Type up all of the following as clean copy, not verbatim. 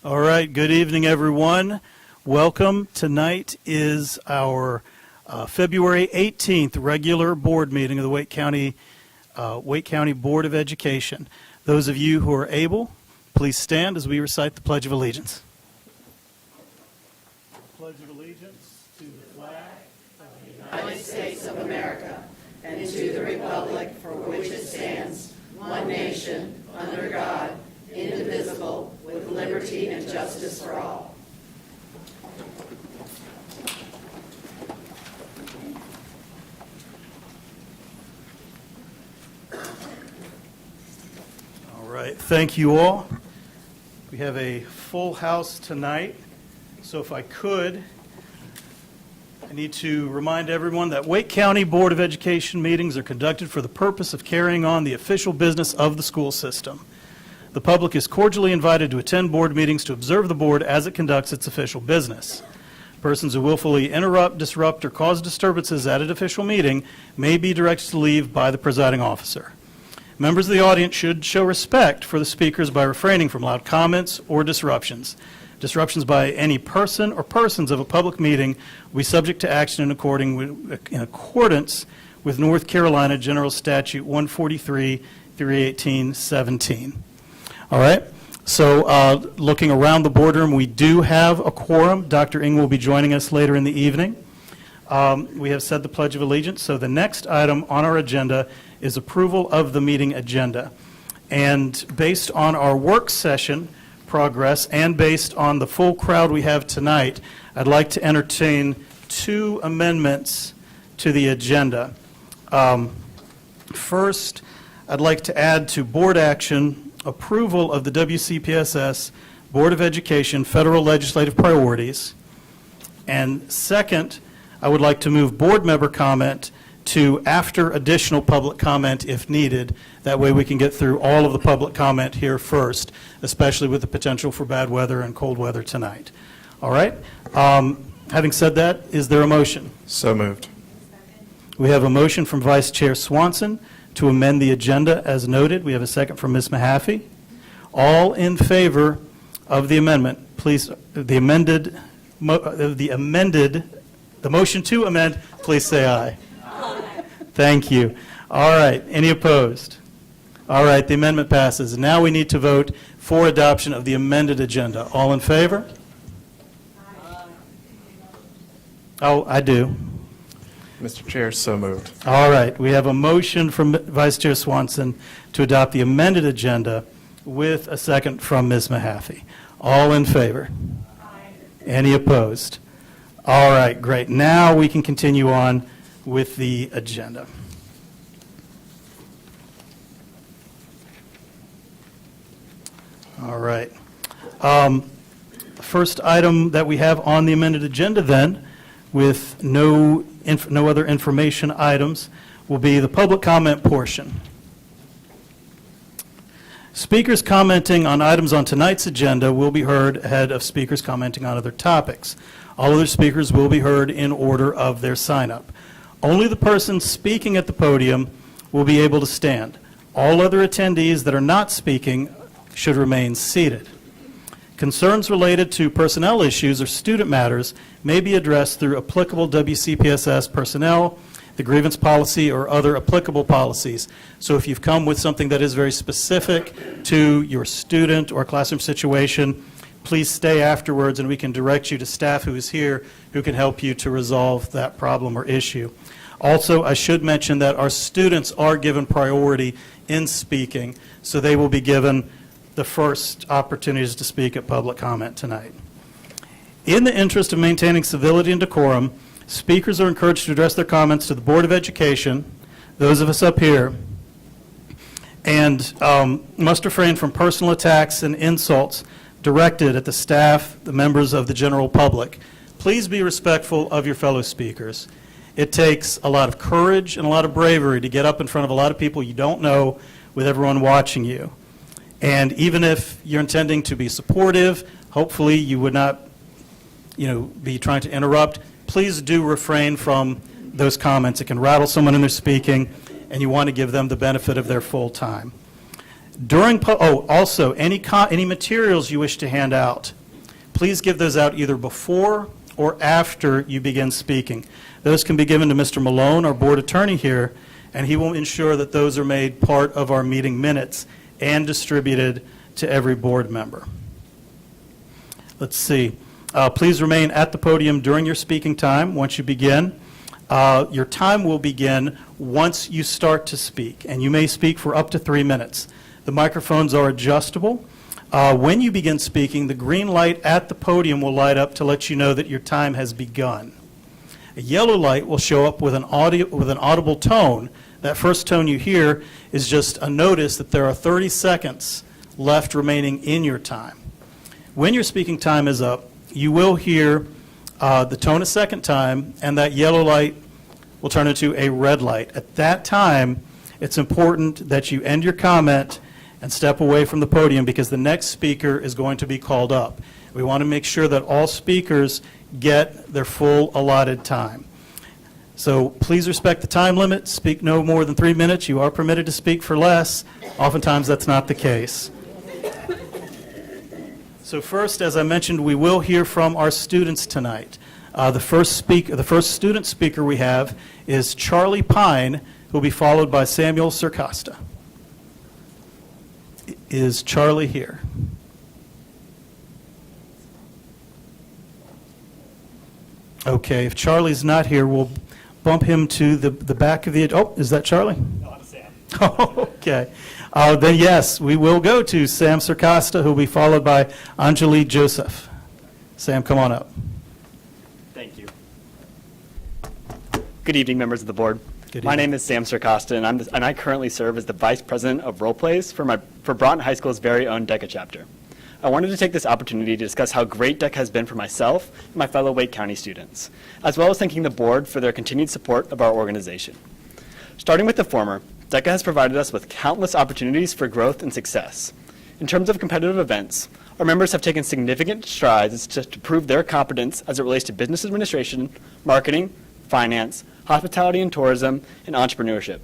All right, good evening, everyone. Welcome. Tonight is our February 18th regular board meeting of the Wake County Board of Education. Those of you who are able, please stand as we recite the Pledge of Allegiance. Pledge of Allegiance to the flag of the United States of America and to the republic for which it stands, one nation, under God, indivisible, with liberty and justice for all. All right, thank you all. We have a full house tonight, so if I could, I need to remind everyone that Wake County Board of Education meetings are conducted for the purpose of carrying on the official business of the school system. The public is cordially invited to attend board meetings to observe the board as it conducts its official business. Persons who willfully interrupt, disrupt, or cause disturbances at an official meeting may be directed to leave by the presiding officer. Members of the audience should show respect for the speakers by refraining from loud comments or disruptions. Disruptions by any person or persons of a public meeting will be subject to action in accordance with North Carolina General Statute 143-318-17. All right, so looking around the boardroom, we do have a quorum. Dr. Ng will be joining us later in the evening. We have said the Pledge of Allegiance, so the next item on our agenda is approval of the meeting agenda. And based on our work session progress and based on the full crowd we have tonight, I'd like to entertain two amendments to the agenda. First, I'd like to add to board action approval of the WCPSS Board of Education federal legislative priorities. And second, I would like to move board member comment to after additional public comment if needed. That way we can get through all of the public comment here first, especially with the potential for bad weather and cold weather tonight. All right. Having said that, is there a motion? So moved. We have a motion from Vice Chair Swanson to amend the agenda as noted. We have a second from Ms. Mahaffey. All in favor of the amendment, please, the motion to amend, please say aye. Aye. Thank you. All right, any opposed? All right, the amendment passes. Now we need to vote for adoption of the amended agenda. All in favor? Aye. Oh, I do. Mr. Chair, so moved. All right, we have a motion from Vice Chair Swanson to adopt the amended agenda with a second from Ms. Mahaffey. All in favor? Aye. Any opposed? All right, great. Now we can continue on with the agenda. All right. First item that we have on the amended agenda then, with no other information items, will be the public comment portion. Speakers commenting on items on tonight's agenda will be heard ahead of speakers commenting on other topics. All other speakers will be heard in order of their sign-up. Only the person speaking at the podium will be able to stand. All other attendees that are not speaking should remain seated. Concerns related to personnel issues or student matters may be addressed through applicable WCPSS personnel, the grievance policy, or other applicable policies. So if you've come with something that is very specific to your student or classroom situation, please stay afterwards and we can direct you to staff who is here who can help you to resolve that problem or issue. Also, I should mention that our students are given priority in speaking, so they will be given the first opportunities to speak at public comment tonight. In the interest of maintaining civility and decorum, speakers are encouraged to address their comments to the Board of Education, those of us up here, and must refrain from personal attacks and insults directed at the staff, the members of the general public. Please be respectful of your fellow speakers. It takes a lot of courage and a lot of bravery to get up in front of a lot of people you don't know with everyone watching you. And even if you're intending to be supportive, hopefully you would not, be trying to interrupt. Please do refrain from those comments. It can rattle someone in their speaking, and you want to give them the benefit of their full time. Also, any materials you wish to hand out please give those out either before or after you begin speaking. Those can be given to Mr. Malone, our board attorney here, and he will ensure that those are made part of our meeting minutes and distributed to every board member. Let's see. Please remain at the podium during your speaking time once you begin. Your time will begin once you start to speak, and you may speak for up to 3 minutes. The microphones are adjustable. When you begin speaking, the green light at the podium will light up to let you know that your time has begun. A yellow light will show up with an audible tone. That first tone you hear is just a notice that there are 30 seconds left remaining in your time. When your speaking time is up, you will hear the tone a second time, and that yellow light will turn into a red light. At that time, it's important that you end your comment and step away from the podium because the next speaker is going to be called up. We want to make sure that all speakers get their full allotted time. So please respect the time limit. Speak no more than 3 minutes. You are permitted to speak for less. Oftentimes, that's not the case. So first, as I mentioned, we will hear from our students tonight. The first student speaker we have is Charlie Pine, who will be followed by Samuel Circosta. Is Charlie here? Okay, if Charlie's not here, we'll bump him to the back of the... Oh, is that Charlie? No, I'm Sam. Okay. Then yes, we will go to Sam Circosta, who will be followed by Anjali Joseph. Sam, come on up. Thank you. Good evening, members of the board. Good My evening. name is Sam Circosta, and I currently serve as the Vice President of Role Plays for Broughton High School's very own DECA chapter. I wanted to take this opportunity to discuss how great DECA has been for myself and my fellow Wake County students, as well as thanking the board for their continued support of our organization. Starting with the former, DECA has provided us with countless opportunities for growth and success. In terms of competitive events, our members have taken significant strides to prove their competence as it relates to business administration, marketing, finance, hospitality and tourism, and entrepreneurship.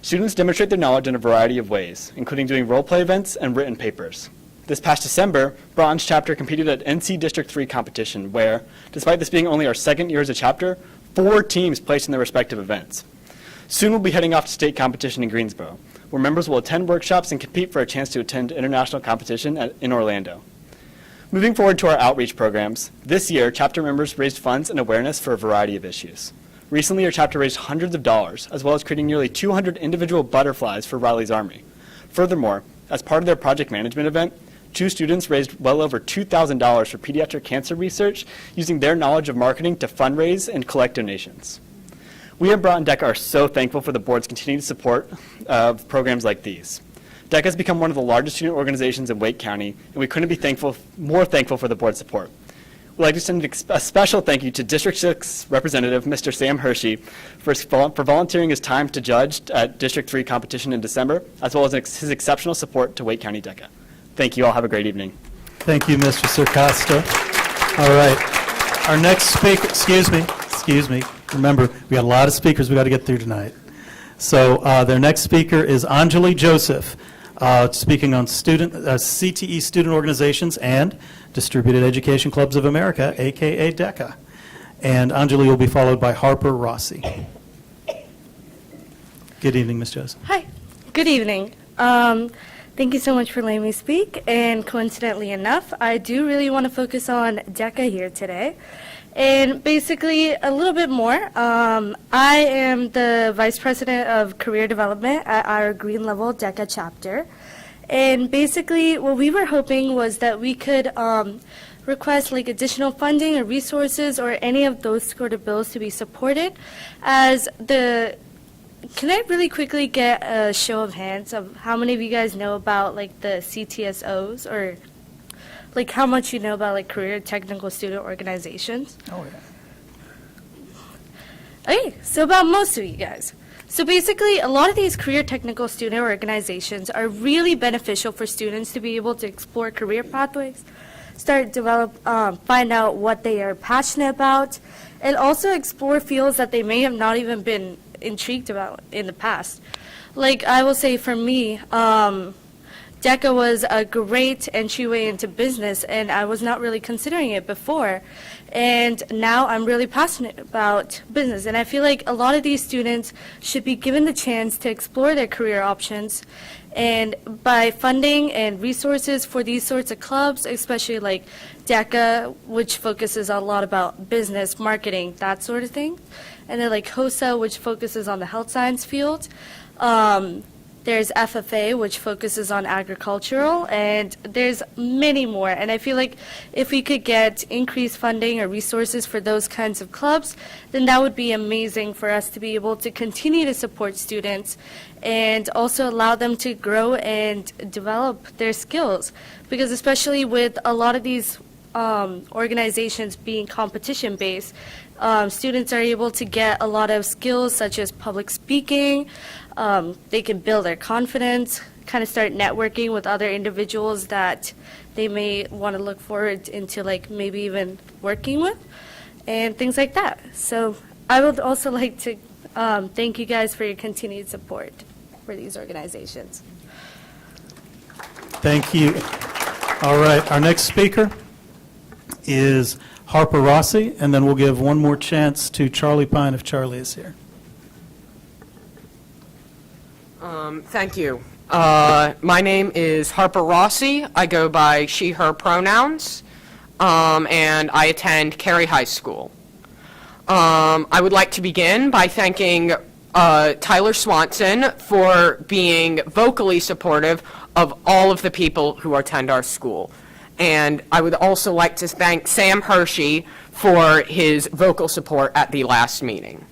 Students demonstrate their knowledge in a variety of ways, including doing role-play events and written papers. This past December, Broughton's chapter competed at NC District 3 competition where, despite this being only our second year as a chapter, 4 teams placed in their respective events. Soon we'll be heading off to state competition in Greensboro, where members will attend workshops and compete for a chance to attend international competition in Orlando. Moving forward to our outreach programs, this year chapter members raised funds and awareness for a variety of issues. Recently, our chapter raised hundreds of dollars, as well as creating nearly 200 individual butterflies for Riley's Army. Furthermore, as part of their project management event, 2 students raised well over $2,000 for pediatric cancer research using their knowledge of marketing to fundraise and collect donations. We at Broughton DECA are so thankful for the board's continued support of programs like these. DECA has become one of the largest student organizations in Wake County, and we couldn't be more thankful for the board's support. We'd like to send a special thank you to District 6 Representative Mr. Sam Hershey for volunteering his time to judge at District 3 competition in December, as well as his exceptional support to Wake County DECA. Thank you all. Have a great evening. Thank you, Mr. Circosta. All right. Our next speaker, excuse me. Remember, we got a lot of speakers we got to get through tonight. So their next speaker is Anjali Joseph, speaking on CTE student organizations and Distributed Education Clubs of America, a.k.a. DECA. And Anjali will be followed by Harper Rossi. Good evening, Ms. Joseph. Hi. Good evening. Thank you so much for letting me speak. And coincidentally enough, I do really want to focus on DECA here today. And basically, a little bit more. I am the Vice President of Career Development at our Green Level DECA chapter. And basically, what we were hoping was that we could request like additional funding or resources or any of those sort of bills to be supported as the... Can I really quickly get a show of hands of how many of you guys know about like the CTSOs or like how much you know about like career technical student organizations? Oh, yeah. Okay, so about most of you guys. So basically, a lot of these career technical student organizations are really beneficial for students to be able to explore career pathways, find out what they are passionate about, and also explore fields that they may have not even been intrigued about in the past. Like I will say for me, DECA was a great entryway into business, and I was not really considering it before. And now I'm really passionate about business, and I feel like a lot of these students should be given the chance to explore their career options. And by funding and resources for these sorts of clubs, especially like DECA, which focuses a lot about business, marketing, that sort of thing, and then like HOSA, which focuses on the health science field. There's FFA, which focuses on agricultural, and there's many more. And I feel like if we could get increased funding or resources for those kinds of clubs, then that would be amazing for us to be able to continue to support students and also allow them to grow and develop their skills. Because especially with a lot of these organizations being competition-based, students are able to get a lot of skills such as public speaking. They can build their confidence, kind of start networking with other individuals that they may want to look forward into, like maybe even working with, and things like that. So I would also like to thank you guys for your continued support for these organizations. Thank you. All right, our next speaker is Harper Rossi, and then we'll give one more chance to Charlie Pine if Charlie is here. Thank you. My name is Harper Rossi. I go by she, her pronouns, and I attend Cary High School. I would like to begin by thanking Tyler Swanson for being vocally supportive of all of the people who attend our school. And I would also like to thank Sam Hershey for his vocal support at the last meeting.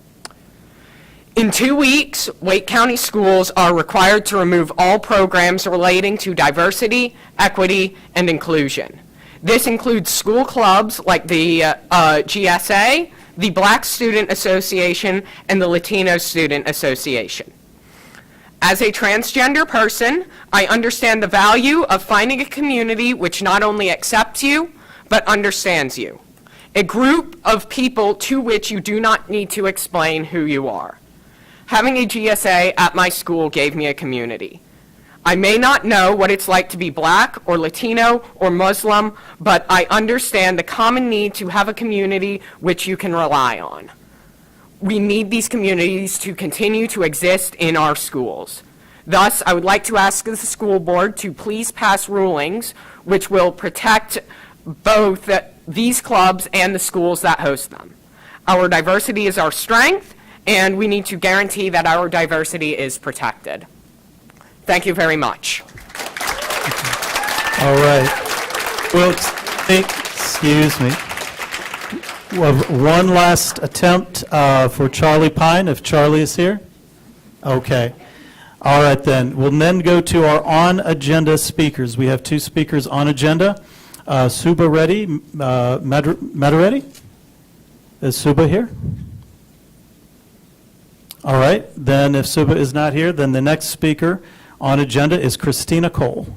In 2 weeks, Wake County schools are required to remove all programs relating to diversity, equity, and inclusion. This includes school clubs like the GSA, the Black Student Association, and the Latino Student Association. As a transgender person, I understand the value of finding a community which not only accepts you, but understands you. A group of people to which you do not need to explain who you are. Having a GSA at my school gave me a community. I may not know what it's like to be Black or Latino or Muslim, but I understand the common need to have a community which you can rely on. We need these communities to continue to exist in our schools. Thus, I would like to ask the school board to please pass rulings which will protect both these clubs and the schools that host them. Our diversity is our strength, and we need to guarantee that our diversity is protected. Thank you very much. All right. Well, excuse me. We'll have one last attempt for Charlie Pine, if Charlie is here. Okay. All right, then. We'll then go to our on-agenda speakers. We have 2 speakers on agenda. Suba Reddy, Madareddy? Is Suba here? All right. Then if Suba is not here, then the next speaker on agenda is Christina Cole.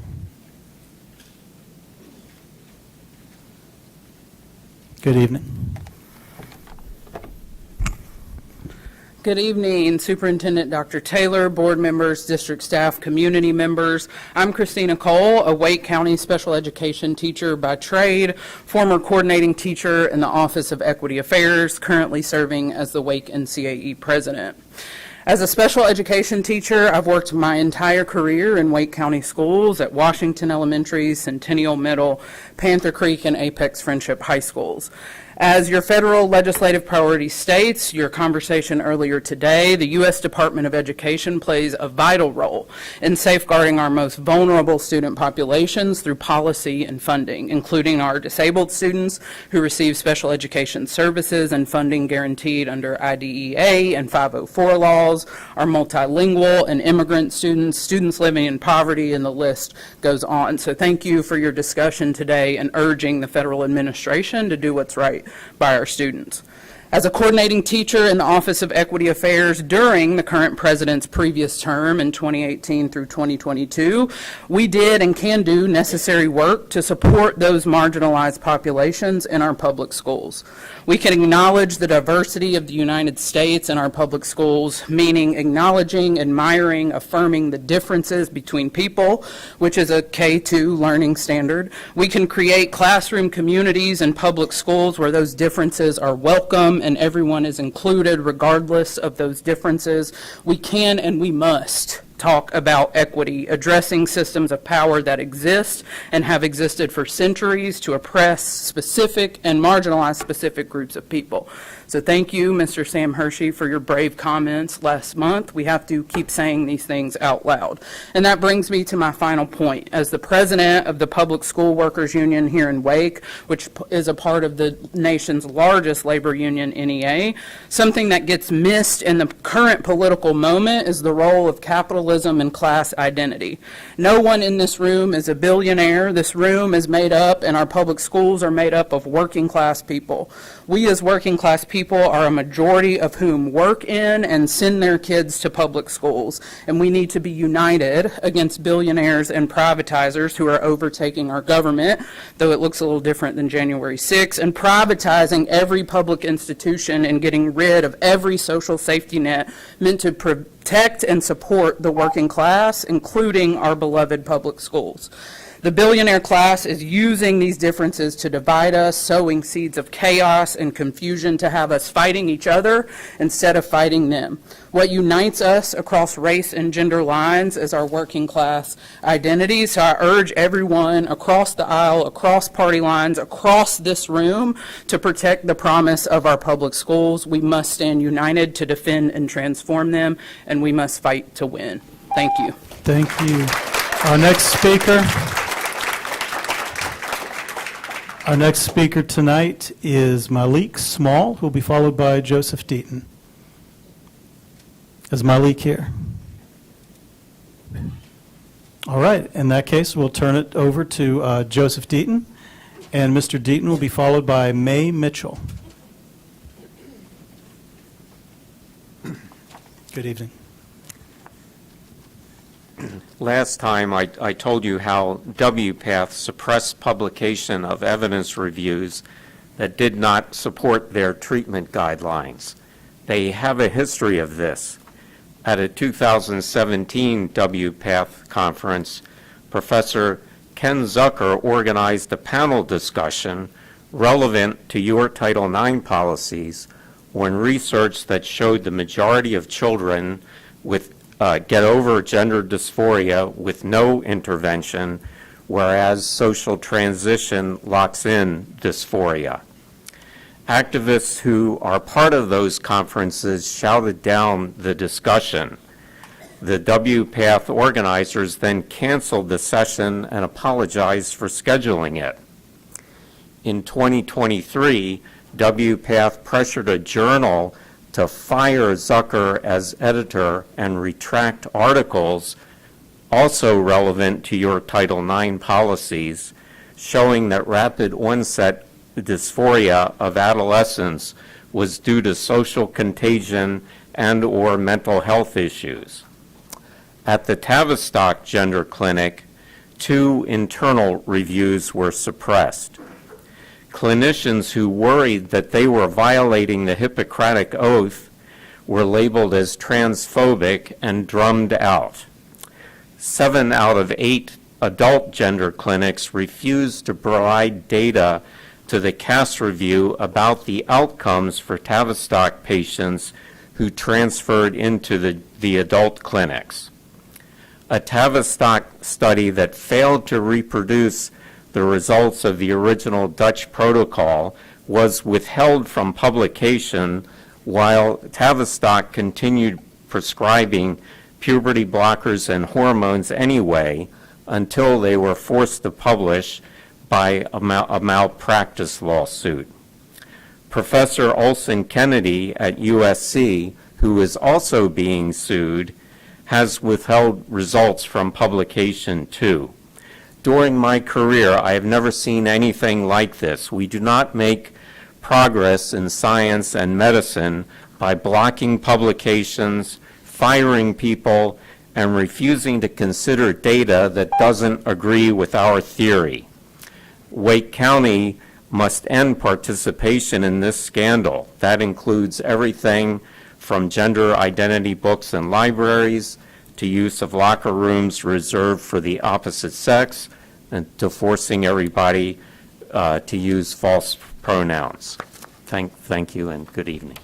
Good evening. Good evening, Superintendent Dr. Taylor, board members, district staff, community members. I'm Christina Cole, a Wake County special education teacher by trade, former coordinating teacher in the Office of Equity Affairs, currently serving as the Wake NCAE president. As a special education teacher, I've worked my entire career in Wake County schools at Washington Elementary, Centennial Middle, Panther Creek, and Apex Friendship High Schools. As your federal legislative priority states, your conversation earlier today, the U.S. Department of Education plays a vital role in safeguarding our most vulnerable student populations through policy and funding, including our disabled students who receive special education services and funding guaranteed under IDEA and 504 laws, our multilingual and immigrant students, students living in poverty, and the list goes on. So thank you for your discussion today and urging the federal administration to do what's right by our students. As a coordinating teacher in the Office of Equity Affairs during the current president's previous term in 2018 through 2022, we did and can do necessary work to support those marginalized populations in our public schools. We can acknowledge the diversity of the United States in our public schools, meaning acknowledging, admiring, affirming the differences between people, which is a K-2 learning standard. We can create classroom communities in public schools where those differences are welcome and everyone is included regardless of those differences. We can and we must talk about equity, addressing systems of power that exist and have existed for centuries to oppress specific and marginalize specific groups of people. So thank you, Mr. Sam Hershey, for your brave comments last month. We have to keep saying these things out loud. And that brings me to my final point. As the president of the Public School Workers Union here in Wake, which is a part of the nation's largest labor union, NEA, something that gets missed in the current political moment is the role of capitalism and class identity. No one in this room is a billionaire. This room is made up, and our public schools are made up of working class people. We as working class people are a majority of whom work in and send their kids to public schools, and we need to be united against billionaires and privatizers who are overtaking our government, though it looks a little different than January 6th, and privatizing every public institution and getting rid of every social safety net meant to protect and support the working class, including our beloved public schools. The billionaire class is using these differences to divide us, sowing seeds of chaos and confusion to have us fighting each other instead of fighting them. What unites us across race and gender lines is our working class identity. So I urge everyone across the aisle, across party lines, across this room to protect the promise of our public schools. We must stand united to defend and transform them, and we must fight to win. Thank you. Thank you. Our next speaker tonight is Malik Small, who will be followed by Joseph Deaton. Is Malik here? All right. In that case, we'll turn it over to Joseph Deaton, and Mr. Deaton will be followed by May Mitchell. Good evening. Last time, I told you how WPATH suppressed publication of evidence reviews that did not support their treatment guidelines. They have a history of this. At a 2017 WPATH conference, Professor Ken Zucker organized a panel discussion relevant to your Title IX policies on research that showed the majority of children with get over gender dysphoria with no intervention, whereas social transition locks in dysphoria. Activists who are part of those conferences shouted down the discussion. The WPATH organizers then canceled the session and apologized for scheduling it. In 2023, WPATH pressured a journal to fire Zucker as editor and retract articles also relevant to your Title IX policies, showing that rapid onset dysphoria of adolescents was due to social contagion and/or mental health issues. At the Tavistock Gender Clinic, 2 internal reviews were suppressed. Clinicians who worried that they were violating the Hippocratic Oath were labeled as transphobic and drummed out. 7 out of 8 adult gender clinics refused to provide data to the CAS review about the outcomes for Tavistock patients who transferred into the adult clinics. A Tavistock study that failed to reproduce the results of the original Dutch protocol was withheld from publication while Tavistock continued prescribing puberty blockers and hormones anyway until they were forced to publish by a malpractice lawsuit. Professor Olson Kennedy at USC, who is also being sued, has withheld results from publication too. During my career, I have never seen anything like this. We do not make progress in science and medicine by blocking publications, firing people, and refusing to consider data that doesn't agree with our theory. Wake County must end participation in this scandal. That includes everything from gender identity books in libraries to use of locker rooms reserved for the opposite sex and to forcing everybody to use false pronouns. Thank you and good evening.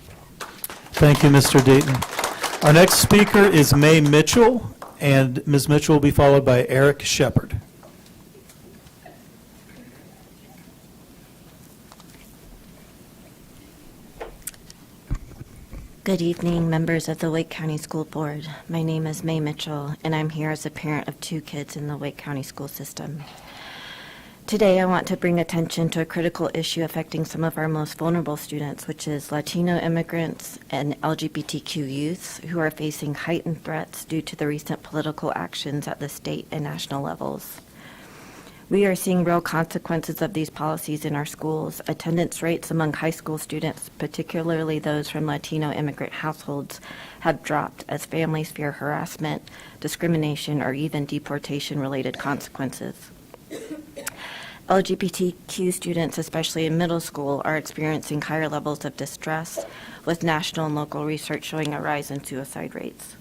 Thank you, Mr. Deaton. Our next speaker is May Mitchell, and Ms. Mitchell will be followed by Eric Shepard. Good evening, members of the Wake County School Board. My name is May Mitchell, and I'm here as a parent of 2 kids in the Wake County school system. Today, I want to bring attention to a critical issue affecting some of our most vulnerable students, which is Latino immigrants and LGBTQ youths who are facing heightened threats due to the recent political actions at the state and national levels. We are seeing real consequences of these policies in our schools. Attendance rates among high school students, particularly those from Latino immigrant households, have dropped as families fear harassment, discrimination, or even deportation-related consequences. LGBTQ students, especially in middle school, are experiencing higher levels of distress, with national and local research showing a rise in suicide rates.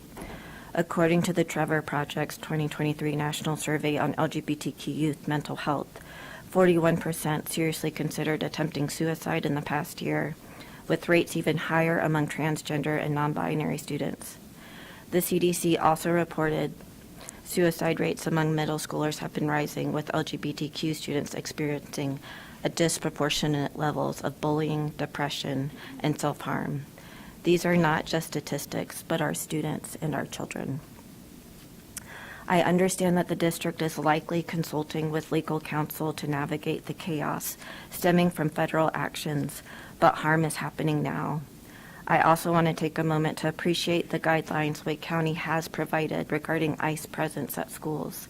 According to the Trevor Project's 2023 National Survey on LGBTQ youth mental health, 41% seriously considered attempting suicide in the past year, with rates even higher among transgender and non-binary students. The CDC also reported suicide rates among middle schoolers have been rising, with LGBTQ students experiencing a disproportionate levels of bullying, depression, and self-harm. These are not just statistics, but our students and our children. I understand that the district is likely consulting with legal counsel to navigate the chaos stemming from federal actions, but harm is happening now. I also want to take a moment to appreciate the guidelines Wake County has provided regarding ICE presence at schools.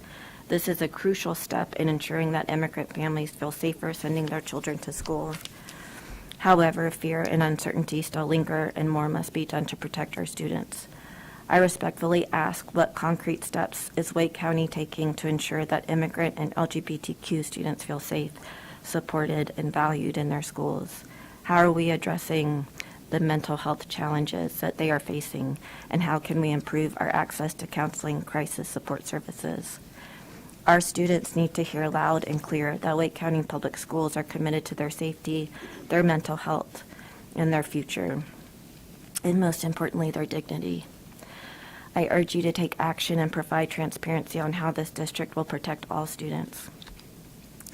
This is a crucial step in ensuring that immigrant families feel safer sending their children to school. However, fear and uncertainty still linger, and more must be done to protect our students. I respectfully ask, what concrete steps is Wake County taking to ensure that immigrant and LGBTQ students feel safe, supported, and valued in their schools? How are we addressing the mental health challenges that they are facing, and how can we improve our access to counseling crisis support services? Our students need to hear loud and clear that Wake County Public Schools are committed to their safety, their mental health, and their future, and most importantly, their dignity. I urge you to take action and provide transparency on how this district will protect all students.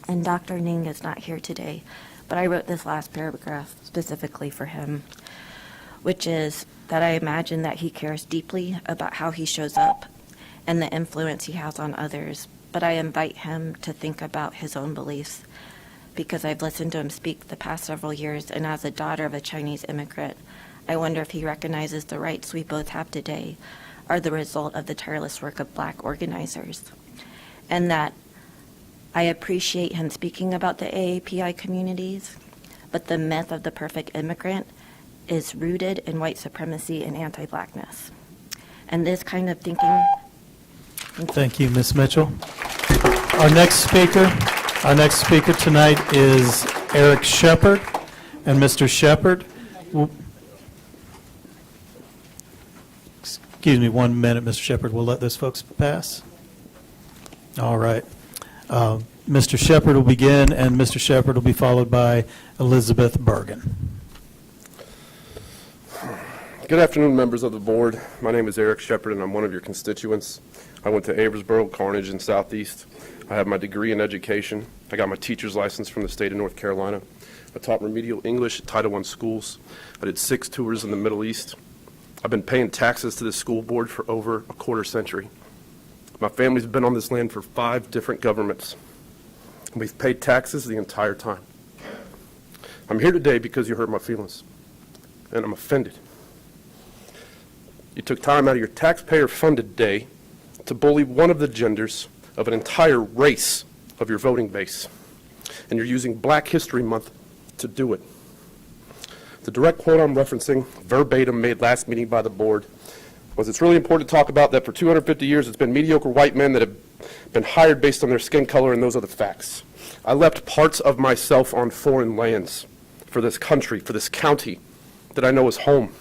And Dr. Ning is not here today, but I wrote this last paragraph specifically for him, which is that I imagine that he cares deeply about how he shows up and the influence he has on others, but I invite him to think about his own beliefs, because I've listened to him speak the past several years, and as a daughter of a Chinese immigrant, I wonder if he recognizes the rights we both have today are the result of the tireless work of Black organizers, and that I appreciate him speaking about the AAPI communities, but the myth of the perfect immigrant is rooted in white supremacy and anti-Blackness. And this kind of thinking... Thank you, Ms. Mitchell. Our next speaker tonight is Eric Shepard. And Mr. Shepard, excuse me 1 minute, Mr. Shepard. We'll let those folks pass. All right. Mr. Shepard will begin, and Mr. Shepard will be followed by Elizabeth Bergen. Good afternoon, members of the board. My name is Eric Shepard, and I'm one of your constituents. I went to Averysboro, Carnegie, and Southeast. I have my degree in education. I got my teacher's license from the state of North Carolina. I taught remedial English at Title I schools. I did 6 tours in the Middle East. I've been paying taxes to the school board for over a quarter century. My family's been on this land for 5 different governments. We've paid taxes the entire time. I'm here today because you hurt my feelings, and I'm offended. You took time out of your taxpayer-funded day to bully one of the genders of an entire race of your voting base, and you're using Black History Month to do it. The direct quote I'm referencing, verbatim, made last meeting by the board, was it's really important to talk about that for 250 years it's been mediocre white men that have been hired based on their skin color, and those are the facts. I left parts of myself on foreign lands for this country, for this county that I know is home.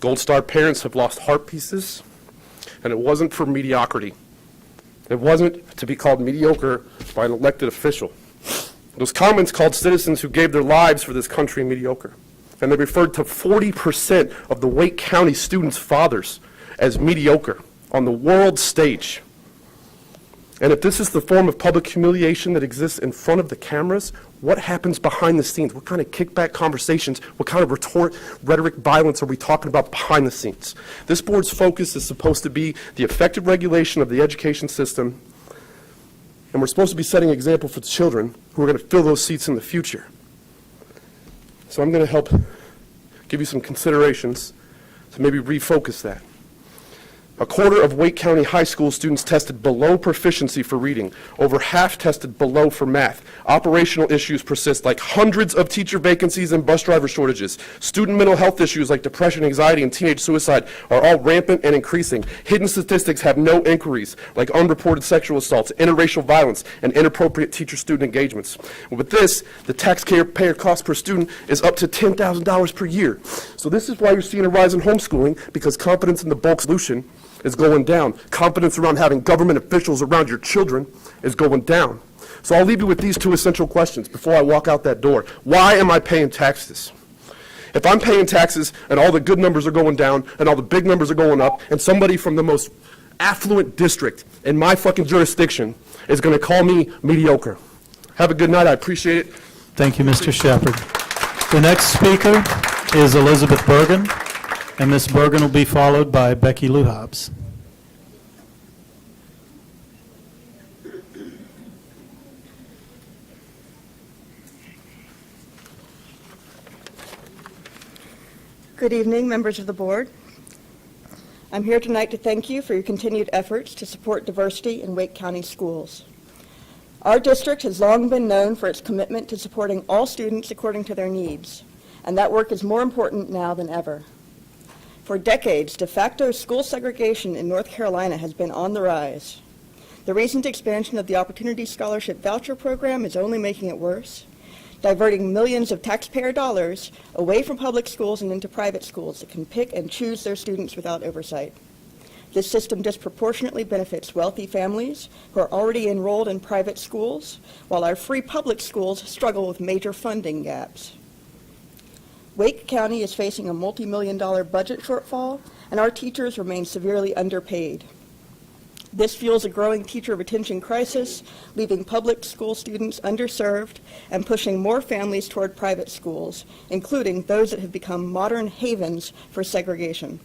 Gold Star parents have lost heart pieces, and it wasn't for mediocrity. It wasn't to be called mediocre by an elected official. Those comments called citizens who gave their lives for this country mediocre. And they referred to 40% of the Wake County students' fathers as mediocre on the world stage. And if this is the form of public humiliation that exists in front of the cameras, what happens behind the scenes? What kind of kickback conversations, what kind of rhetoric violence are we talking about behind the scenes? This board's focus is supposed to be the effective regulation of the education system, and we're supposed to be setting an example for the children who are going to fill those seats in the future. So I'm going to help give you some considerations to maybe refocus that. A quarter of Wake County high school students tested below proficiency for reading. Over half tested below for math. Operational issues persist, like hundreds of teacher vacancies and bus driver shortages. Student mental health issues like depression, anxiety, and teenage suicide are all rampant and increasing. Hidden statistics have no inquiries, like unreported sexual assaults, interracial violence, and inappropriate teacher-student engagements. With this, the taxpayer cost per student is up to $10,000 per year. So this is why you're seeing a rise in homeschooling, because confidence in the bulk solution is going down. Confidence around having government officials around your children is going down. So I'll leave you with these two essential questions before I walk out that door. Why am I paying taxes? If I'm paying taxes and all the good numbers are going down and all the big numbers are going up, and somebody from the most affluent district in my fucking jurisdiction is going to call me mediocre. Have a good night. I appreciate it. Thank you, Mr. Shepard. The next speaker is Elizabeth Bergen, and Ms. Bergen will be followed by Becky Lou Hobbs. Good evening, members of the board. I'm here tonight to thank you for your continued efforts to support diversity in Wake County schools. Our district has long been known for its commitment to supporting all students according to their needs, and that work is more important now than ever. For decades, de facto school segregation in North Carolina has been on the rise. The recent expansion of the Opportunity Scholarship Voucher Program is only making it worse, diverting millions of taxpayer dollars away from public schools and into private schools that can pick and choose their students without oversight. This system disproportionately benefits wealthy families who are already enrolled in private schools, while our free public schools struggle with major funding gaps. Wake County is facing a multi-million-dollar budget shortfall, and our teachers remain severely underpaid. This fuels a growing teacher retention crisis, leaving public school students underserved and pushing more families toward private schools, including those that have become modern havens for segregation.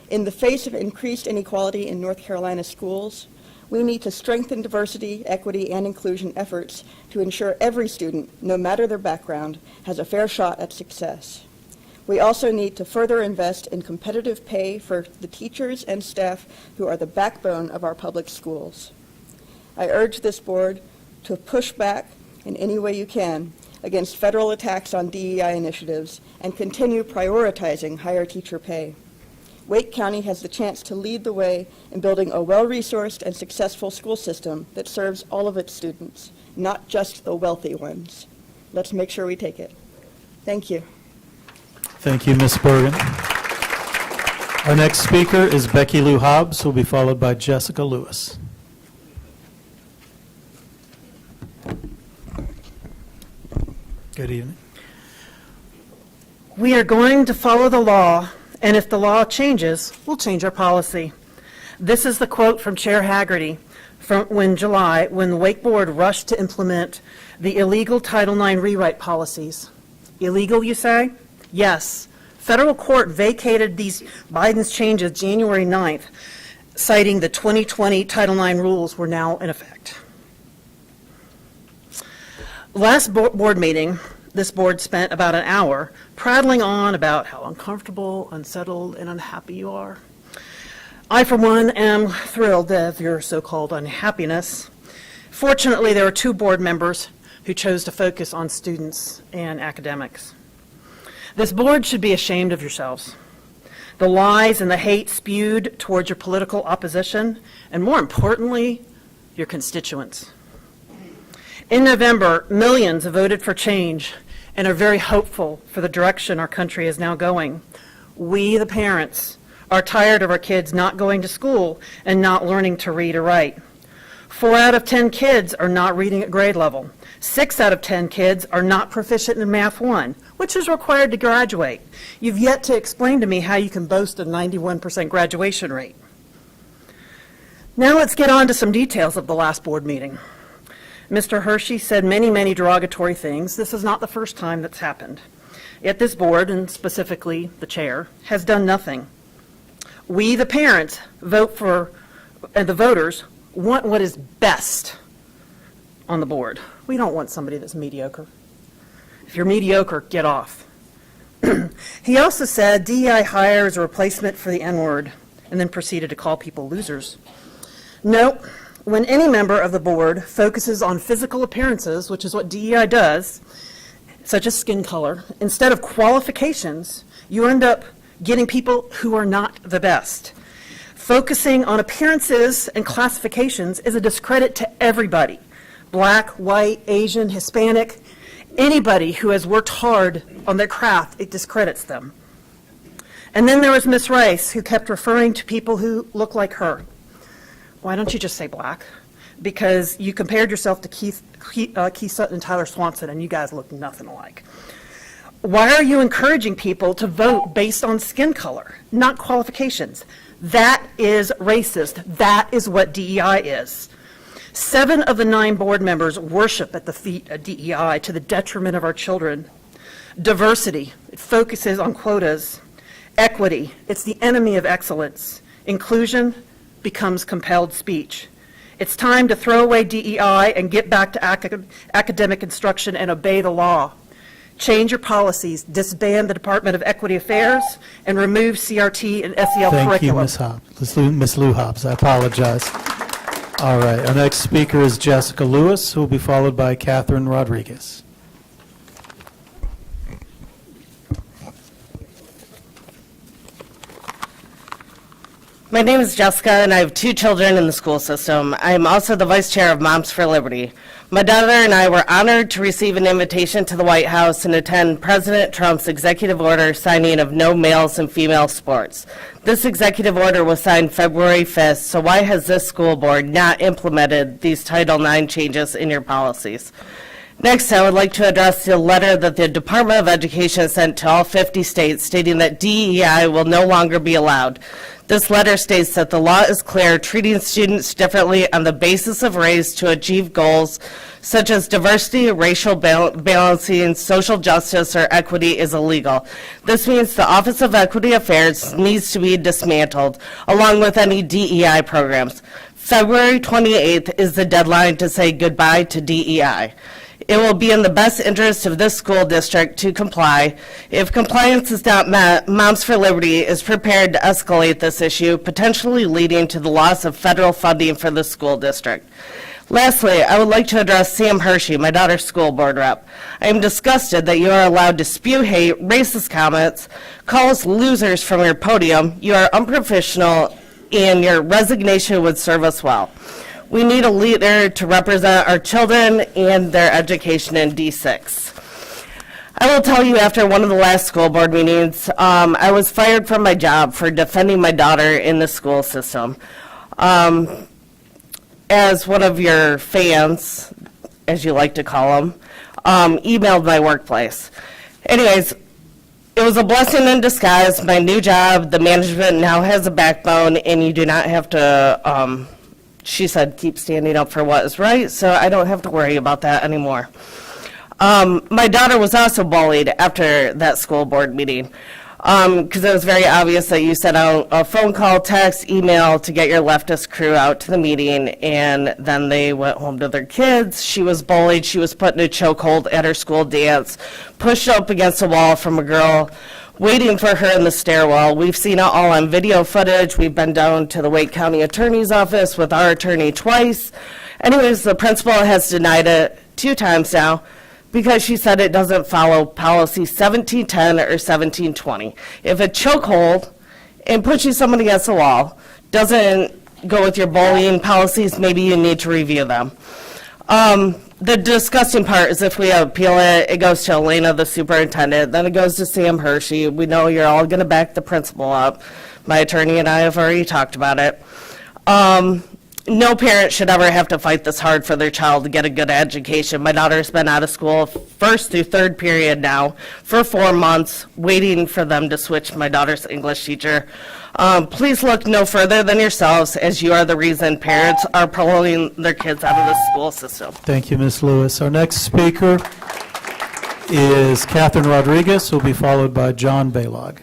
In the face of increased inequality in North Carolina schools, we need to strengthen diversity, equity, and inclusion efforts to ensure every student, no matter their background, has a fair shot at success. We also need to further invest in competitive pay for the teachers and staff who are the backbone of our public schools. I urge this board to push back in any way you can against federal attacks on DEI initiatives and continue prioritizing higher teacher pay. Wake County has the chance to lead the way in building a well-resourced and successful school system that serves all of its students, not just the wealthy ones. Let's make sure we take it. Thank you. Thank you, Ms. Bergen. Our next speaker is Becky Lou Hobbs, who will be followed by Jessica Lewis. Good evening. We are going to follow the law, and if the law changes, we'll change our policy. This is the quote from Chair Haggerty from when the Wake Board rushed to implement the illegal Title IX rewrite policies. Illegal, you say? Yes. Federal court vacated Biden's changes January 9th, citing the 2020 Title IX rules were now in effect. Last board meeting, this board spent about an hour prattling on about how uncomfortable, unsettled, and unhappy you are. I, for one, am thrilled of your so-called unhappiness. Fortunately, there are two board members who chose to focus on students and academics. This board should be ashamed of yourselves. The lies and the hate spewed towards your political opposition, and more importantly, your constituents. In November, millions voted for change and are very hopeful for the direction our country is now going. We, the parents, are tired of our kids not going to school and not learning to read or write. 4 out of 10 kids are not reading at grade level. 6 out of 10 kids are not proficient in Math 1, which is required to graduate. You've yet to explain to me how you can boast a 91% graduation rate. Now let's get on to some details of the last board meeting. Mr. Hershey said many derogatory things. This is not the first time that's happened. Yet this board, and specifically the chair, has done nothing. We, the parents, vote for, and the voters want what is best on the board. We don't want somebody that's mediocre. If you're mediocre, get off. He also said DEI hire is a replacement for the N-word, and then proceeded to call people losers. No, when any member of the board focuses on physical appearances, which is what DEI does, such as skin color, instead of qualifications, you end up getting people who are not the best. Focusing on appearances and classifications is a discredit to everybody. Black, white, Asian, Hispanic, anybody who has worked hard on their craft, it discredits them. And then there was Miss Rice, who kept referring to people who look like her. Why don't you just say black? Because you compared yourself to Keith Sutton and Tyler Swanson, and you guys look nothing alike. Why are you encouraging people to vote based on skin color, not qualifications? That is racist. That is what DEI is. 7 of the 9 board members worship at the feet of DEI to the detriment of our children. Diversity, it focuses on quotas. Equity, it's the enemy of excellence. Inclusion becomes compelled speech. It's time to throw away DEI and get back to academic instruction and obey the law. Change your policies, disband the Department of Equity Affairs, and remove CRT and SEL curriculum. Thank you, Ms. Hobbs. Ms. Lou Hobbs, I apologize. All right, our next speaker is Jessica Lewis, who will be followed by Catherine Rodriguez. My name is Jessica, and I have 2 children in the school system. I am also the vice chair of Moms for Liberty. My daughter and I were honored to receive an invitation to the White House and attend President Trump's executive order signing of no males in female sports. This executive order was signed February 5th, so why has this school board not implemented these Title IX changes in your policies? Next, I would like to address the letter that the Department of Education sent to all 50 states stating that DEI will no longer be allowed. This letter states that the law is clear, treating students differently on the basis of race to achieve goals such as diversity, racial balancing, social justice, or equity is illegal. This means the Office of Equity Affairs needs to be dismantled, along with any DEI programs. February 28th is the deadline to say goodbye to DEI. It will be in the best interest of this school district to comply. If compliance is not met, Moms for Liberty is prepared to escalate this issue, potentially leading to the loss of federal funding for the school district. Lastly, I would like to address Sam Hershey, my daughter's school board rep. I am disgusted that you are allowed to spew hate, racist comments, call us losers from your podium. You are unprofessional, and your resignation would serve us well. We need a leader to represent our children and their education in D6. I will tell you, after one of the last school board meetings, I was fired from my job for defending my daughter in the school system. As one of your fans, as you like to call them, emailed my workplace. Anyways, it was a blessing in disguise. My new job, the management now has a backbone, and you do not have to, she said, keep standing up for what is right, so I don't have to worry about that anymore. My daughter was also bullied after that school board meeting, because it was very obvious that you sent out a phone call, text, email to get your leftist crew out to the meeting, and then they went home to their kids. She was bullied. She was put in a chokehold at her school dance, pushed up against a wall from a girl waiting for her in the stairwell. We've seen it all on video footage. We've been down to the Wake County Attorney's Office with our attorney twice. Anyways, the principal has denied it 2 times now. because she said it doesn't follow policy 1710 or 1720. If a chokehold and pushing somebody against the wall doesn't go with your bullying policies, maybe you need to review them. The disgusting part is if we appeal it, it goes to Elena, the superintendent, then it goes to Sam Hershey. We know you're all going to back the principal up. My attorney and I have already talked about it. No parent should ever have to fight this hard for their child to get a good education. My daughter's been out of school first through third period now for 4 months, waiting for them to switch my daughter's English teacher. Please look no further than yourselves, as you are the reason parents are pulling their kids out of the school system. Thank you, Ms. Lewis. Our next speaker is Catherine Rodriguez, who will be followed by John Baylog.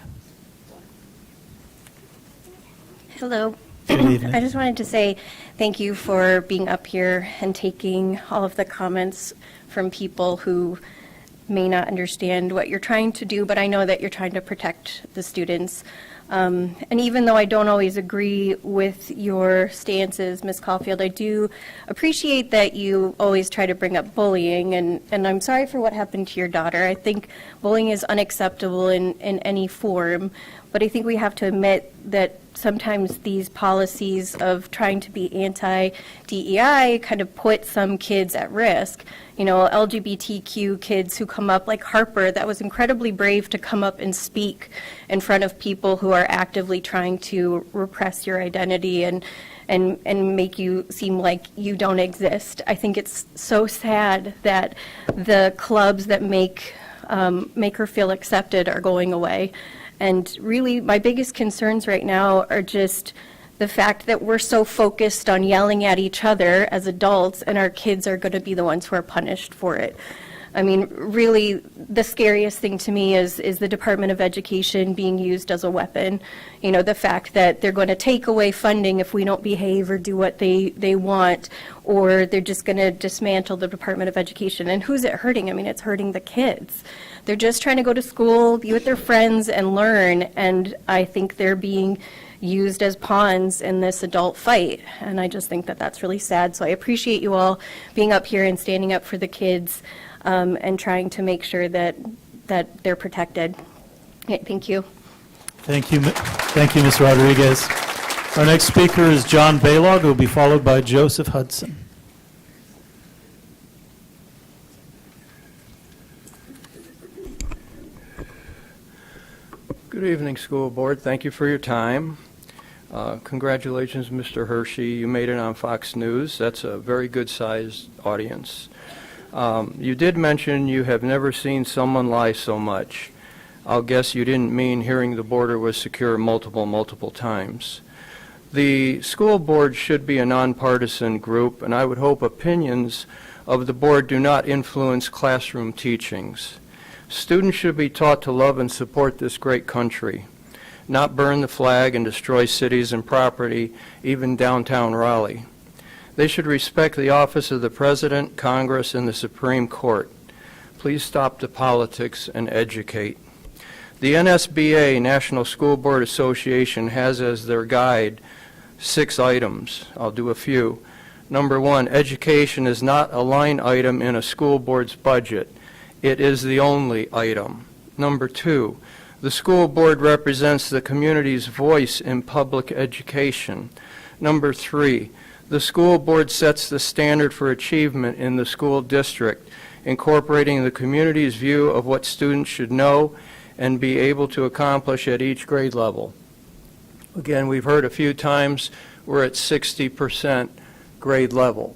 Hello. Good evening. I just wanted to say thank you for being up here and taking all of the comments from people who may not understand what you're trying to do, but I know that you're trying to protect the students. And even though I don't always agree with your stances, Ms. Caulfield, I do appreciate that you always try to bring up bullying, and I'm sorry for what happened to your daughter. I think bullying is unacceptable in any form, but I think we have to admit that sometimes these policies of trying to be anti-DEI kind of put some kids at risk. You know, LGBTQ kids who come up, like Harper, that was incredibly brave to come up and speak in front of people who are actively trying to repress your identity and make you seem like you don't exist. I think it's so sad that the clubs that make her feel accepted are going away. And really, my biggest concerns right now are just the fact that we're so focused on yelling at each other as adults, and our kids are going to be the ones who are punished for it. I mean, really, the scariest thing to me is the Department of Education being used as a weapon. You know, the fact that they're going to take away funding if we don't behave or do what they want, or they're just going to dismantle the Department of Education. And who's it hurting? I mean, it's hurting the kids. They're just trying to go to school, be with their friends, and learn, and I think they're being used as pawns in this adult fight, and I just think that that's really sad. So I appreciate you all being up here and standing up for the kids and trying to make sure that they're protected. Okay, thank you. Thank you, Ms. Rodriguez. Our next speaker is John Baylog, who will be followed by Joseph Hudson. Good evening, school board. Thank you for your time. Congratulations, Mr. Hershey. You made it on Fox News. That's a very good-sized audience. You did mention you have never seen someone lie so much. I'll guess you didn't mean hearing the border was secure multiple times. The school board should be a nonpartisan group, and I would hope opinions of the board do not influence classroom teachings. Students should be taught to love and support this great country, not burn the flag and destroy cities and property, even downtown Raleigh. They should respect the office of the President, Congress, and the Supreme Court. Please stop the politics and educate. The NSBA, National School Board Association, has as their guide 6 items. I'll do a few. Number 1, education is not a line item in a school board's budget. It is the only item. Number 2, the school board represents the community's voice in public education. Number 3, the school board sets the standard for achievement in the school district, incorporating the community's view of what students should know and be able to accomplish at each grade level. Again, we've heard a few times we're at 60% grade level,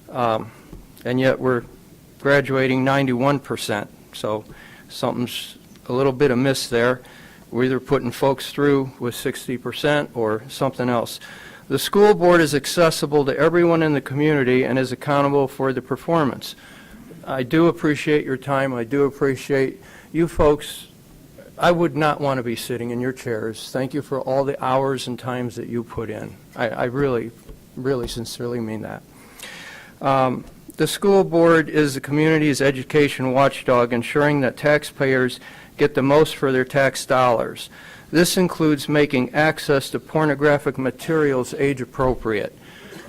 and yet we're graduating 91%, so something's a little bit amiss there. We're either putting folks through with 60% or something else. The school board is accessible to everyone in the community and is accountable for the performance. I do appreciate your time. I do appreciate you folks. I would not want to be sitting in your chairs. Thank you for all the hours and times that you put in. I really, really sincerely mean that. The school board is the community's education watchdog, ensuring that taxpayers get the most for their tax dollars. This includes making access to pornographic materials age appropriate.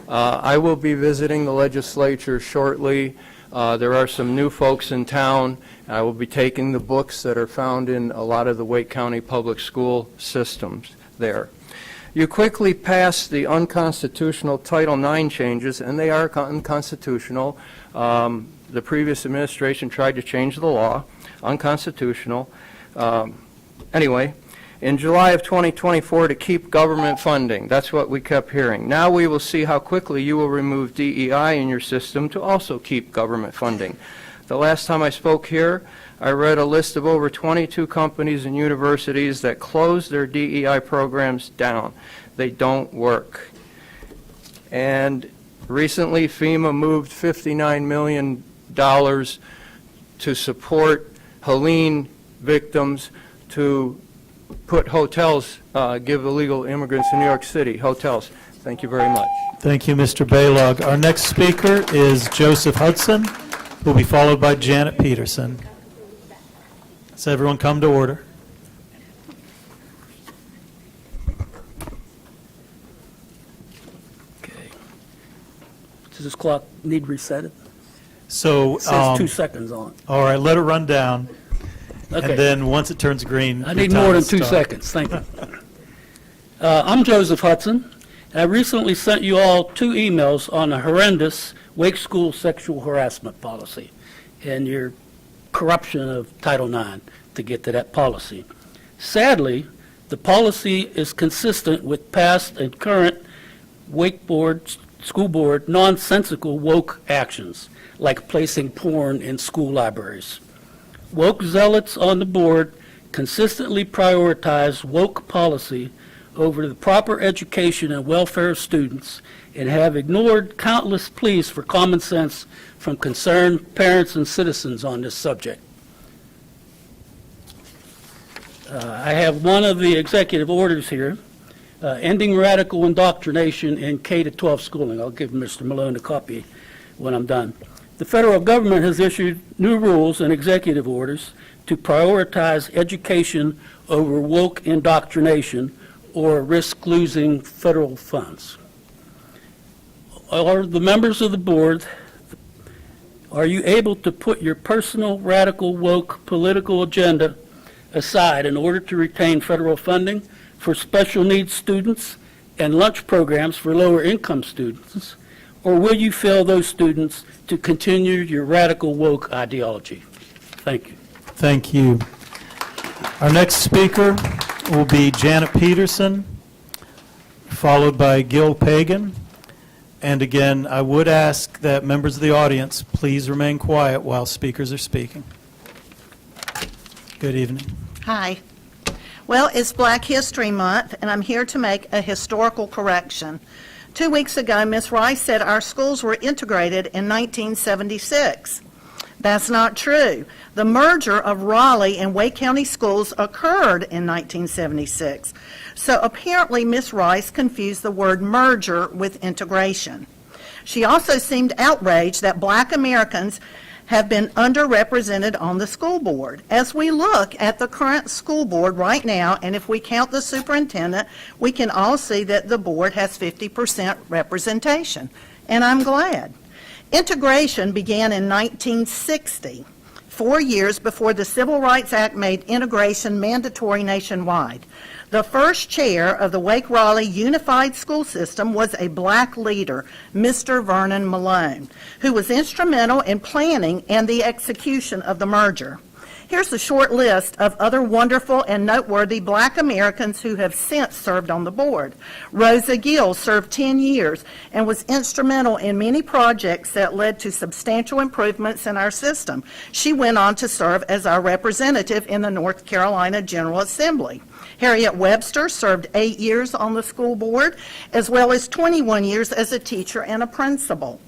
I will be visiting the legislature shortly There are some new folks in town. I will be taking the books that are found in a lot of the Wake County public school systems there. You quickly passed the unconstitutional Title IX changes, and they are unconstitutional. The previous administration tried to change the law, unconstitutional. Anyway, in July of 2024 to keep government funding. That's what we kept hearing. Now we will see how quickly you will remove DEI in your system to also keep government funding. The last time I spoke here, I read a list of over 22 companies and universities that closed their DEI programs down. They don't work. And recently, FEMA moved $59 million to support Helene victims, to put hotels, give illegal immigrants in New York City hotels. Thank you very much. Thank you, Mr. Baylog. Our next speaker is Joseph Hudson, who will be followed by Janet Peterson. So everyone come to order. Okay. Does this clock need resetting? So, It says 2 seconds on it. all right, let it run down, Okay. and then once it turns green, I your need time more than will 2 start. seconds, thank you. I'm Joseph Hudson, and I recently sent you all 2 emails on a horrendous Wake School sexual harassment policy and your corruption of Title IX to get to that policy. Sadly, the policy is consistent with past and current Wake Board, school board, nonsensical woke actions, like placing porn in school libraries. Woke zealots on the board consistently prioritize woke policy over the proper education and welfare of students and have ignored countless pleas for common sense from concerned parents and citizens on this subject. I have one of the executive orders here, ending radical indoctrination in K-12 schooling. I'll give Mr. Malone a copy when I'm done. The federal government has issued new rules and executive orders to prioritize education over woke indoctrination or risk losing federal funds. Are the members of the board, are you able to put your personal radical woke political agenda aside in order to retain federal funding for special needs students and lunch programs for lower income students? Or will you fail those students to continue your radical woke ideology? Thank you. Thank you. Our next speaker will be Janet Peterson, followed by Gil Pagan. And again, I would ask that members of the audience please remain quiet while speakers are speaking. Good evening. Hi. Well, it's Black History Month, and I'm here to make a historical correction. 2 weeks ago, Ms. Rice said our schools were integrated in 1976. That's not true. The merger of Raleigh and Wake County schools occurred in 1976. So apparently, Ms. Rice confused the word merger with integration. She also seemed outraged that Black Americans have been underrepresented on the school board. As we look at the current school board right now, and if we count the superintendent, we can all see that the board has 50% representation, and I'm glad. Integration began in 1960, 4 years before the Civil Rights Act made integration mandatory nationwide. The first chair of the Wake-Raleigh Unified School System was a Black leader, Mr. Vernon Malone, who was instrumental in planning and the execution of the merger. Here's a short list of other wonderful and noteworthy Black Americans who have since served on the board. Rosa Gill served 10 years and was instrumental in many projects that led to substantial improvements in our system. She went on to serve as our representative in the North Carolina General Assembly. Harriet Webster served 8 years on the school board, as well as 21 years as a teacher and a principal.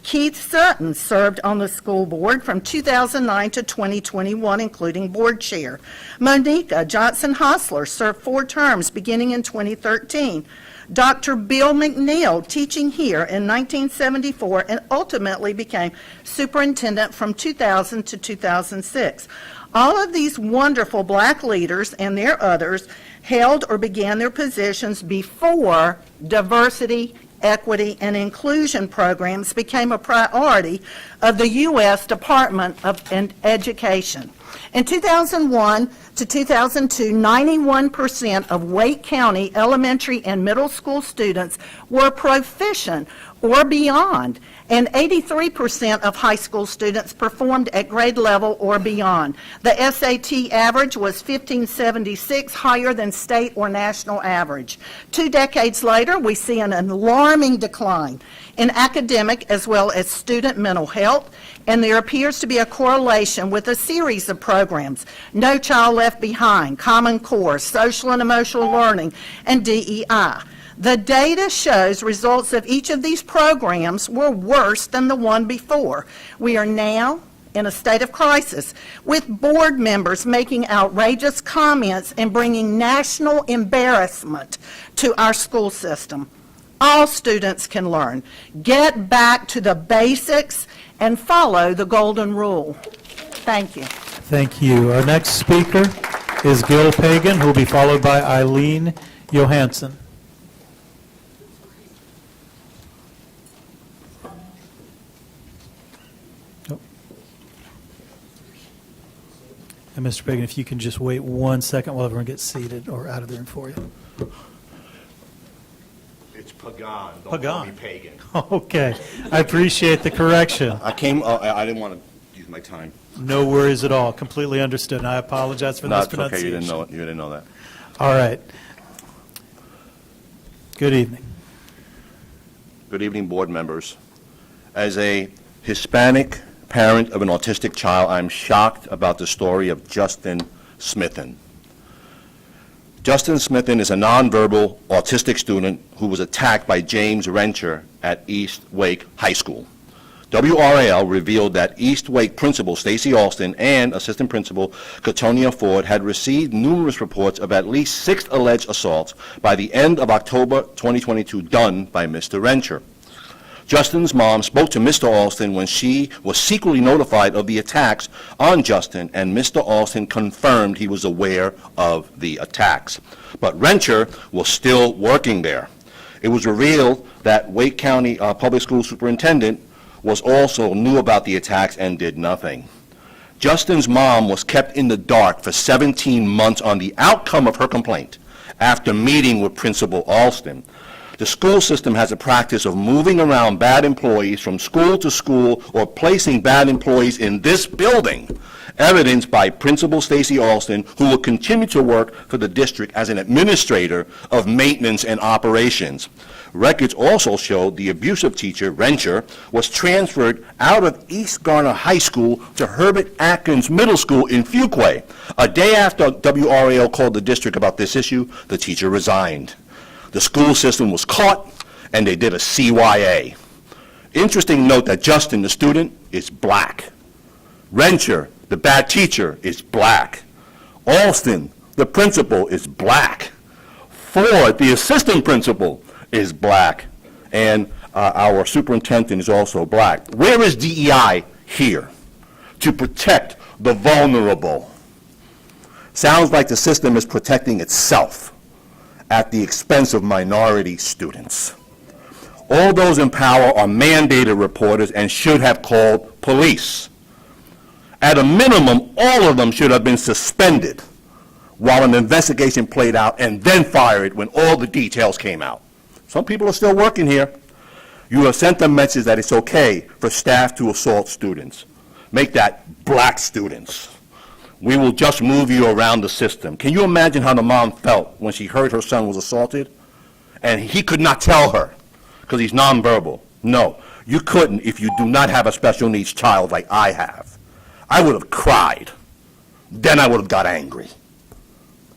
Keith Sutton served on the school board from 2009 to 2021, including board chair. Monica Johnson-Hostler served 4 terms beginning in 2013. Dr. Bill McNeil, teaching here in 1974 and ultimately became superintendent from 2000 to 2006. All of these wonderful Black leaders and their others held or began their positions before diversity equity, and inclusion programs became a priority of the U.S. Department of Education. In 2001 to 2002, 91% of Wake County elementary and middle school students were proficient or beyond, and 83% of high school students performed at grade level or beyond. The SAT average was 1576, higher than state or national average. 2 decades later, we see an alarming decline in academic as well as student mental health, and there appears to be a correlation with a series of programs: No Child Left Behind, Common Core, Social and Emotional Learning, and DEI. The data shows results of each of these programs were worse than the one before. We are now in a state of crisis, with board members making outrageous comments and bringing national embarrassment to our school system. All students can learn. Get back to the basics and follow the golden rule. Thank you. Thank you. Our next speaker is Gil Pagan, who will be followed by Eileen Johansson. And Mr. Pagan, if you can just wait 1 second while everyone gets seated or out of the room for you. It's Pagan. Don't Pagan. call me Pagan. Okay. I appreciate the correction. I didn't want to use my time. No worries at all. Completely understood. And I apologize for the No, it's okay. mispronunciation. You didn't know that. All right. Good evening. Good evening, board members. As a Hispanic parent of an autistic child, I'm shocked about the story of Justin Smithen. Justin Smithen is a nonverbal autistic student who was attacked by James Rencher at East Wake High School. WRAL revealed that East Wake principal Stacy Alston and assistant principal Katonia Ford had received numerous reports of at least 6 alleged assaults by the end of October 2022 done by Mr. Rencher. Justin's mom spoke to Mr. Alston when she was secretly notified of the attacks on Justin, and Mr. Alston confirmed he was aware of the attacks. But Rencher was still working there. It was revealed that Wake County Public School Superintendent was also knew about the attacks and did nothing. Justin's mom was kept in the dark for 17 months on the outcome of her complaint after meeting with Principal Alston. The school system has a practice of moving around bad employees from school to school or placing bad employees in this building, evidenced by Principal Stacy Alston, who will continue to work for the district as an administrator of maintenance and operations. Records also showed the abusive teacher, Rencher, was transferred out of East Garner High School to Herbert Atkins Middle School in Fuquay. A day after WRAL called the district about this issue, the teacher resigned. The school system was caught, and they did a CYA. Interesting note that Justin, the student, is black. Rencher, the bad teacher, is black. Alston, the principal, is black. Ford, the assistant principal, is black. And our superintendent is also black. Where is DEI here? To protect the vulnerable. Sounds like the system is protecting itself at the expense of minority students. All those in power are mandated reporters and should have called police. At a minimum, all of them should have been suspended while an investigation played out and then fired when all the details came out. Some people are still working here. You have sent a message that it's okay for staff to assault students. Make that black students. We will just move you around the system. Can you imagine how the mom felt when she heard her son was assaulted? And he could not tell her because he's nonverbal. No, you couldn't if you do not have a special needs child like I have. I would have cried. Then I would have got angry.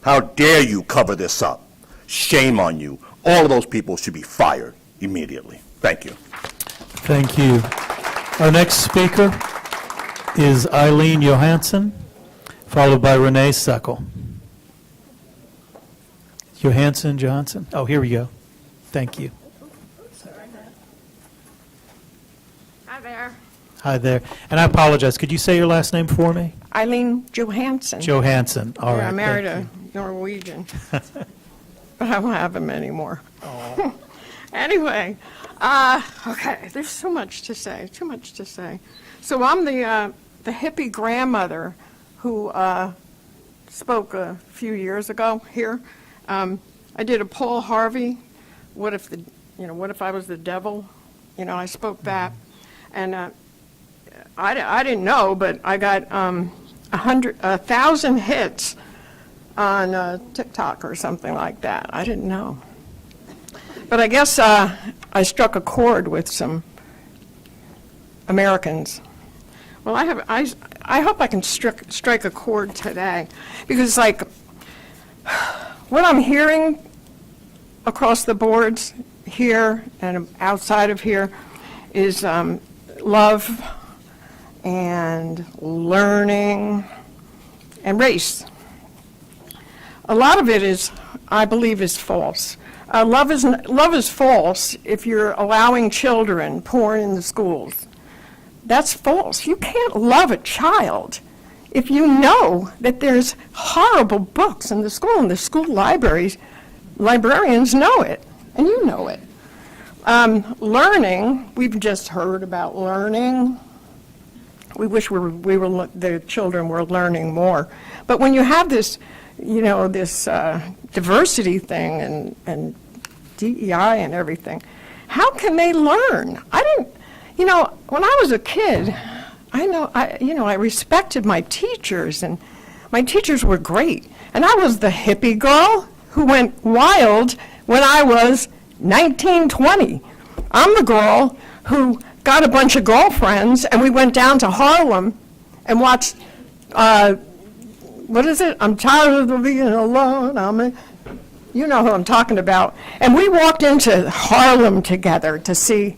How dare you cover this up? Shame on you. All of those people should be fired immediately. Thank you. Thank you. Our next speaker is Eileen Johansson, followed by Renee Seckel. Johansson? Oh, here we go. Thank you. Hi there. Hi there. And I apologize. Could you say your last name for me? Eileen Johansson. Johansson. All right. I married thank a Norwegian, but I don't have him anymore. Anyway, okay, there's so much to say, too much to say. So I'm the hippie grandmother who spoke a few years ago here. I did a Paul Harvey, what if I was the devil? I spoke that. And I didn't know, but I got 1,000 hits on TikTok or something like that. I didn't know. But I guess I struck a chord with some Americans. Well, I hope I can strike a chord today, because like what I'm hearing across the boards here and outside of here is love and learning and race. A lot of it is, I believe, is false. Love is false if you're allowing children porn in the schools. That's false. You can't love a child if you know that there's horrible books in the school, and the school libraries, librarians know it, and you know it. Learning, we've just heard about learning. We wish the children were learning more. But when you have this, this diversity thing and DEI and everything, how can they learn? When I was a kid, I respected my teachers, and my teachers were great. And I was the hippie girl who went wild when I was 19, 20. I'm the girl who got a bunch of girlfriends, and we went down to Harlem and watched, what is it? I'm tired of being alone. You know who I'm talking about. And we walked into Harlem together to see,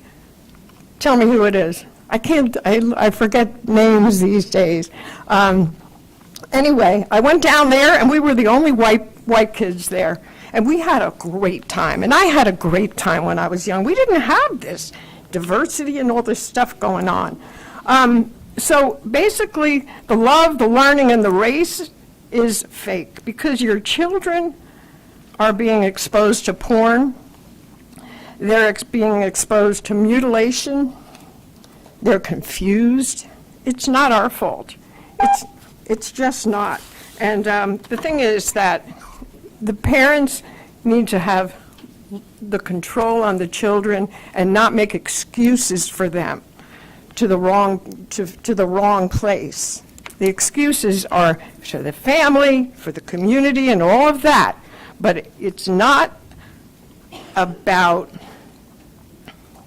tell me who it is. I forget names these days. Anyway, I went down there, and we were the only white kids there. And we had a great time. And I had a great time when I was young. We didn't have this diversity and all this stuff going on. So basically, the love, the learning, and the race is fake, because your children are being exposed to porn. They're being exposed to mutilation. They're confused. It's not our fault. It's just not. And the thing is that the parents need to have the control on the children and not make excuses for them to the wrong place. The excuses are for the family, for the community, and all of that. But it's not about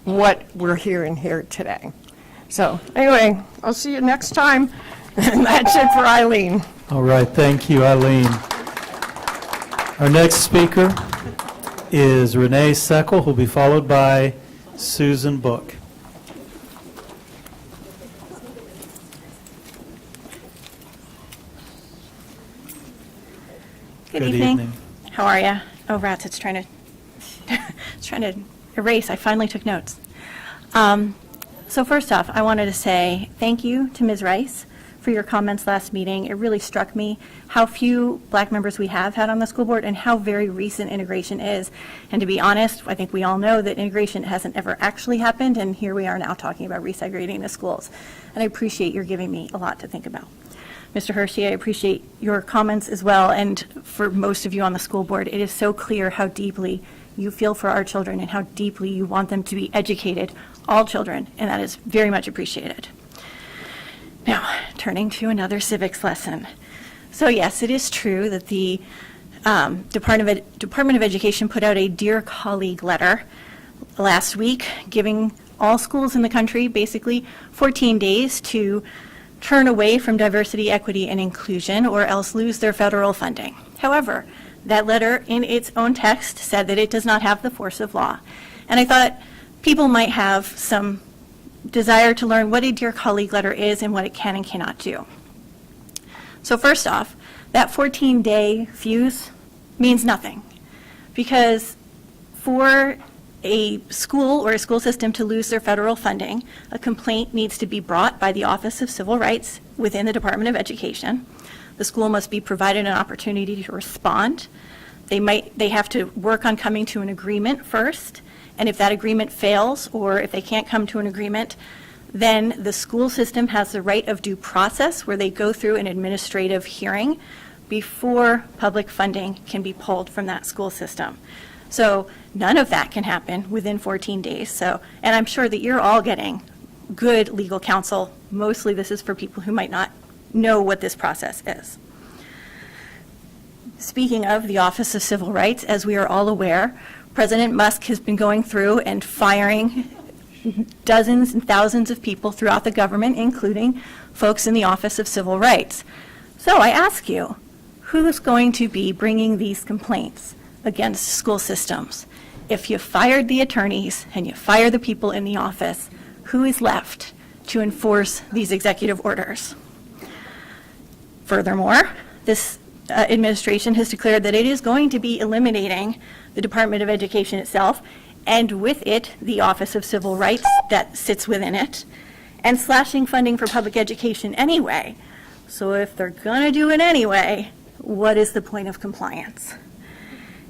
what we're hearing here today. So anyway, I'll see you next time. And that's it for Eileen. All right, thank you, Eileen. Our next speaker is Renee Seckel, who'll be followed by Susan Book. Good evening. How are you? Oh, rats, it's trying to erase. I finally took notes. So first off, I wanted to say thank you to Ms. Rice for your comments last meeting. It really struck me how few black members we have had on the school board and how very recent integration is. And to be honest, I think we all know that integration hasn't ever actually happened, and here we are now talking about resegregating the schools. And I appreciate your giving me a lot to think about. Mr. Hershey, I appreciate your comments as well, and for most of you on the school board, it is so clear how deeply you feel for our children and how deeply you want them to be educated, all children, and that is very much appreciated. Now, turning to another civics lesson. So yes, it is true that the Department of Education put out a Dear Colleague letter last week, giving all schools in the country basically 14 days to turn away from diversity, equity, and inclusion, or else lose their federal funding. However, that letter in its own text said that it does not have the force of law. And I thought people might have some desire to learn what a Dear Colleague letter is and what it can and cannot do. So first off, that 14-day fuse means nothing, because for a school or a school system to lose their federal funding, a complaint needs to be brought by the Office of Civil Rights within the Department of Education. The school must be provided an opportunity to respond. They have to work on coming to an agreement first, And if that agreement fails, or if they can't come to an agreement, then the school system has the right of due process where they go through an administrative hearing before public funding can be pulled from that school system. So none of that can happen within 14 days. So, and I'm sure that you're all getting good legal counsel. Mostly this is for people who might not know what this process is. Speaking of the Office of Civil Rights, as we are all aware, President Musk has been going through and firing dozens and thousands of people throughout the government, including folks in the Office of Civil Rights. So I ask you, who's going to be bringing these complaints against school systems? If you fired the attorneys and you fire the people in the office, who is left to enforce these executive orders? Furthermore, this administration has declared that it is going to be eliminating the Department of Education itself, and with it, the Office of Civil Rights that sits within it, and slashing funding for public education anyway. So if they're going to do it anyway, what is the point of compliance?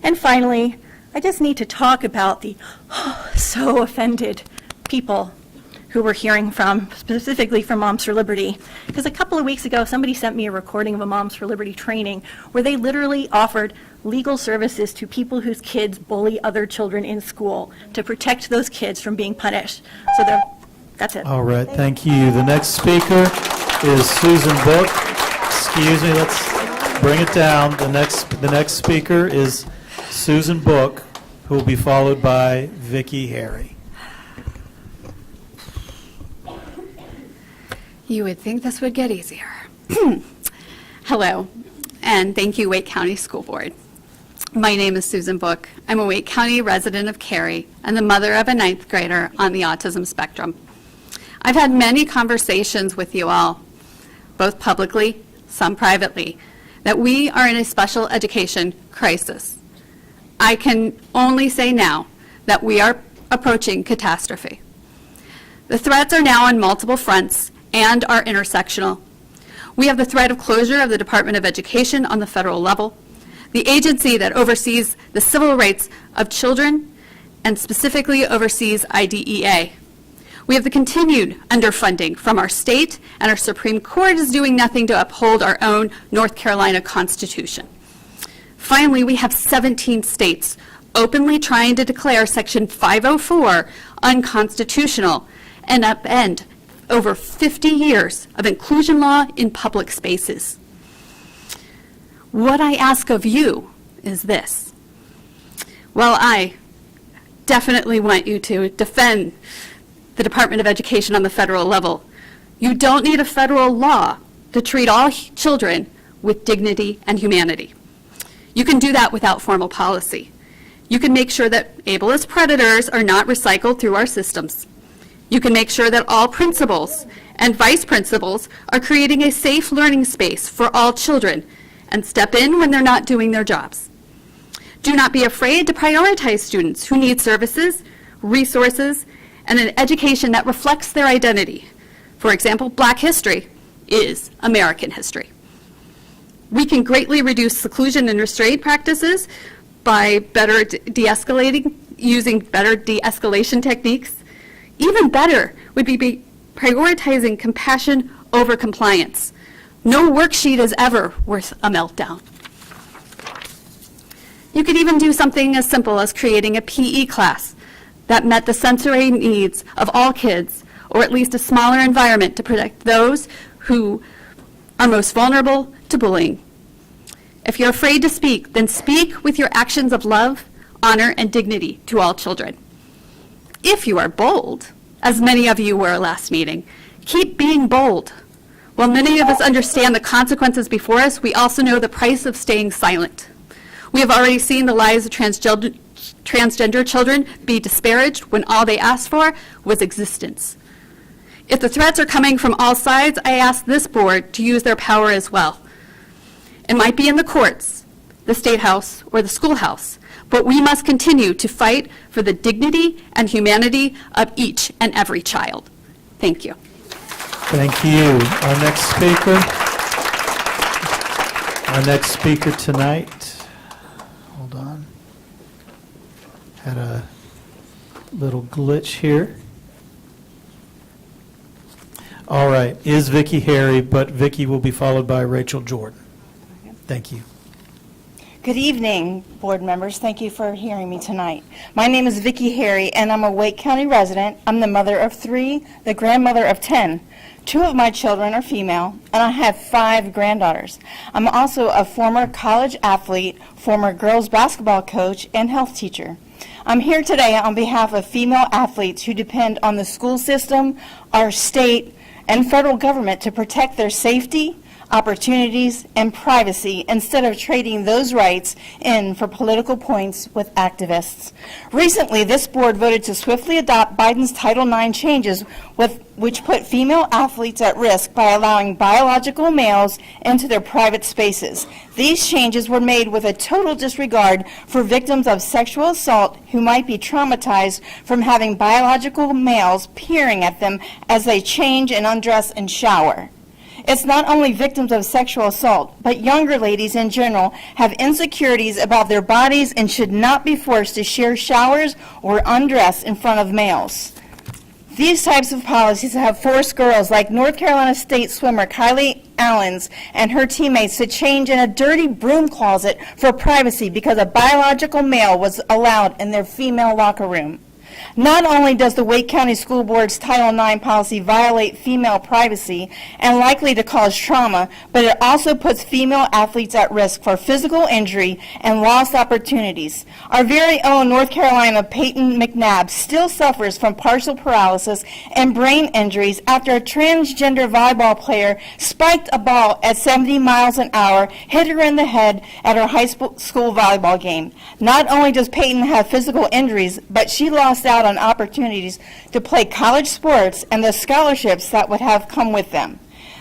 And finally, I just need to talk about the so offended people who we're hearing from, specifically from Moms for Liberty. Because a couple of weeks ago, somebody sent me a recording of a Moms for Liberty training where they literally offered legal services to people whose kids bully other children in school to protect those kids from being punished. So that's it. All right, thank you. The next speaker is Susan Book. Excuse me, let's bring it down. The next speaker is Susan Book, who will be followed by Vicki Harry. You would think this would get easier. Hello, and thank you, Wake County School Board. My name is Susan Book. I'm a Wake County resident of Cary and the mother of a 9th grader on the autism spectrum. I've had many conversations with you all, both publicly, some privately, that we are in a special education crisis. I can only say now that we are approaching catastrophe. The threats are now on multiple fronts and are intersectional. We have the threat of closure of the Department of Education on the federal level, the agency that oversees the civil rights of children and specifically oversees IDEA. We have the continued underfunding from our state, and our Supreme Court is doing nothing to uphold our own North Carolina Constitution. Finally, we have 17 states openly trying to declare Section 504 unconstitutional and upend over 50 years of inclusion law in public spaces. What I ask of you is this. While I definitely want you to defend the Department of Education on the federal level, you don't need a federal law to treat all children with dignity and humanity. You can do that without formal policy. You can make sure that ableist predators are not recycled through our systems. You can make sure that all principals and vice principals are creating a safe learning space for all children and step in when they're not doing their jobs. Do not be afraid to prioritize students who need services, resources, and an education that reflects their identity. For example, Black history is American history. We can greatly reduce seclusion and restraint practices by better de-escalating, using better de-escalation techniques. Even better would be prioritizing compassion over compliance. No worksheet is ever worth a meltdown. You could even do something as simple as creating a PE class that met the sensory needs of all kids, or at least a smaller environment to protect those who are most vulnerable to bullying. If you're afraid to speak, then speak with your actions of love, honor, and dignity to all children. If you are bold, as many of you were last meeting, keep being bold. While many of us understand the consequences before us, we also know the price of staying silent. We have already seen the lives of transgender children be disparaged when all they asked for was existence. If the threats are coming from all sides, I ask this board to use their power as well. It might be in the courts, the State House, or the schoolhouse, but we must continue to fight for the dignity and humanity of each and every child. Thank you. Thank you. Our next speaker tonight, hold on, had a Little glitch here. All right, is Vicky Harry, but Vicky will be followed by Rachel Jordan. Thank you. Good evening, board members. Thank you for hearing me tonight. My name is Vicki Harry, and I'm a Wake County resident. I'm the mother of 3, the grandmother of 10. 2 of my children are female, and I have 5 granddaughters. I'm also a former college athlete, former girls basketball coach, and health teacher. I'm here today on behalf of female athletes who depend on the school system, our state, and federal government to protect their safety, opportunities, and privacy instead of trading those rights in for political points with activists. Recently, this board voted to swiftly adopt Biden's Title IX changes which put female athletes at risk by allowing biological males into their private spaces. These changes were made with a total disregard for victims of sexual assault who might be traumatized from having biological males peering at them as they change and undress and shower. It's not only victims of sexual assault, but younger ladies in general have insecurities about their bodies and should not be forced to share showers or undress in front of males. These types of policies have forced girls like North Carolina State swimmer Kylie Allens and her teammates to change in a dirty broom closet for privacy because a biological male was allowed in their female locker room. Not only does the Wake County School Board's Title IX policy violate female privacy and likely to cause trauma, but it also puts female athletes at risk for physical injury and lost opportunities. Our very own North Carolina Peyton McNabb still suffers from partial paralysis and brain injuries after a transgender volleyball player spiked a ball at 70 miles an hour, hit her in the head at her high school volleyball game. Not only does Peyton have physical injuries, but she lost out on opportunities to play college sports and the scholarships that would have come with them.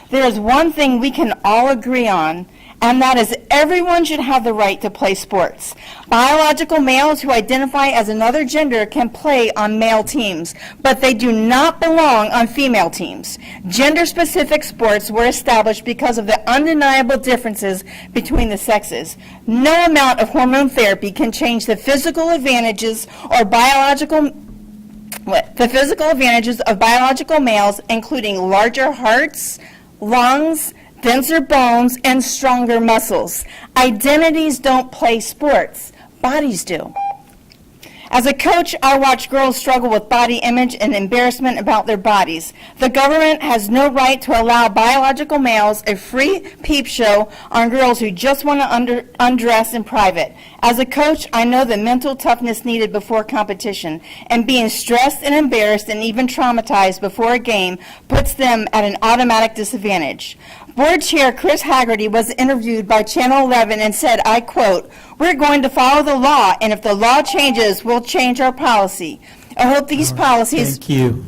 There is one thing we can all agree on, and that is everyone should have the right to play sports. Biological males who identify as another gender can play on male teams, but they do not belong on female teams. Gender-specific sports were established because of the undeniable differences between the sexes. No amount of hormone therapy can change the physical advantages of biological males, including larger hearts, lungs, denser bones, and stronger muscles. Identities don't play sports. Bodies do. As a coach, I watch girls struggle with body image and embarrassment about their bodies. The government has no right to allow biological males a free peep show on girls who just want to undress in private. As a coach, I know the mental toughness needed before competition, and being stressed and embarrassed and even traumatized before a game puts them at an automatic disadvantage. Board Chair Chris Haggerty was interviewed by Channel 11 and said, I quote, "We're going to follow the law, and if the law changes, we'll change our policy." I hope these policies... Thank you.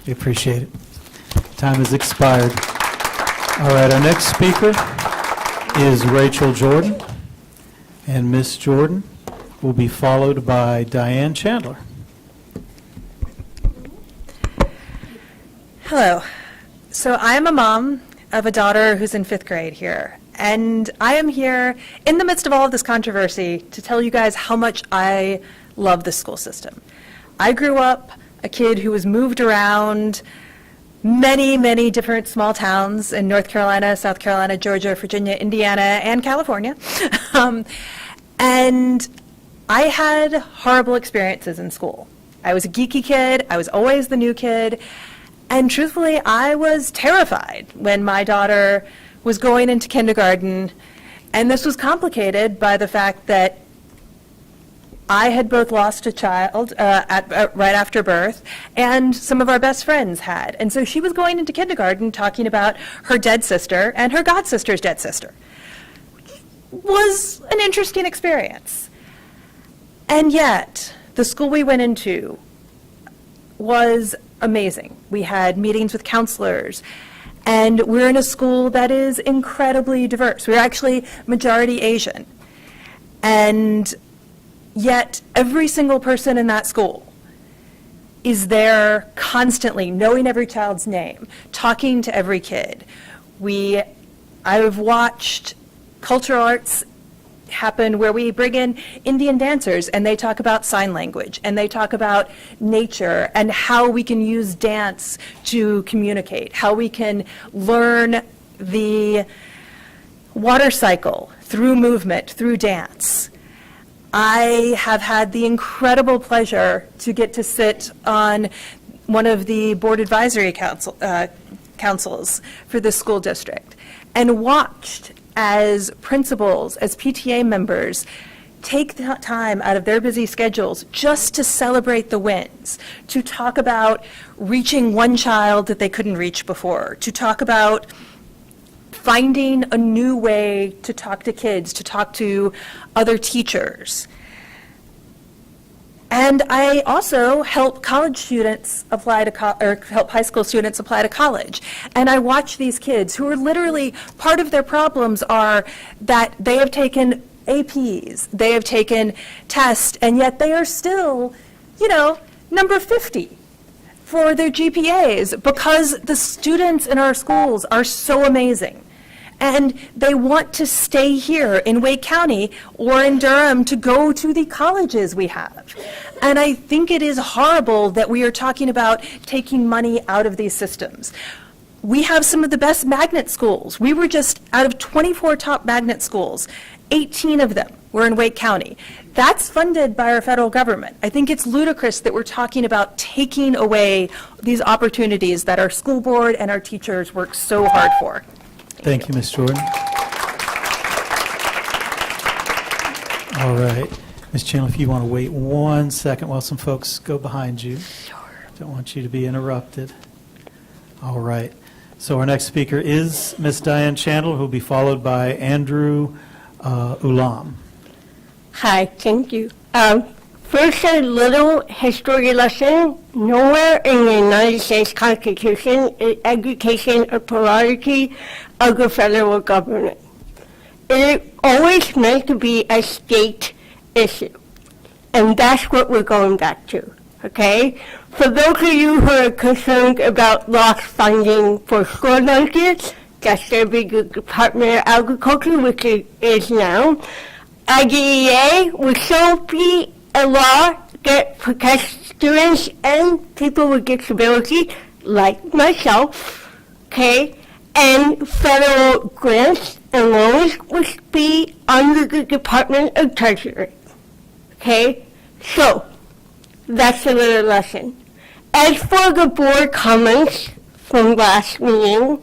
We appreciate it. Time has expired. All right, our next speaker is Rachel Jordan, and Miss Jordan will be followed by Diane Chandler. Hello. So I am a mom of a daughter who's in 5th grade here. And I am here in the midst of all of this controversy to tell you guys how much I love the school system. I grew up a kid who was moved around many, many different small towns in North Carolina, South Carolina, Georgia, Virginia, Indiana, and California. And I had horrible experiences in school. I was a geeky kid. I was always the new kid. And truthfully, I was terrified when my daughter was going into kindergarten, and this was complicated by the fact that I had both lost a child right after birth, and some of our best friends had. And so she was going into kindergarten talking about her dead sister and her god sister's dead sister. Was an interesting experience. And yet, the school we went into was amazing. We had meetings with counselors, and we're in a school that is incredibly diverse. We're actually majority Asian. And yet, every single person in that school is there constantly, knowing every child's name, talking to every kid. I've watched cultural arts happen where we bring in Indian dancers and they talk about sign language and they talk about nature and how we can use dance to communicate, how we can learn the water cycle through movement, through dance. I have had the incredible pleasure to get to sit on one of the board advisory councils for the school district and watched as principals, as PTA members, take the time out of their busy schedules just to celebrate the wins, to talk about reaching one child that they couldn't reach before, to talk about finding a new way to talk to kids, to talk to other teachers. And I also help college students apply to, or help high school students apply to college. And I watch these kids who are literally, part of their problems are that they have taken APs, they have taken tests, and yet they are still, number 50 for their GPAs because the students in our schools are so amazing. And they want to stay here in Wake County or in Durham to go to the colleges we have. And I think it is horrible that we are talking about taking money out of these systems. We have some of the best magnet schools. We were just, out of 24 top magnet schools, 18 of them were in Wake County. That's funded by our federal government. I think it's ludicrous that we're talking about taking away these opportunities that our school board and our teachers work so hard for. Thank you, Ms. Jordan. All right. Ms. Chandler, if you want to wait 1 second while some folks go behind you. Sure. Don't want you to be interrupted. All right. So our next speaker is Ms. Diane Chandler, who will be followed by Andrew Ulam. Hi, thank you. First, a little history lesson. Nowhere in the United States Constitution is education a priority of the federal government. It is always meant to be a state issue. And that's what we're going back to, okay? For those of you who are concerned about lost funding for school lunches, that's the big Department of Agriculture, which it is now. IDEA will still be a law that protects students and people with disabilities like myself, okay? And federal grants and loans will be under the Department of Treasury, okay? So, that's a little lesson. As for the board comments from last meeting,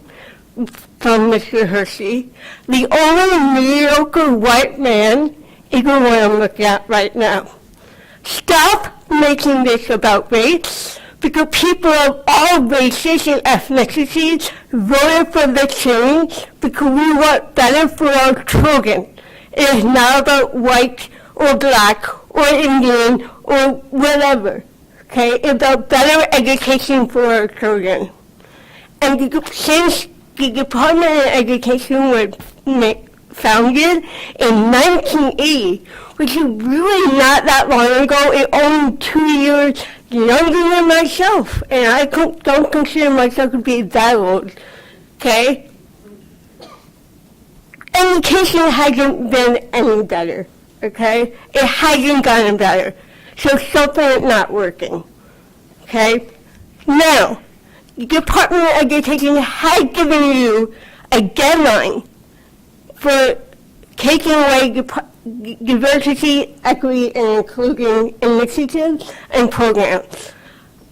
from Mr. Hershey, the only mediocre white man is the one I'm looking at right now. Stop making this about race, because people of all races and ethnicities voted for the change because we want better for our children. It is not about white or black or Indian or whatever, okay? It's about better education for our children. And since the Department of Education was founded in 1980, which is really not that long ago. It's only 2 years younger than myself, and I don't consider myself to be that old, okay? Education hasn't been any better, okay? It hasn't gotten better. So something is not working, okay? Now, the Department of Education has given you a deadline for taking away diversity, equity, and inclusion initiatives and programs.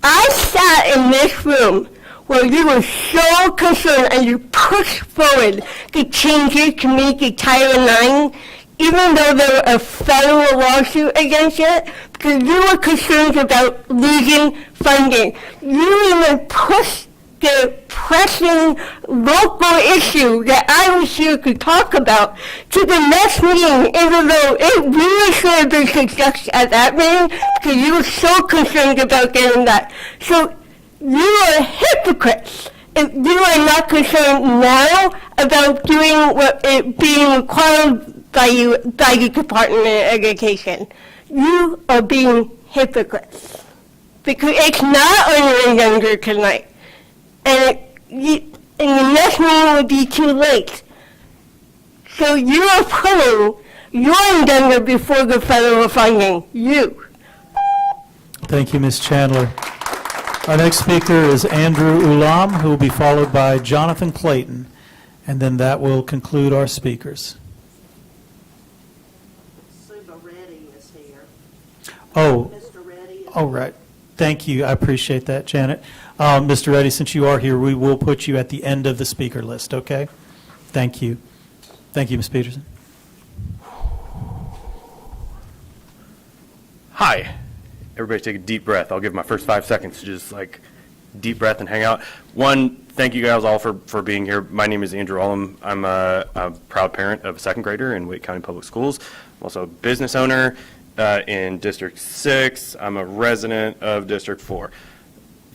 I sat in this room where you were so concerned and you pushed forward the changes to make it Title IX, even though there was a federal lawsuit against it, because you were concerned about losing funding. You even pushed the pressing local issue that I was here to talk about to the next meeting, even though it really should have been discussed at that meeting, because you were so concerned about getting that. So you are hypocrites if you are not concerned now about doing what is being required by you, by the Department of Education. You are being hypocrites, because it's not on your agenda tonight. And the next meeting will be too late. So you are putting You're in danger before the federal funding. You. Thank you, Ms. Chandler. Our next speaker is Andrew Ulam, who will be followed by Jonathan Clayton, and then that will conclude our speakers. Oh, right. Thank you. I appreciate that, Janet. Mr. Reddy, since you are here, we will put you at the end of the speaker list, okay? Thank you. Thank you, Ms. Peterson. Hi. Everybody take a deep breath. I'll give my first 5 seconds to just like deep breath and hang out. One, thank you guys all for being here. My name is Andrew Ulam. I'm a proud parent of a second grader in Wake County Public Schools. I'm also a business owner in District 6. I'm a resident of District 4.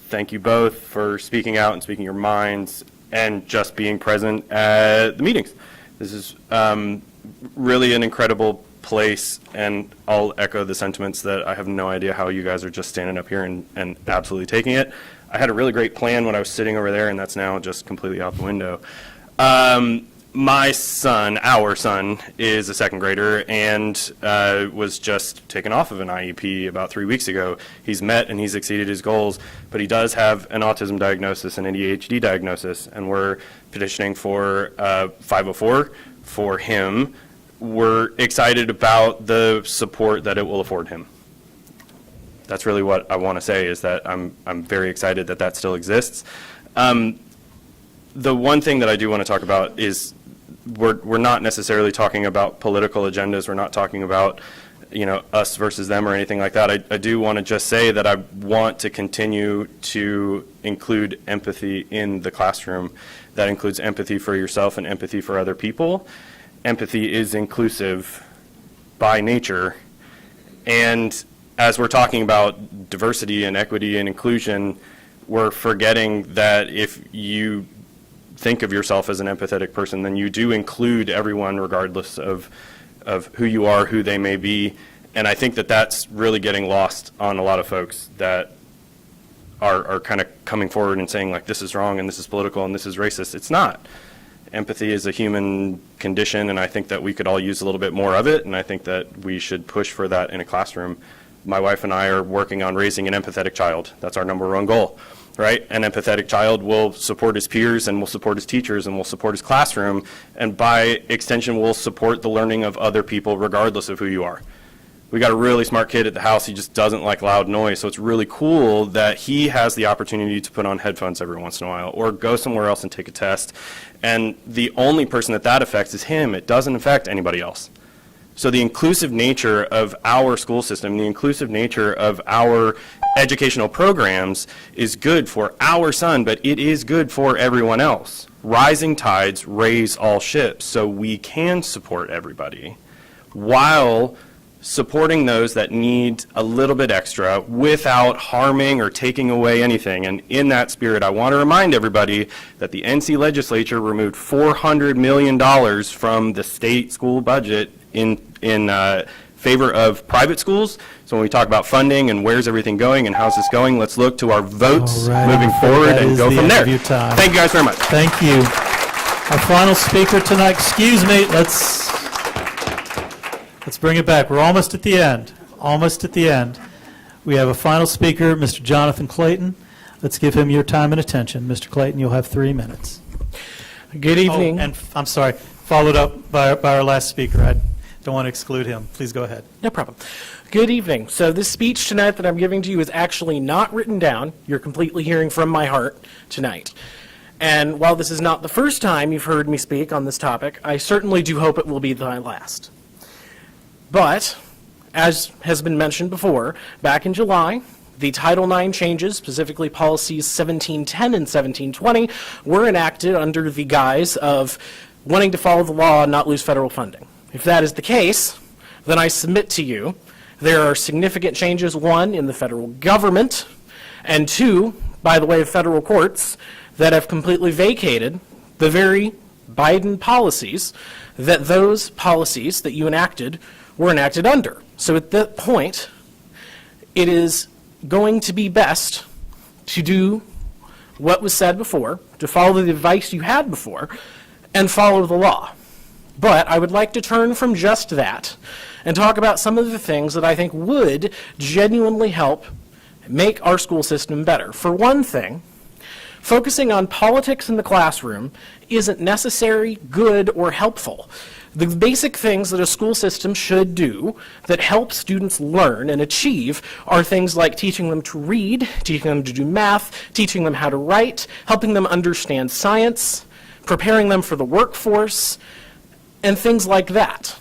Thank you both for speaking out and speaking your minds and just being present at the meetings. This is really an incredible place, and I'll echo the sentiments that I have no idea how you guys are just standing up here and absolutely taking it. I had a really great plan when I was sitting over there, and that's now just completely out the window. My son, our son, is a second grader and was just taken off of an IEP about 3 weeks ago. He's met and he's exceeded his goals, but he does have an autism diagnosis and an ADHD diagnosis, and we're petitioning for 504 for him. We're excited about the support that it will afford him. That's really what I want to say, is that I'm very excited that that still exists. The one thing that I do want to talk about is we're not necessarily talking about political agendas. We're not talking about, us versus them or anything like that. I do want to just say that I want to continue to include empathy in the classroom. That includes empathy for yourself and empathy for other people. Empathy is inclusive by nature. And as we're talking about diversity and equity and inclusion, we're forgetting that if you think of yourself as an empathetic person, then you do include everyone regardless of who you are, who they may be. And I think that that's really getting lost on a lot of folks that are kind of coming forward and saying, like, this is wrong and this is political and this is racist. It's not. Empathy is a human condition, and I think that we could all use a little bit more of it, and I think that we should push for that in a classroom. My wife and I are working on raising an empathetic child. That's our #1 goal. Right? An empathetic child will support his peers and will support his teachers and will support his classroom, and by extension will support the learning of other people regardless of who you are. We got a really smart kid at the house. He just doesn't like loud noise, so it's really cool that he has the opportunity to put on headphones every once in a while or go somewhere else and take a test, and the only person that affects is him. It doesn't affect anybody else. So the inclusive nature of our school system, the inclusive nature of our educational programs is good for our son, but it is good for everyone else. Rising tides raise all ships, so we can support everybody while supporting those that need a little bit extra without harming or taking away anything. And in that spirit, I want to remind everybody that the NC legislature removed $400 million from the state school budget in favor of private schools. So when we talk about funding and where's everything going and how's this going, let's look to our votes moving forward and go from there. Thank you guys very much. Thank you. Our final speaker tonight, excuse me, let's bring it back. We're almost at the end. Almost at the end. We have a final speaker, Mr. Jonathan Clayton. Let's give him your time and attention. Mr. Clayton, you'll have 3 minutes. Good evening. Oh, and I'm sorry, followed up by our last speaker. I don't want to exclude him. Please go ahead. No problem. Good evening. So this speech tonight that I'm giving to you is actually not written down. You're completely hearing from my heart tonight. And while this is not the first time you've heard me speak on this topic, I certainly do hope it will be my last. But, as has been mentioned before, back in July, the Title IX changes, specifically policies 1710 and 1720, were enacted under the guise of wanting to follow the law and not lose federal funding. If that is the case, then I submit to you there are significant changes, 1, in the federal government, and 2, by the way of federal courts, that have completely vacated the very Biden policies that those policies that you enacted were enacted under. So at that point, it is going to be best to do what was said before, to follow the advice you had before, and follow the law. But I would like to turn from just that and talk about some of the things that I think would genuinely help make our school system better. For one thing, focusing on politics in the classroom isn't necessary, good, or helpful. The basic things that a school system should do that help students learn and achieve are things like teaching them to read, teaching them to do math, teaching them how to write, helping them understand science, preparing them for the workforce, and things like that.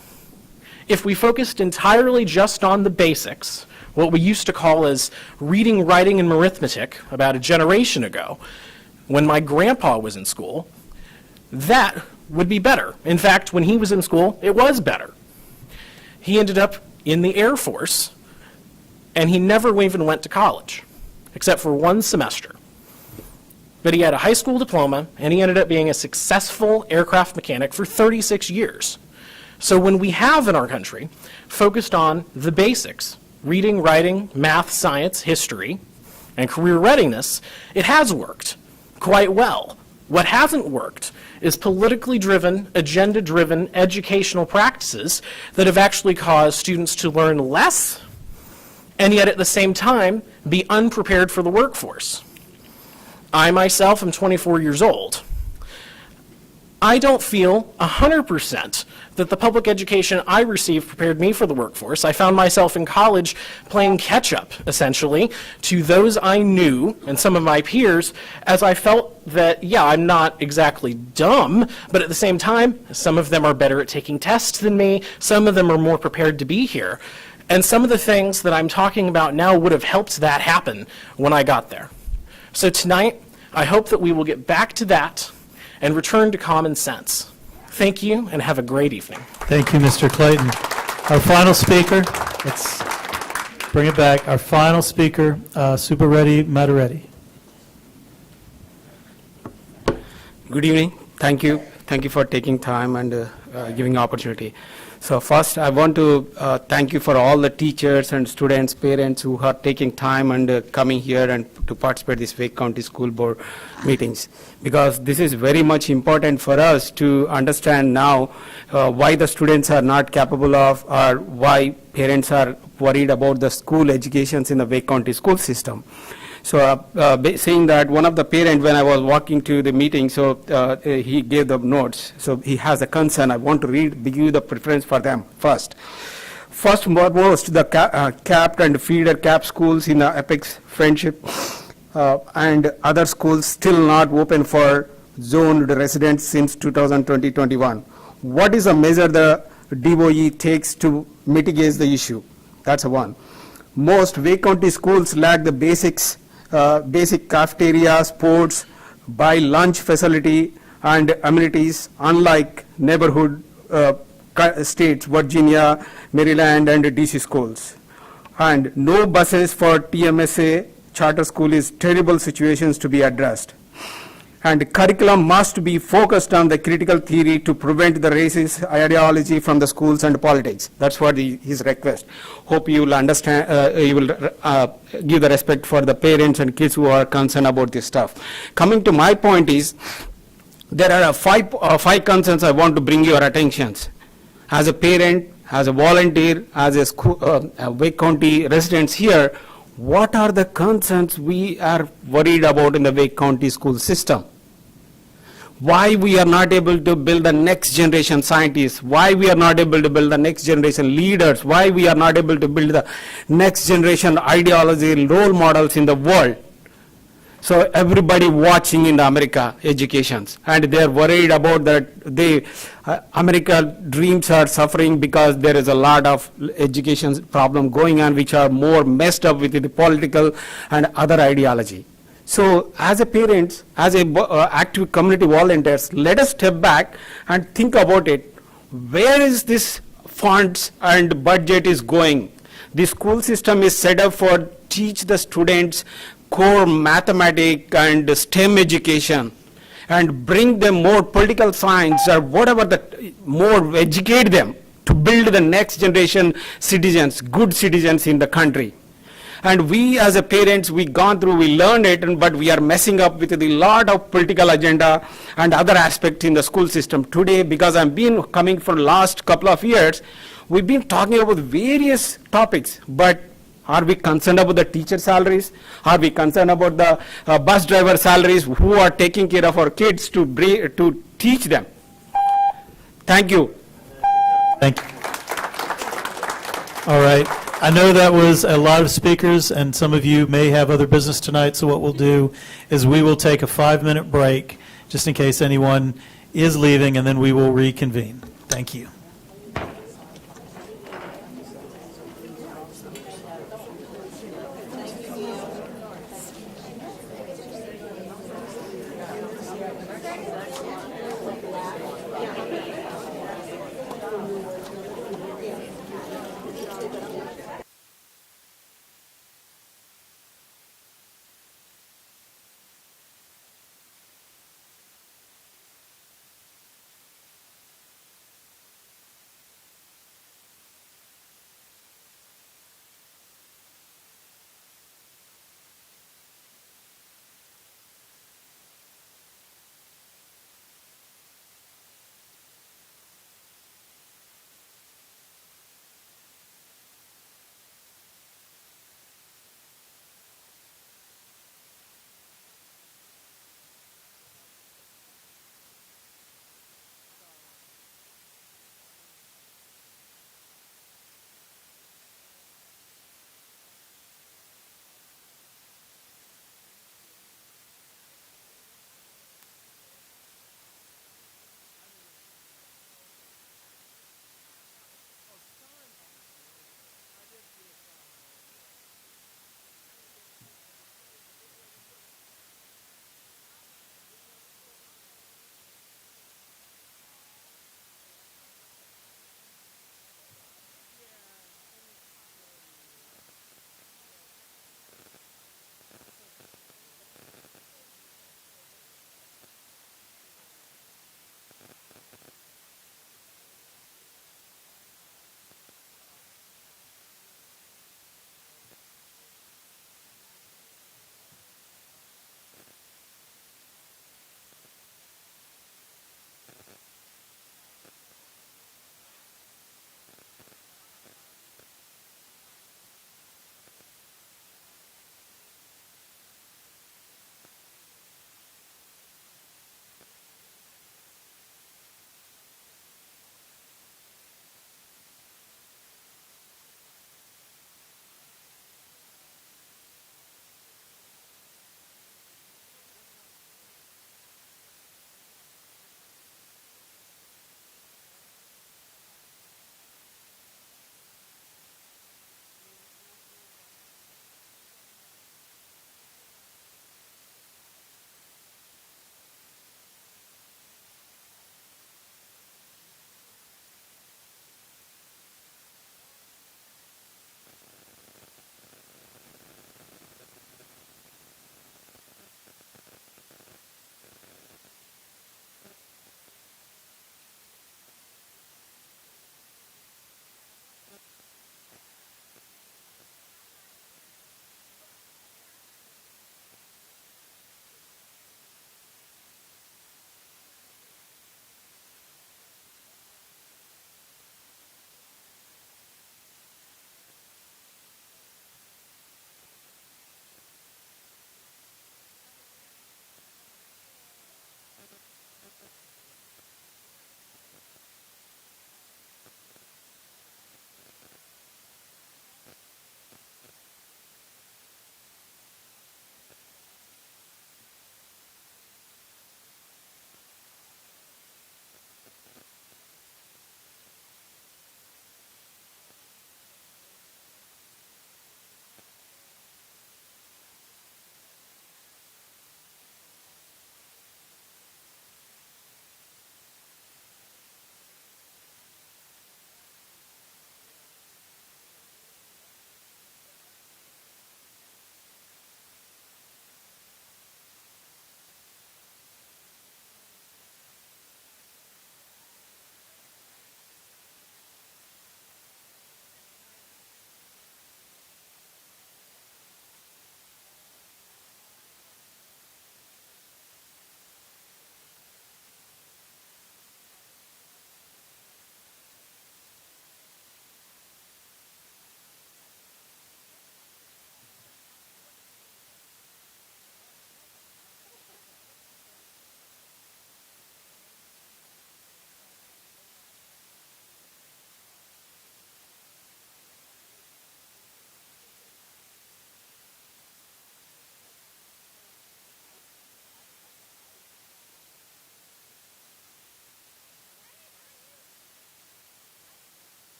If we focused entirely just on the basics, what we used to call as reading, writing, and arithmetic about a generation ago, when my grandpa was in school, that would be better. In fact, when he was in school, it was better. He ended up in the Air Force, and he never even went to college, except for one semester. But he had a high school diploma, and he ended up being a successful aircraft mechanic for 36 years. So when we have in our country focused on the basics, reading, writing, math, science, history, and career readiness, it has worked quite well. What hasn't worked is politically driven, agenda-driven educational practices that have actually caused students to learn less and yet at the same time be unprepared for the workforce. I myself am 24 years old. I don't feel 100% that the public education I received prepared me for the workforce. I found myself in college playing catch-up, essentially, to those I knew and some of my peers, as I felt that, yeah, I'm not exactly dumb, but at the same time, some of them are better at taking tests than me, some of them are more prepared to be here. And some of the things that I'm talking about now would have helped that happen when I got there. So tonight, I hope that we will get back to that and return to common sense. Thank you, and have a great evening. Thank you, Mr. Clayton. Our final speaker, let's bring it back. Our final speaker, Subareddy Madareddy. Good evening. Thank you. Thank you for taking time and giving opportunity. So first, I want to thank you for all the teachers and students, parents who are taking time and coming here and to participate in this Wake County School Board meetings, because this is very much important for us to understand now why the students are not capable of, or why parents are worried about the school educations in the Wake County school system. So saying that, one of the parents, when I was walking to the meeting, so he gave the notes. So he has a concern. I want to give you the preference for them first. First and foremost, the capped and feeder cap schools in the Apex Friendship and other schools still not open for zoned residents since 2020-21. What is a measure the DOE takes to mitigate the issue? That's one. Most Wake County schools lack the basics, basic cafeteria, sports, buy lunch facility, and amenities, unlike neighborhood states, Virginia, Maryland, and DC schools. And no buses for TMSA charter school is terrible situations to be addressed. And curriculum must be focused on the critical theory to prevent the racist ideology from the schools and politics. That's what his request. Hope you will understand, you will give the respect for the parents and kids who are concerned about this stuff. Coming to my point is, there are five concerns I want to bring your attention. As a parent, as a volunteer, as a school, Wake County residents here, what are the concerns we are worried about in the Wake County school system? Why we are not able to build the next generation scientists? Why we are not able to build the next generation leaders? Why we are not able to build the next generation ideology role models in the world? So everybody watching in the America educations, and they are worried about that America dreams are suffering because there is a lot of education problem going on which are more messed up with the political and other ideology. So as a parents, as a active community volunteers, let us step back and think about it. Where is this funds and budget is going? The school system is set up for teach the students core mathematics and STEM education, and bring them more political science or whatever, more educate them to build the next generation citizens, good citizens in the country. And we as a parents, we gone through, we learned it, but we are messing up with a lot of political agenda and other aspects in the school system today, because I've been coming for last couple of years, we've been talking about various topics, but are we concerned about the teacher salaries? Are we concerned about the bus driver salaries who are taking care of our kids to teach them? Thank you. Thank you. All right. I know that was a lot of speakers, and some of you may have other business tonight, so what we'll do is we will take a 5-minute break, just in case anyone is leaving, and then we will reconvene. Thank you.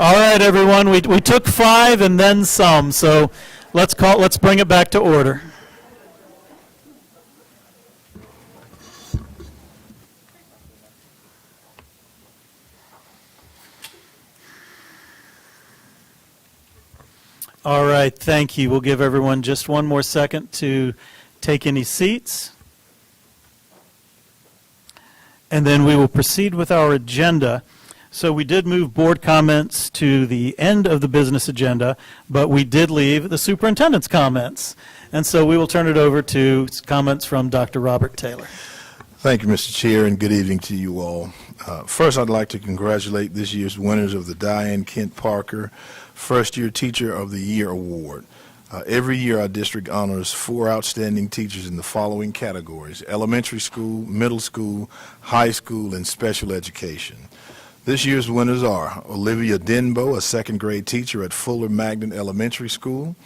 All right, everyone, we took 5 and then some, so let's bring it back to order. All right, thank you. We'll give everyone just one more second to take any seats. And then we will proceed with our agenda. So we did move board comments to the end of the business agenda, but we did leave the superintendent's comments. And so we will turn it over to comments from Dr. Robert Taylor. Thank you, Mr. Chair, and good evening to you all. First, I'd like to congratulate this year's winners of the Diane Kent Parker First Year Teacher of the Year Award. Every year, our district honors 4 outstanding teachers in the following categories: elementary school, middle school, high school, and special education. This year's winners are Olivia Denbo, a second-grade teacher at Fuller Magnet Elementary School;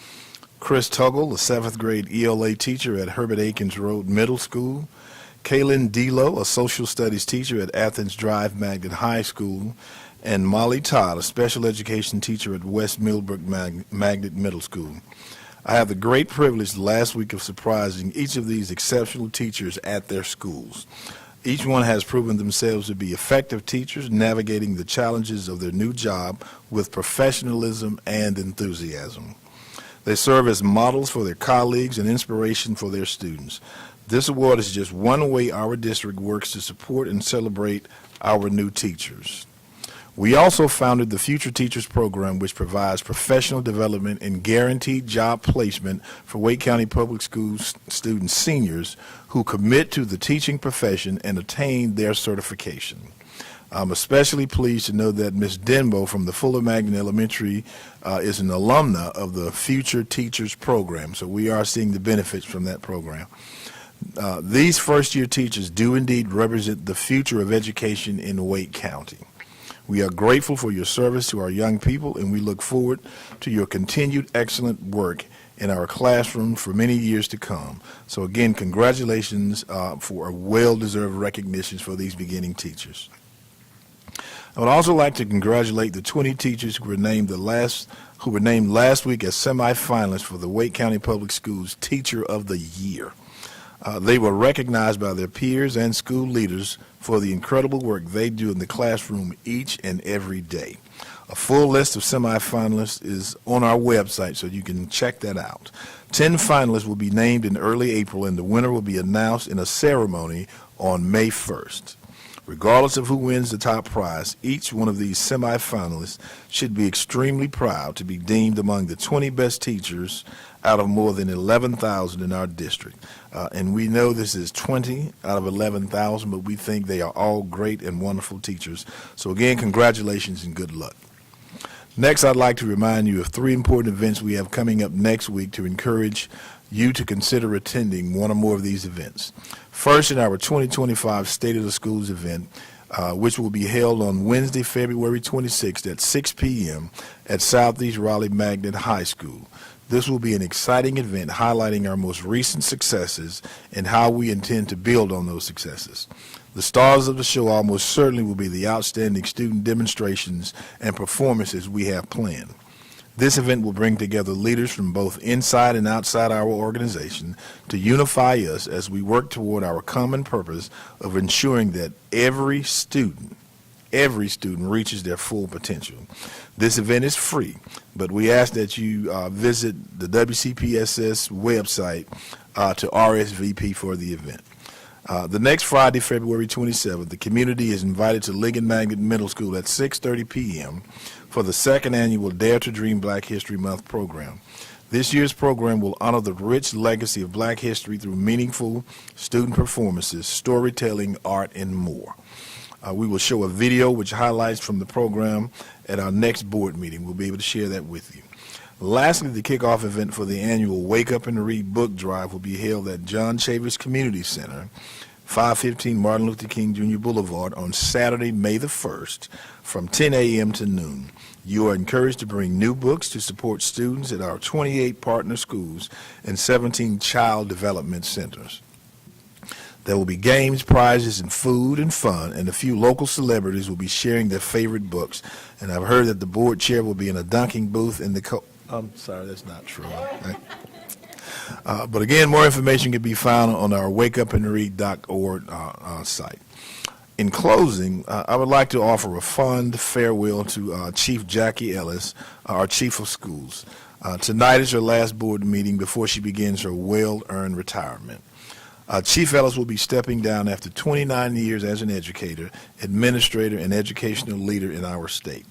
Chris Tuggle, a 7th-grade ELA teacher at Herbert Akins Road Middle School; Kaylin Delo, a social studies teacher at Athens Drive Magnet High School; and Molly Todd, a special education teacher at West Millbrook Magnet Middle School. I have the great privilege last week of surprising each of these exceptional teachers at their schools. Each one has proven themselves to be effective teachers, navigating the challenges of their new job with professionalism and enthusiasm. They serve as models for their colleagues and inspiration for their students. This award is just one way our district works to support and celebrate our new teachers. We also founded the Future Teachers Program, which provides professional development and guaranteed job placement for Wake County Public Schools student seniors who commit to the teaching profession and attain their certification. I'm especially pleased to know that Ms. Denbo from the Fuller Magnet Elementary is an alumna of the Future Teachers Program, so we are seeing the benefits from that program. These first-year teachers do indeed represent the future of education in Wake County. We are grateful for your service to our young people, and we look forward to your continued excellent work in our classroom for many years to come. So again, congratulations for a well-deserved recognition for these beginning teachers. I would also like to congratulate the 20 teachers who were named last week as semifinalists for the Wake County Public Schools Teacher of the Year. They were recognized by their peers and school leaders for the incredible work they do in the classroom each and every day. A full list of semifinalists is on our website, so you can check that out. 10 finalists will be named in early April, and the winner will be announced in a ceremony on May 1st. Regardless of who wins the top prize, each one of these semifinalists should be extremely proud to be deemed among the 20 best teachers out of more than 11,000 in our district. And we know this is 20 out of 11,000, but we think they are all great and wonderful teachers. So again, congratulations and good luck. Next, I'd like to remind you of 3 important events we have coming up next week to encourage you to consider attending one or more of these events. First, in our 2025 State of the Schools event, which will be held on Wednesday, February 26th at 6 p.m. at Southeast Raleigh Magnet High School. This will be an exciting event highlighting our most recent successes and how we intend to build on those successes. The stars of the show almost certainly will be the outstanding student demonstrations and performances we have planned. This event will bring together leaders from both inside and outside our organization to unify us as we work toward our common purpose of ensuring that every student reaches their full potential. This event is free, but we ask that you visit the WCPSS website to RSVP for the event. The next Friday, February 27th, the community is invited to Ligon Magnet Middle School at 6:30 p.m. for the 2nd annual Dare to Dream Black History Month program. This year's program will honor the rich legacy of Black history through meaningful student performances, storytelling, art, and more. We will show a video which highlights from the program at our next board meeting. We'll be able to share that with you. Lastly, the kickoff event for the annual Wake Up and Read book drive will be held at John Chavis Community Center, 515 Martin Luther King Jr. Boulevard on Saturday, May the 1st from 10 a.m. to noon. You are encouraged to bring new books to support students at our 28 partner schools and 17 child development centers. There will be games, prizes, and food and fun, and a few local celebrities will be sharing their favorite books. And I've heard that the board chair will be in a dunking booth in the I'm sorry, that's not true. But again, more information can be found on our wakeupandread.org site. In closing, I would like to offer a fond farewell to Chief Jackie Ellis, our Chief of Schools. Tonight is her last board meeting before she begins her well-earned retirement. Chief Ellis will be stepping down after 29 years as an educator, administrator, and educational leader in our state.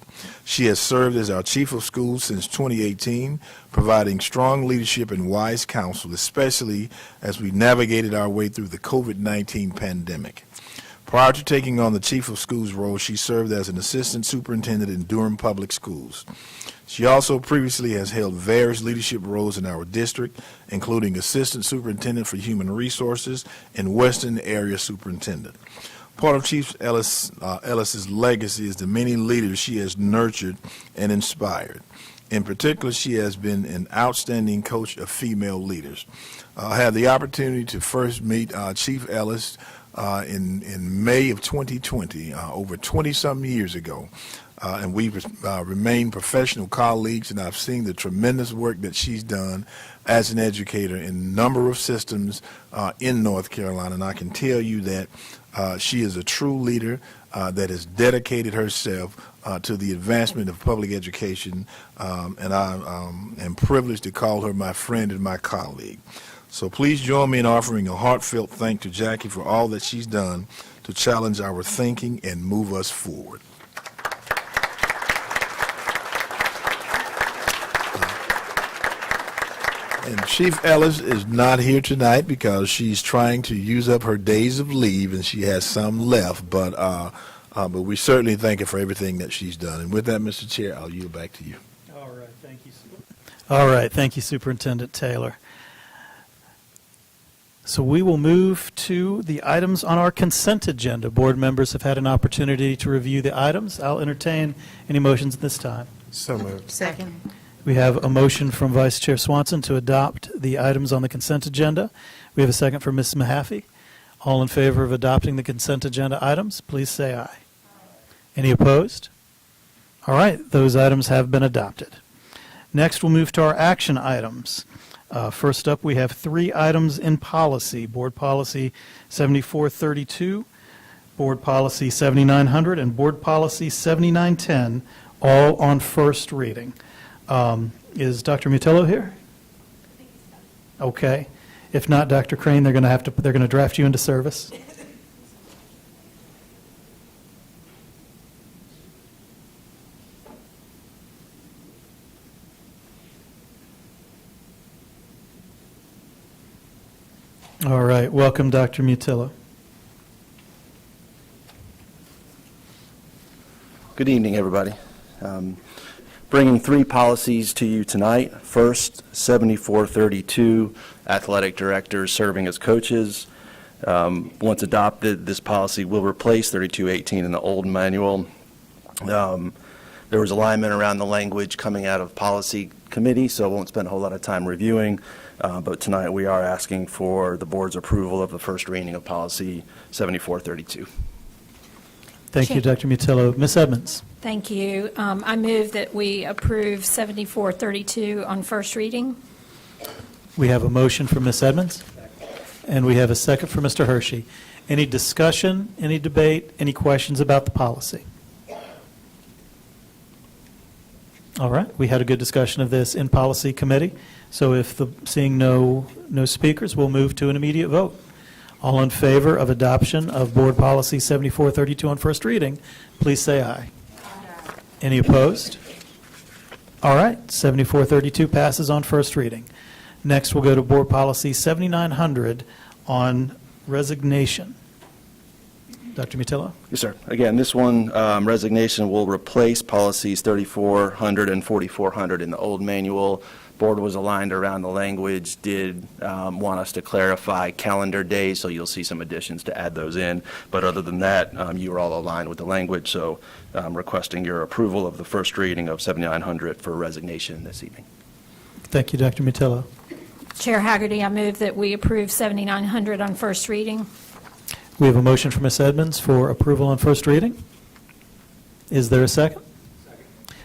She has served as our Chief of Schools since 2018, providing strong leadership and wise counsel, especially as we navigated our way through the COVID-19 pandemic. Prior to taking on the Chief of Schools role, she served as an assistant superintendent in Durham Public Schools. She also previously has held various leadership roles in our district, including Assistant Superintendent for Human Resources and Western Area Superintendent. Part of Chief Ellis's legacy is the many leaders she has nurtured and inspired. In particular, she has been an outstanding coach of female leaders. I had the opportunity to first meet Chief Ellis in May of 2020, over 20-some years ago. And we've remained professional colleagues, and I've seen the tremendous work that she's done as an educator in a number of systems in North Carolina. And I can tell you that she is a true leader that has dedicated herself to the advancement of public education, and I am privileged to call her my friend and my colleague. So please join me in offering a heartfelt thank to Jackie for all that she's done to challenge our thinking and move us forward. And Chief Ellis is not here tonight because she's trying to use up her days of leave, and she has some left. But we certainly thank her for everything that she's done. And with that, Mr. Chair, I'll yield back to you. All right, thank you. All right, thank you, Superintendent Taylor. So we will move to the items on our consent agenda. Board members have had an opportunity to review the items. I'll entertain any motions at this time. So moved. Second. We have a motion from Vice Chair Swanson to adopt the items on the consent agenda. We have a second from Ms. Mahaffey. All in favor of adopting the consent agenda items, please say aye. Any opposed? All right, those items have been adopted. Next, we'll move to our action items. First up, we have 3 items in policy: Board Policy 7432, Board Policy 7900, and Board Policy 7910, all on first reading. Is Dr. Mutillo here? Okay. If not, Dr. Crane, they're going to draft you into service. All right. Welcome, Dr. Mutillo. Good evening, everybody. Bringing 3 policies to you tonight. First, 7432, athletic directors serving as coaches. Once adopted, this policy will replace 3218 in the old manual. There was alignment around the language coming out of policy committee, so I won't spend a whole lot of time reviewing. But tonight we are asking for the board's approval of the first reading of policy 7432. Thank you, Dr. Mutillo. Ms. Edmonds. Thank you. I move that we approve 7432 on first reading. We have a motion from Ms. Edmonds, and we have a second for Mr. Hershey. Any discussion, any debate, any questions about the policy? All right, we had a good discussion of this in policy committee, so seeing no speakers, we'll move to an immediate vote. All in favor of adoption of Board Policy 7432 on first reading, please say aye. Any opposed? All right, 7432 passes on first reading. Next, we'll go to Board Policy 7900 on resignation. Dr. Mutillo? Yes, sir. Again, this one, resignation will replace policies 3400 and 4400 in the old manual. Board was aligned around the language, did want us to clarify calendar days, so you'll see some additions to add those in. But other than that, you are all aligned with the language, so I'm requesting your approval of the first reading of 7900 for resignation this evening. Thank you, Dr. Mutillo. Chair Haggerty, I move that we approve 7900 on first reading. We have a motion from Ms. Edmonds for approval on first reading. Is there a second?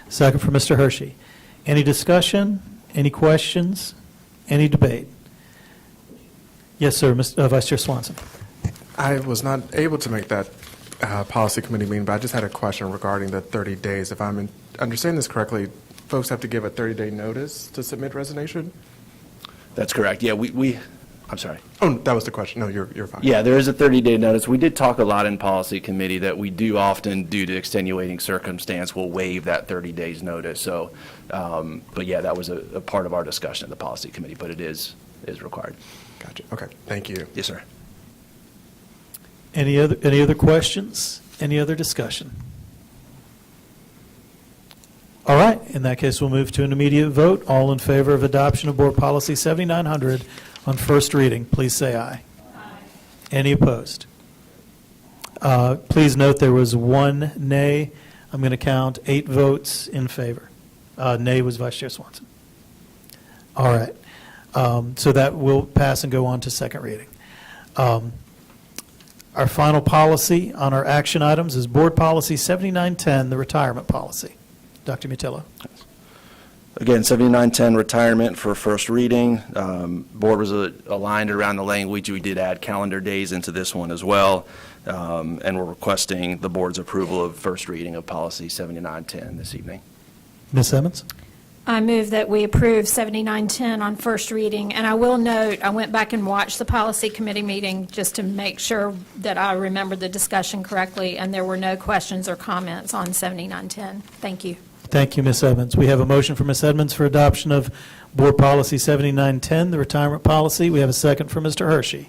Second from Mr. Hershey. Any discussion? Any questions? Any debate? Yes, sir. Vice Chair Swanson. I was not able to make that policy committee meeting, but I just had a question regarding the 30 days. If I'm understanding this correctly, folks have to give a 30-day notice to submit resignation? That's correct. Yeah, I'm sorry. Oh, that was the question. No, you're fine. Yeah, there is a 30-day notice. We did talk a lot in policy committee that we do often, due to extenuating circumstance, will waive that 30 days notice. So, but yeah, that was a part of our discussion at the policy committee, but it is required. Gotcha. Okay. Thank you. Yes, sir. Any other questions? Any other discussion? All right. In that case, we'll move to an immediate vote. All in favor of adoption of Board Policy 7900 on first reading, please say aye. Aye. Any opposed? Please note there was one nay. I'm going to count 8 votes in favor. Nay was Vice Chair Swanson. All right. So that will pass and go on to second reading. Our final policy on our action items is Board Policy 7910, the retirement policy. Dr. Mutillo. Again, 7910 retirement for first reading. Board was aligned around the language. We did add calendar days into this one as well, and we're requesting the board's approval of first reading of policy 7910 this evening. Ms. Emmons? I move that we approve 7910 on first reading. And I will note, I went back and watched the policy committee meeting just to make sure that I remembered the discussion correctly, and there were no questions or comments on 7910. Thank you. Thank you, Ms. Edmonds. We have a motion from Ms. Edmonds for adoption of Board Policy 7910, the retirement policy. We have a second from Mr. Hershey.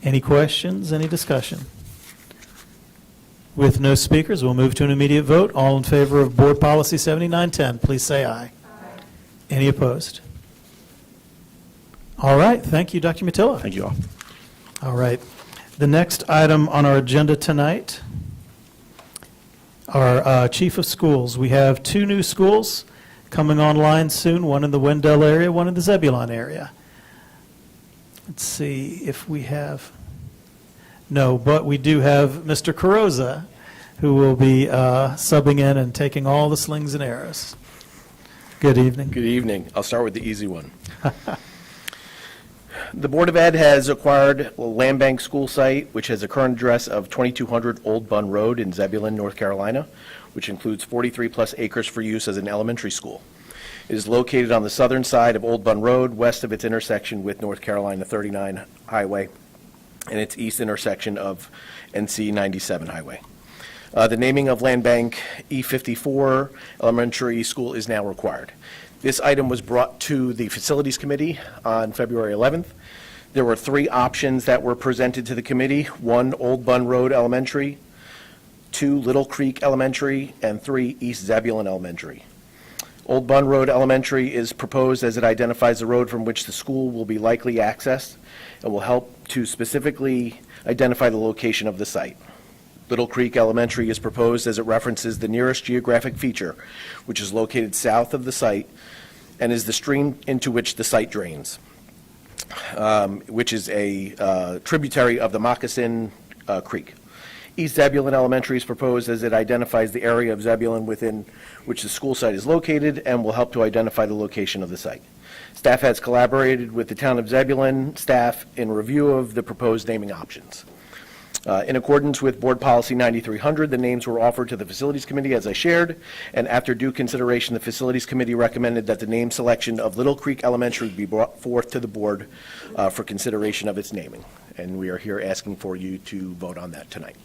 Any questions, any discussion? With no speakers, we'll move to an immediate vote. All in favor of Board Policy 7910, please say aye. Aye. Any opposed? All right. Thank you, Dr. Mutillo. Thank you all. All right. The next item on our agenda tonight, our chief of schools. We have 2 new schools coming online soon, one in the Wendell area, one in the Zebulon area. Let's see if we have, no, but we do have Mr. Carrozza, who will be subbing in and taking all the slings and arrows. Good evening. Good evening. I'll start with the easy one. The Board of Ed has acquired a land bank school site, which has a current address of 2200 Old Bun Road in Zebulon, North Carolina, which includes 43-plus acres for use as an elementary school. It is located on the southern side of Old Bun Road, west of its intersection with North Carolina 39 Highway, and its east intersection of NC 97 Highway. The naming of Land Bank E54 Elementary School is now required. This item was brought to the Facilities Committee on February 11th. There were 3 options that were presented to the committee: 1, Old Bun Road Elementary; 2, Little Creek Elementary; and 3, East Zebulon Elementary. Old Bun Road Elementary is proposed as it identifies the road from which the school will be likely accessed and will help to specifically identify the location of the site. Little Creek Elementary is proposed as it references the nearest geographic feature, which is located south of the site and is the stream into which the site drains, which is a tributary of the Moccasin Creek. East Zebulon Elementary is proposed as it identifies the area of Zebulon within which the school site is located and will help to identify the location of the site. Staff has collaborated with the Town of Zebulon staff in review of the proposed naming options. In accordance with Board Policy 9300, the names were offered to the Facilities Committee, as I shared, and after due consideration, the Facilities Committee recommended that the name selection of Little Creek Elementary be brought forth to the Board for consideration of its naming. And we are here asking for you to vote on that tonight.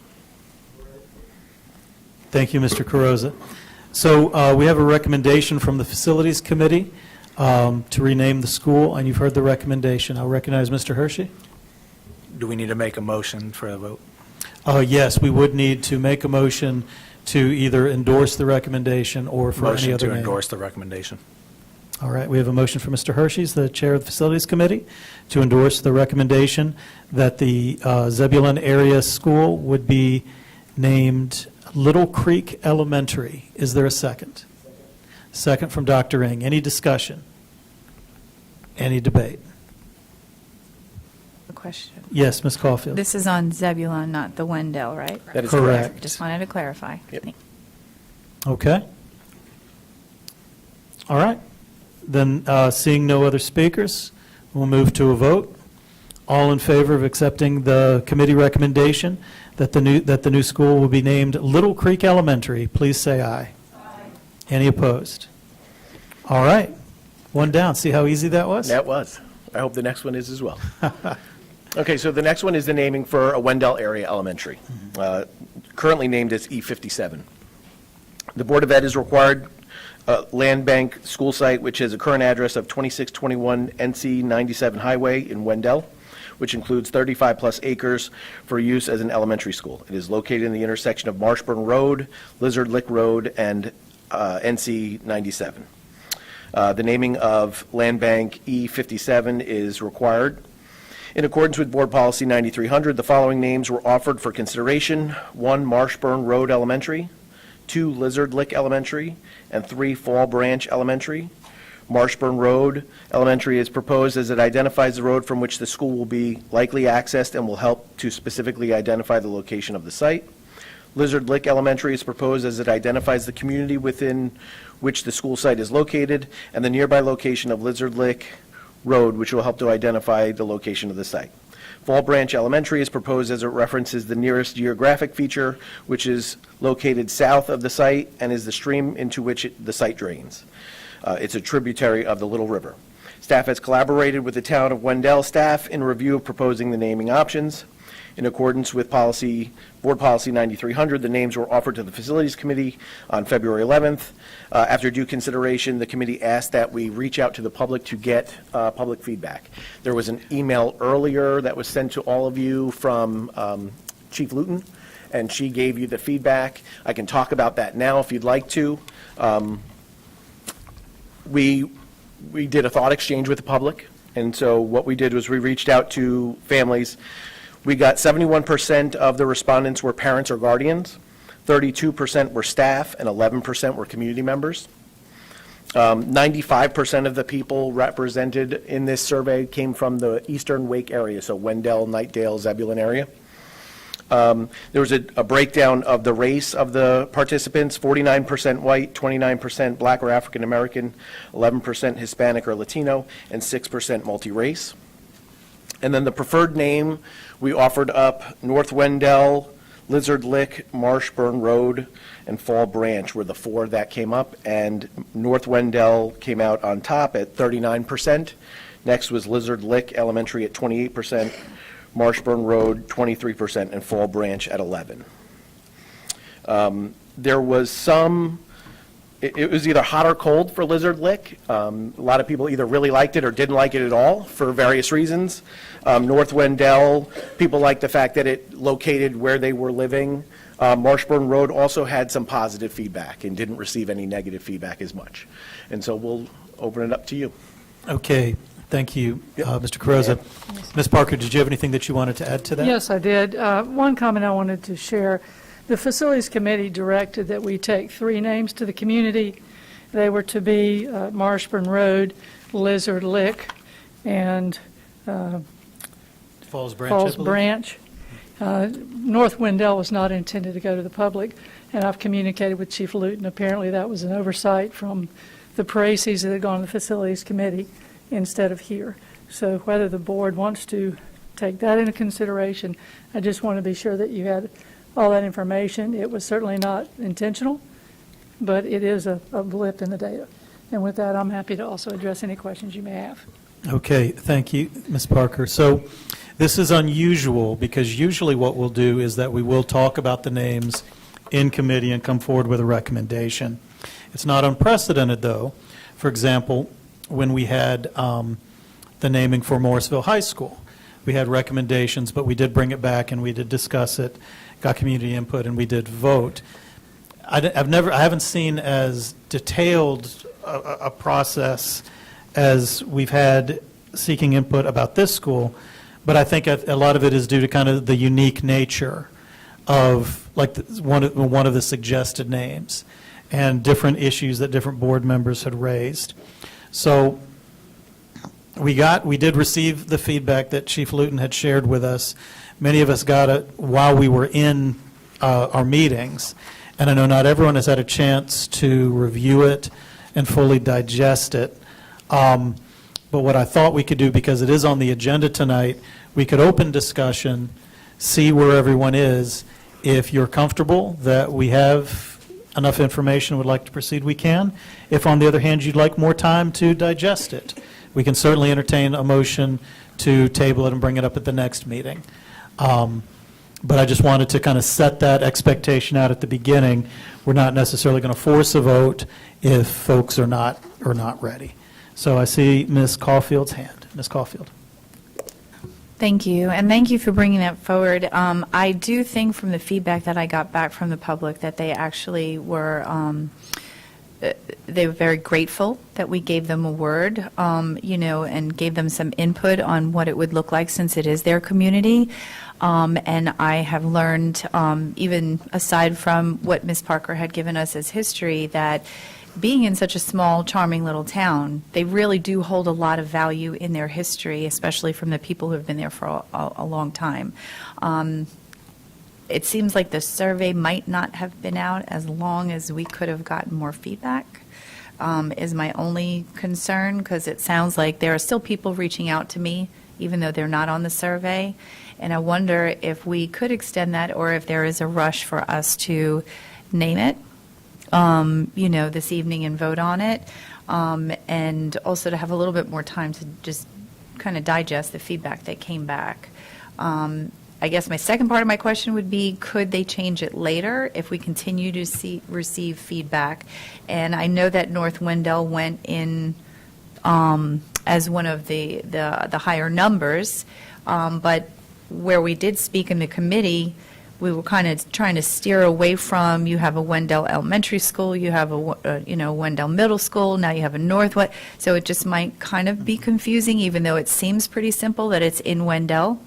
Thank you, Mr. Carrozza. So we have a recommendation from the Facilities Committee to rename the school, and you've heard the recommendation. I'll recognize Mr. Hershey. Do we need to make a motion for a vote? Yes, we would need to make a motion to either endorse the recommendation or for any other Motion to name. endorse the recommendation. All right, we have a motion from Mr. Hershey's, the Chair of the Facilities Committee, to endorse the recommendation that the Zebulon area school would be named Little Creek Elementary. Is there a second? Second from Dr. Ng. Any discussion? Any debate? question. Yes, Ms. Caulfield. This is on Zebulon, not the Wendell, right? That is Correct. correct. Just wanted to clarify. Okay. All right. Then, seeing no other speakers, we'll move to a vote. All in favor of accepting the committee recommendation that the new school will be named Little Creek Elementary, please say aye. Aye. Any opposed? All right. One down. See how easy that was? That was. I hope the next one is as well. Okay, so the next one is the naming for a Wendell area elementary, currently named as E57. The Board of Ed is required land bank school site, which has a current address of 2621 NC 97 Highway in Wendell, which includes 35-plus acres for use as an elementary school. It is located in the intersection of Marshburn Road, Lizard Lick Road, and NC 97. The naming of Land Bank E57 is required. In accordance with Board Policy 9300, the following names were offered for consideration: 1, Marshburn Road Elementary, 2, Lizard Lick Elementary, and 3, Fall Branch Elementary. Marshburn Road Elementary is proposed as it identifies the road from which the school will be likely accessed and will help to specifically identify the location of the site. Lizard Lick Elementary is proposed as it identifies the community within which the school site is located and the nearby location of Lizard Lick Road, which will help to identify the location of the site. Fall Branch Elementary is proposed as it references the nearest geographic feature, which is located south of the site and is the stream into which the site drains. It's a tributary of the Little River. Staff has collaborated with the town of Wendell staff in review of proposing the naming options. In accordance with Board Policy 9300, the names were offered to the Facilities Committee on February 11th. After due consideration, the committee asked that we reach out to the public to get public feedback. There was an email earlier that was sent to all of you from Chief Luton, and she gave you the feedback. I can talk about that now if you'd like to. We did a thought exchange with the public, and so what we did was we reached out to families. We got 71% of the respondents were parents or guardians, 32% were staff, and 11% were community members. 95% of the people represented in this survey came from the eastern Wake area, so Wendell, Knightdale, Zebulon area. There was a breakdown of the race of the participants: 49% white, 29% black or African American, 11% Hispanic or Latino, and 6% multi-race. And then the preferred name, we offered up North Wendell, Lizard Lick, Marshburn Road, and Fall Branch were the 4 that came up, and North Wendell came out on top at 39%. Next was Lizard Lick Elementary at 28%, Marshburn Road 23%, and Fall Branch at 11%. There was some, it was either hot or cold for Lizard Lick. A lot of people either really liked it or didn't like it at all for various reasons. North Wendell, people liked the fact that it located where they were living. Marshburn Road also had some positive feedback and didn't receive any negative feedback as much. And so we'll open it up to you. Okay. Thank you, Mr. Carrozza. Ms. Parker, did you have anything that you wanted to add to that? Yes, I did. One comment I wanted to share. The Facilities Committee directed that we take 3 names to the community. They were to be Marshburn Road, Lizard Lick, and Falls Branch. I believe. Branch. North Wendell was not intended to go to the public, and I've communicated with Chief Luton. Apparently that was an oversight from the Paraces that had gone to the Facilities Committee instead of here. So whether the board wants to take that into consideration, I just want to be sure that you had all that information. It was certainly not intentional, but it is a blip in the data. And with that, I'm happy to also address any questions you may have. Okay, thank you, Ms. Parker. So this is unusual because usually what we'll do is that we will talk about the names in committee and come forward with a recommendation. It's not unprecedented, though. For example, when we had the naming for Morrisville High School, we had recommendations, but we did bring it back and we did discuss it, got community input, and we did vote. I haven't seen as detailed a process as we've had seeking input about this school, but I think a lot of it is due to kind of the unique nature of like one of the suggested names and different issues that different board members had raised. So we did receive the feedback that Chief Luton had shared with us. Many of us got it while we were in our meetings, and I know not everyone has had a chance to review it and fully digest it. But what I thought we could do, because it is on the agenda tonight, we could open discussion, see where everyone is. If you're comfortable that we have enough information and would like to proceed, we can. If, on the other hand, you'd like more time to digest it, we can certainly entertain a motion to table it and bring it up at the next meeting. But I just wanted to kind of set that expectation out at the beginning. We're not necessarily going to force a vote if folks are not ready. So I see Ms. Caulfield's hand. Ms. Caulfield. Thank you, and thank you for bringing that forward. I do think from the feedback that I got back from the public that they actually were very grateful that we gave them a word, and gave them some input on what it would look like since it is their community. And I have learned, even aside from what Ms. Parker had given us as history, that being in such a small, charming little town, they really do hold a lot of value in their history, especially from the people who have been there for a long time. It seems like the survey might not have been out as long as we could have gotten more feedback, is my only concern, because it sounds like there are still people reaching out to me, even though they're not on the survey. And I wonder if we could extend that, or if there is a rush for us to name it, this evening and vote on it, and also to have a little bit more time to just kind of digest the feedback that came back. I guess my second part of my question would be, could they change it later if we continue to receive feedback? And I know that North Wendell went in as one of the higher numbers, but where we did speak in the committee, we were kind of trying to steer away from, you have a Wendell Elementary School, you have a Wendell Middle School, now you have a Northwest, so it just might kind of be confusing, even though it seems pretty simple that it's in Wendell.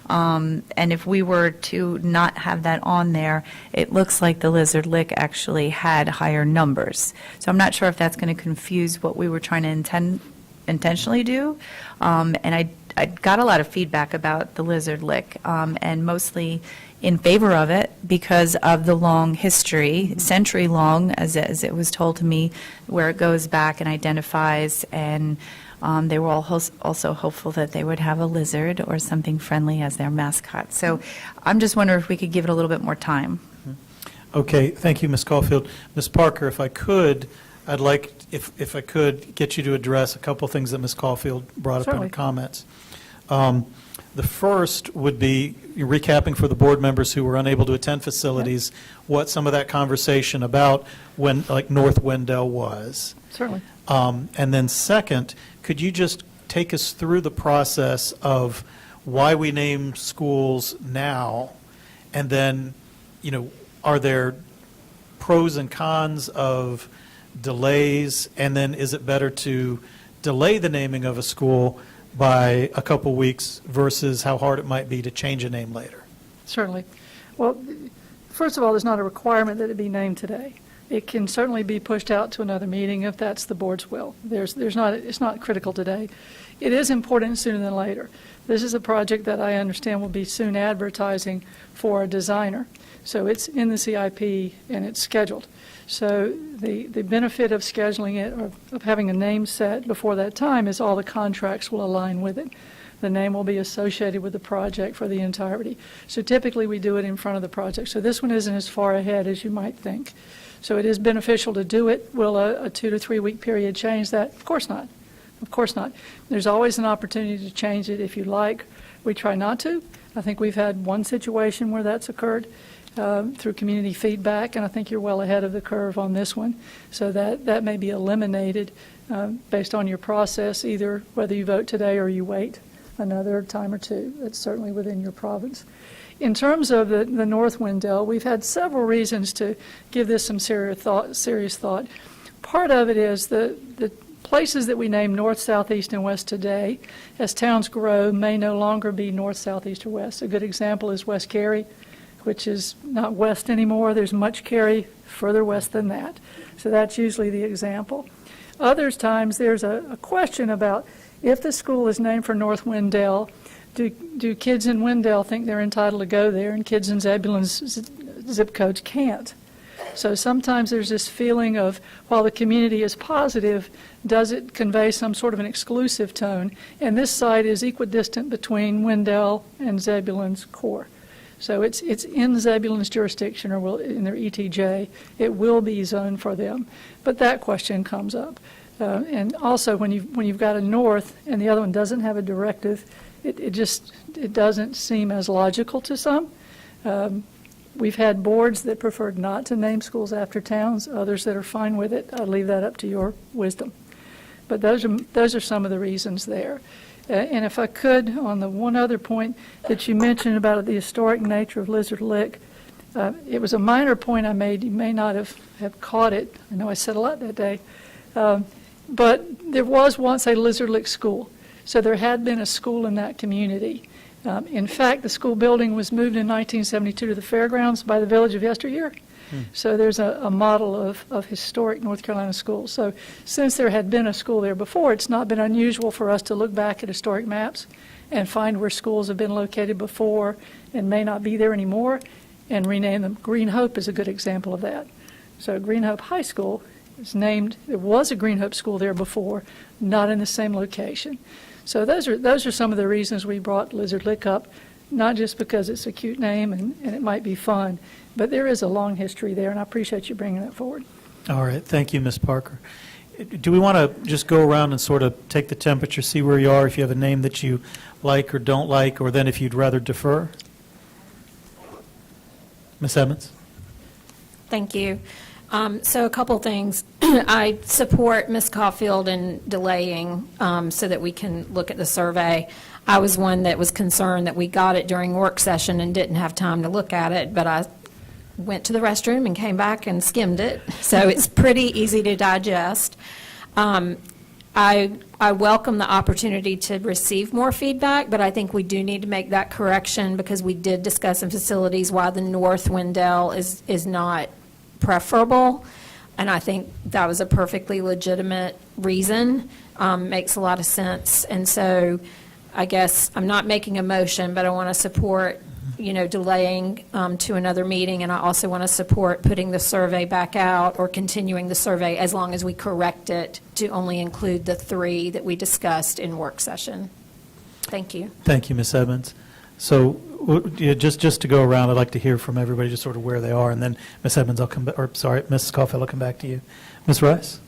And if we were to not have that on there, it looks like the Lizard Lick actually had higher numbers. So I'm not sure if that's going to confuse what we were trying to intentionally do. And I got a lot of feedback about the Lizard Lick, and mostly in favor of it because of the long history, century long, as it was told to me, where it goes back and identifies, and they were all also hopeful that they would have a lizard or something friendly as their mascot. So I'm just wondering if we could give it a little bit more time. Okay, thank you, Ms. Caulfield. Ms. Parker, if I could, I'd like, if I could, get you to address a couple things that Ms. Caulfield brought up in her Certainly. comments. The first would be recapping for the board members who were unable to attend facilities what some of that conversation about North Wendell was. Certainly. And then second, could you just take us through the process of why we name schools now, and then, are there pros and cons of delays, and then is it better to delay the naming of a school by a couple weeks versus how hard it might be to change a name later? Certainly. Well, first of all, there's not a requirement that it be named today. It can certainly be pushed out to another meeting if that's the board's will. It's not critical today. It is important sooner than later. This is a project that I understand will be soon advertising for a designer. So it's in the CIP and it's scheduled. So the benefit of scheduling it, or of having a name set before that time, is all the contracts will align with it. The name will be associated with the project for the entirety. So typically we do it in front of the project. So this one isn't as far ahead as you might think. So it is beneficial to do it. Will a 2 to 3 week period change that? Of course not. Of course not. There's always an opportunity to change it if you like. We try not to. I think we've had one situation where that's occurred through community feedback, and I think you're well ahead of the curve on this one. So that may be eliminated based on your process, either whether you vote today or you wait another time or two. That's certainly within your province. In terms of the North Wendell, we've had several reasons to give this some serious thought. Part of it is the places that we name north, south, east, and west today, as towns grow, may no longer be north, south, east, or west. A good example is West Cary, which is not west anymore. There's much Cary further west than that. So that's usually the example. Other times there's a question about, if the school is named for North Wendell, do kids in Wendell think they're entitled to go there, and kids in Zebulon's zip codes can't? So sometimes there's this feeling of, while the community is positive, does it convey some sort of an exclusive tone? And this site is equidistant between Wendell and Zebulon's core. So it's in Zebulon's jurisdiction, or will in their ETJ, it will be zoned for them. But that question comes up. And also, when you've got a north and the other one doesn't have a directive, it doesn't seem as logical to some. We've had boards that preferred not to name schools after towns, others that are fine with it. I'll leave that up to your wisdom. But those are some of the reasons there. And if I could, on the one other point that you mentioned about the historic nature of Lizard Lick, it was a minor point I made. You may not have caught it. I know I said a lot that day. But there was once a Lizard Lick school. So there had been a school in that community. In fact, the school building was moved in 1972 to the fairgrounds by the Village of Yesteryear. So there's a model of historic North Carolina schools. So since there had been a school there before, it's not been unusual for us to look back at historic maps and find where schools have been located before and may not be there anymore and rename them. Green Hope is a good example of that. So Green Hope High School is named, there was a Green Hope school there before, not in the same location. So those are some of the reasons we brought Lizard Lick up, not just because it's a cute name and it might be fun, but there is a long history there, and I appreciate you bringing that forward. All right, thank you, Ms. Parker. Do we want to just go around and sort of take the temperature, see where you are, if you have a name that you like or don't like, or then if you'd rather defer? Ms. Edmonds? Thank you. So a couple things. I support Ms. Caulfield in delaying so that we can look at the survey. I was one that was concerned that we got it during work session and didn't have time to look at it, but I went to the restroom and came back and skimmed it. So it's pretty easy to digest. I welcome the opportunity to receive more feedback, but I think we do need to make that correction because we did discuss in facilities why the North Wendell is not preferable, and I think that was a perfectly legitimate reason. Makes a lot of sense, and so I guess I'm not making a motion, but I want to support, delaying to another meeting, and I also want to support putting the survey back out or continuing the survey as long as we correct it to only include the 3 that we discussed in work session. Thank you. Thank you, Ms. Edmonds. So just to go around, I'd like to hear from everybody just sort of where they are, and then Ms. Edmonds, Ms. Caulfield, I'll come back to you. Ms. Rice?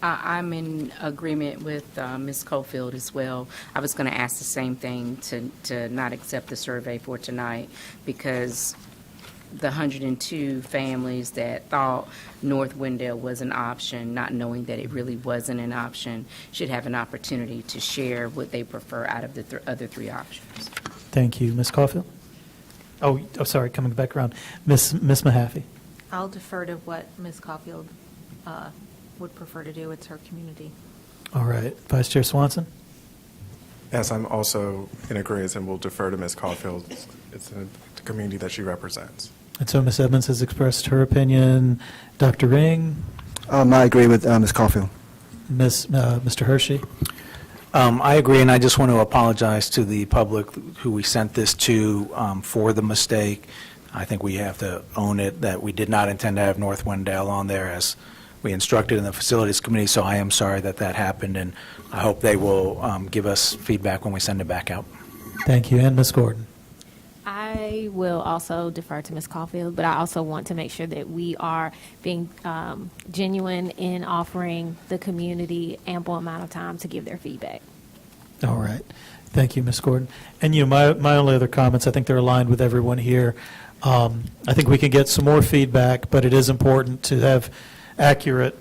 I'm in agreement with Ms. Caulfield as well. I was going to ask the same thing to not accept the survey for tonight because the 102 families that thought North Wendell was an option, not knowing that it really wasn't an option, should have an opportunity to share what they prefer out of the other 3 options. Thank you. Ms. Caulfield? Oh, sorry, coming back around. Ms. Mahaffey? I'll defer to what Ms. Caulfield would prefer to do. It's her community. All right. Vice Chair Swanson? Yes, I'm also in agreement and will defer to Ms. Caulfield. It's the community that she represents. And so Ms. Edmonds has expressed her opinion. Dr. Ring? I agree with Ms. Caulfield. Mr. Hershey? I agree, and I just want to apologize to the public who we sent this to for the mistake. I think we have to own it, that we did not intend to have North Wendell on there as we instructed in the Facilities Committee, so I am sorry that happened, and I hope they will give us feedback when we send it back out. Thank you. And Ms. Gordon? I will also defer to Ms. Caulfield, but I also want to make sure that we are being genuine in offering the community ample amount of time to give their feedback. All right. Thank you, Ms. Gordon. And my only other comments, I think they're aligned with everyone here. I think we can get some more feedback, but it is important to have accurate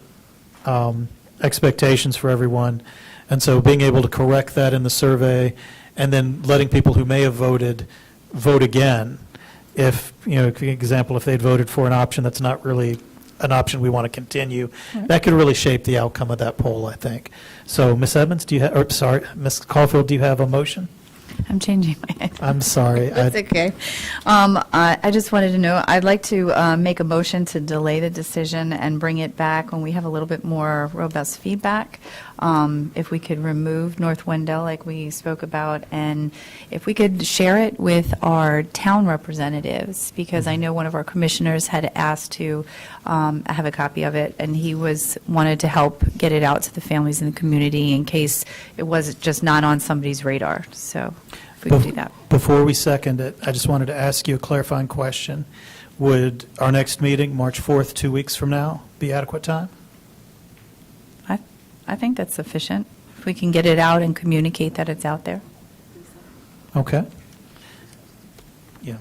expectations for everyone. And so being able to correct that in the survey and then letting people who may have voted vote again if, for example, if they'd voted for an option that's not really an option we want to continue, that could really shape the outcome of that poll, I think. So, Ms. Edmonds, Ms. Caulfield, do you have a motion? I'm changing my. I'm sorry. That's okay. I just wanted to know, I'd like to make a motion to delay the decision and bring it back when we have a little bit more robust feedback. If we could remove North Wendell like we spoke about, and if we could share it with our town representatives, because I know one of our commissioners had asked to have a copy of it, and he wanted to help get it out to the families in the community in case it was just not on somebody's radar. So if we could do that. Before we second it, I just wanted to ask you a clarifying question. Would our next meeting, March 4th, 2 weeks from now, be adequate time? I think that's sufficient. If we can get it out and communicate that it's out there. Okay. Yeah.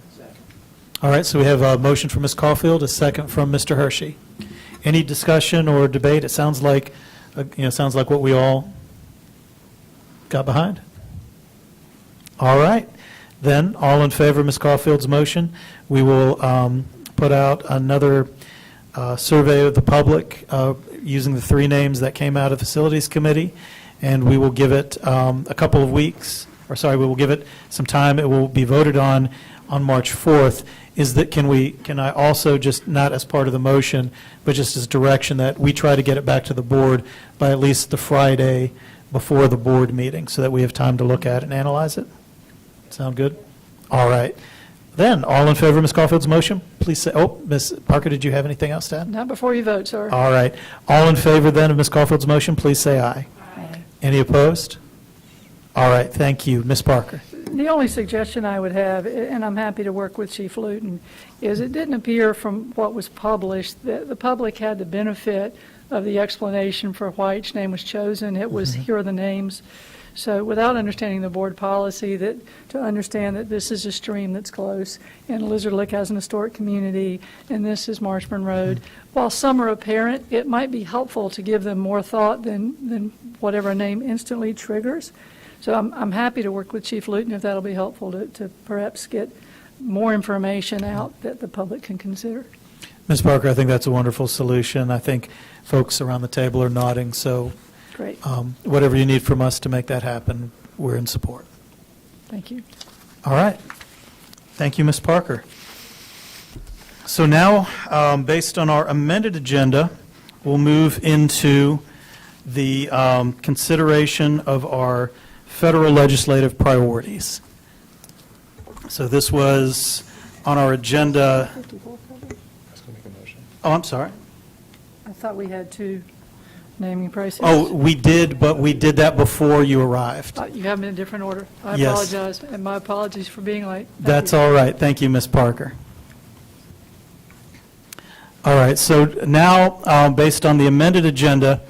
All right, so we have a motion from Ms. Caulfield, a second from Mr. Hershey. Any discussion or debate? It sounds like, sounds like what we all got behind. All right. Then, all in favor of Ms. Caulfield's motion, we will put out another survey of the public using the 3 names that came out of the Facilities Committee, and we will give it a couple of weeks, we will give it some time. It will be voted on March 4th. Can I also, just not as part of the motion, but just as direction, that we try to get it back to the board by at least the Friday before the board meeting, so that we have time to look at it and analyze it? Sound good? All right. Then, all in favor of Ms. Caulfield's motion, please say, Ms. Parker, did you have anything else to add? Not before you vote, sir. All right. All in favor then of Ms. Caulfield's motion, please say aye. Aye. Any opposed? All right, thank you. Ms. Parker. The only suggestion I would have, and I'm happy to work with Chief Luton, is it didn't appear from what was published that the public had the benefit of the explanation for why each name was chosen. It was, here are the names. So without understanding the board policy, to understand that this is a stream that's close, and Lizard Lick has an historic community, and this is Marshburn Road, while some are apparent, it might be helpful to give them more thought than whatever a name instantly triggers. So I'm happy to work with Chief Luton if that'll be helpful to perhaps get more information out that the public can consider. Ms. Parker, I think that's a wonderful solution. I think folks around the table are nodding, so Great. Whatever you need from us to make that happen, we're in support. Thank you. All right. Thank you, Ms. Parker. So now, based on our amended agenda, we'll move into the consideration of our federal legislative priorities. So this was on our agenda. Oh, I'm sorry. I thought we had 2 naming processes. Oh, we did, but we did that before you arrived. You have them in a different order. I Yes. apologize, and my apologies for being late. Thank That's you. all right. Thank you, Ms. Parker. All right, so now, based on the amended agenda,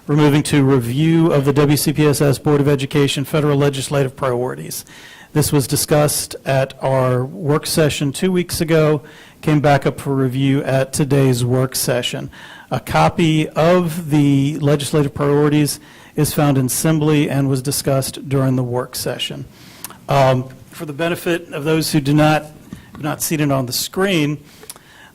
we're moving to review of the WCPSS Board of Education federal legislative priorities. This was discussed at our work session 2 weeks ago, came back up for review at today's work session. A copy of the legislative priorities is found in Assembly and was discussed during the work session. For the benefit of those who do not see it on the screen,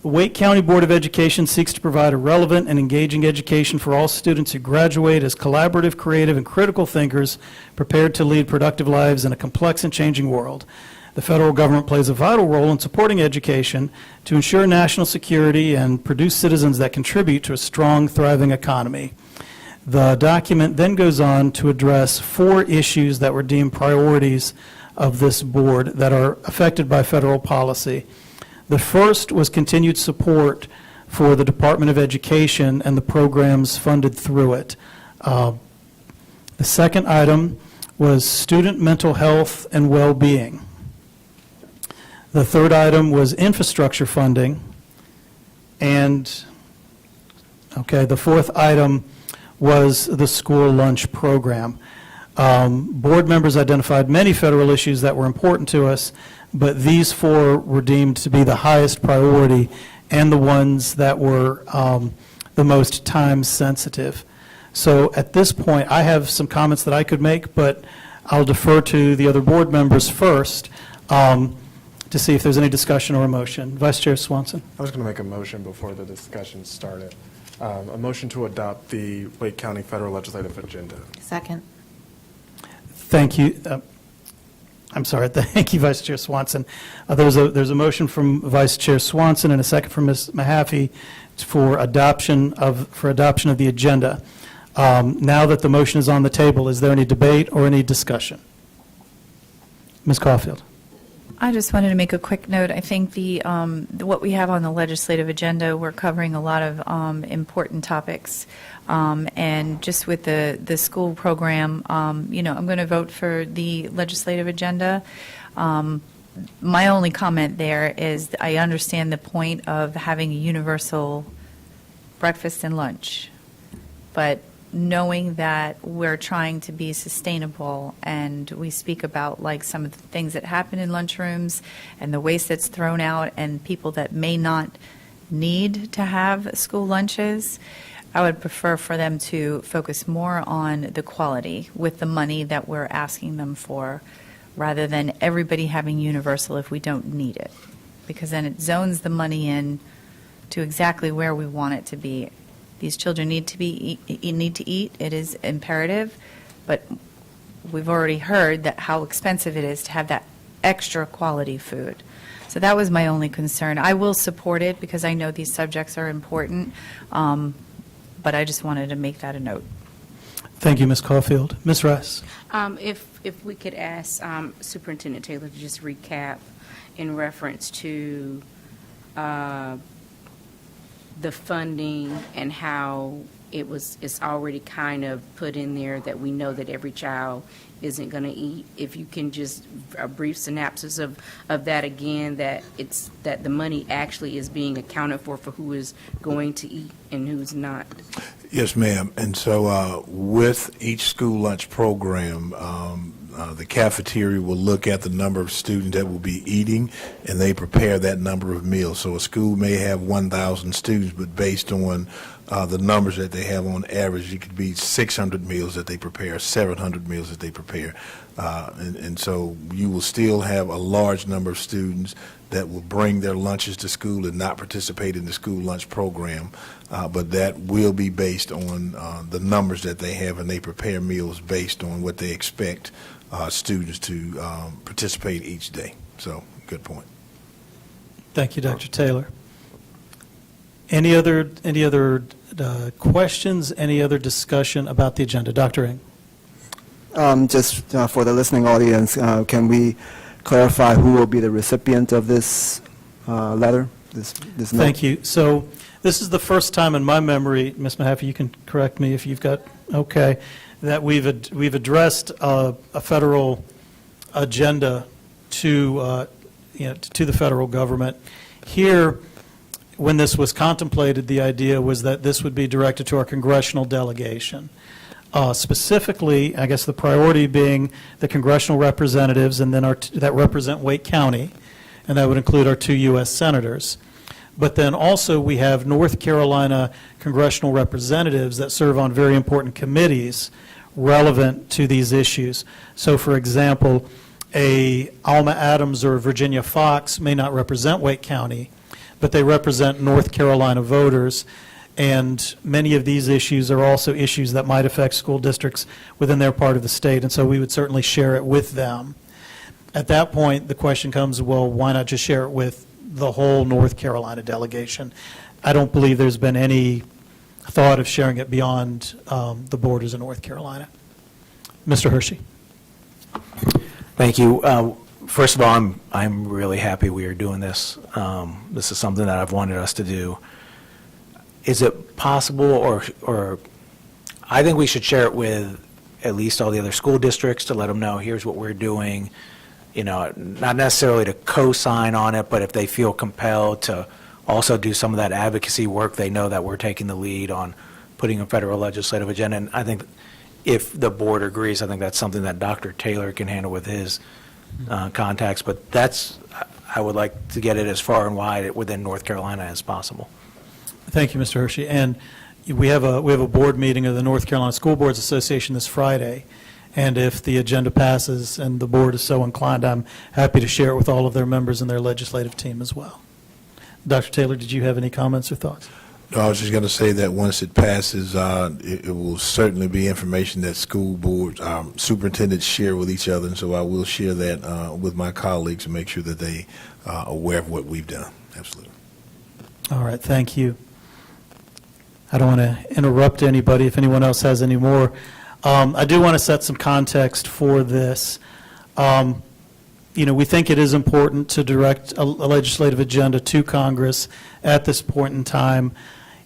the Wake County Board of Education seeks to provide a relevant and engaging education for all students who graduate as collaborative, creative, and critical thinkers prepared to lead productive lives in a complex and changing world. The federal government plays a vital role in supporting education to ensure national security and produce citizens that contribute to a strong, thriving economy. The document then goes on to address 4 issues that were deemed priorities of this board that are affected by federal policy. The first was continued support for the Department of Education and the programs funded through it. The second item was student mental health and well-being. The third item was infrastructure funding. And, the fourth item was the school lunch program. Board members identified many federal issues that were important to us, but these 4 were deemed to be the highest priority and the ones that were the most time-sensitive. So at this point, I have some comments that I could make, but I'll defer to the other board members first to see if there's any discussion or a motion. Vice Chair Swanson. I was going to make a motion before the discussion started. A motion to adopt the Wake County Federal Legislative Agenda. Second. Thank you. I'm sorry, thank you, Vice Chair Swanson. There's a motion from Vice Chair Swanson and a second from Ms. Mahaffey for adoption of the agenda. Now that the motion is on the table, is there any debate or any discussion? Ms. Caulfield. I just wanted to make a quick note. I think what we have on the legislative agenda, we're covering a lot of important topics. And just with the school program, I'm going to vote for the legislative agenda. My only comment there is I understand the point of having a universal breakfast and lunch, but knowing that we're trying to be sustainable and we speak about like some of the things that happen in lunchrooms and the waste that's thrown out and people that may not need to have school lunches, I would prefer for them to focus more on the quality with the money that we're asking them for, rather than everybody having universal if we don't need it, because then it zones the money in to exactly where we want it to be. These children need to eat. It is imperative, but we've already heard that how expensive it is to have that extra quality food. So that was my only concern. I will support it because I know these subjects are important, but I just wanted to make that a note. Thank you, Ms. Caulfield. Ms. Rice. If we could ask Superintendent Taylor to just recap in reference to the funding and how it's already kind of put in there that we know that every child isn't going to eat. If you can just a brief synopsis of that again, that the money actually is being accounted for who is going to eat and who's not. Yes, ma'am. And so with each school lunch program, the cafeteria will look at the number of students that will be eating, and they prepare that number of meals. So a school may have 1,000 students, but based on the numbers that they have on average, it could be 600 meals that they prepare, 700 meals that they prepare. And so you will still have a large number of students that will bring their lunches to school and not participate in the school lunch program, but that will be based on the numbers that they have, and they prepare meals based on what they expect students to participate each day. So, good point. Thank you, Dr. Taylor. Any other questions, any other discussion about the agenda? Dr. Ng. Just for the listening audience, can we clarify who will be the recipient of this letter, this note? Thank you. So this is the first time in my memory, Ms. Mahaffey, you can correct me if you've got, okay, that we've addressed a federal agenda to the federal government. Here, when this was contemplated, the idea was that this would be directed to our congressional delegation. Specifically, I guess the priority being the congressional representatives and then that represent Wake County, and that would include our 2 U.S. senators. But then also we have North Carolina congressional representatives that serve on very important committees relevant to these issues. So, for example, a Alma Adams or Virginia Fox may not represent Wake County, but they represent North Carolina voters. And many of these issues are also issues that might affect school districts within their part of the state, and so we would certainly share it with them. At that point, the question comes, well, why not just share it with the whole North Carolina delegation? I don't believe there's been any thought of sharing it beyond the borders of North Carolina. Mr. Hershey. Thank you. First of all, I'm really happy we are doing this. This is something that I've wanted us to do. Is it possible, or I think we should share it with at least all the other school districts to let them know, here's what we're doing, not necessarily to co-sign on it, but if they feel compelled to also do some of that advocacy work, they know that we're taking the lead on putting a federal legislative agenda. And I think if the board agrees, I think that's something that Dr. Taylor can handle with his contacts, but I would like to get it as far and wide within North Carolina as possible. Thank you, Mr. Hershey. And we have a board meeting of the North Carolina School Boards Association this Friday, and if the agenda passes and the board is so inclined, I'm happy to share it with all of their members and their legislative team as well. Dr. Taylor, did you have any comments or thoughts? I was just going to say that once it passes, it will certainly be information that school boards, superintendents share with each other, and so I will share that with my colleagues and make sure that they are aware of what we've done. Absolutely. All right, thank you. I don't want to interrupt anybody if anyone else has any more. I do want to set some context for this. We think it is important to direct a legislative agenda to Congress at this point in time.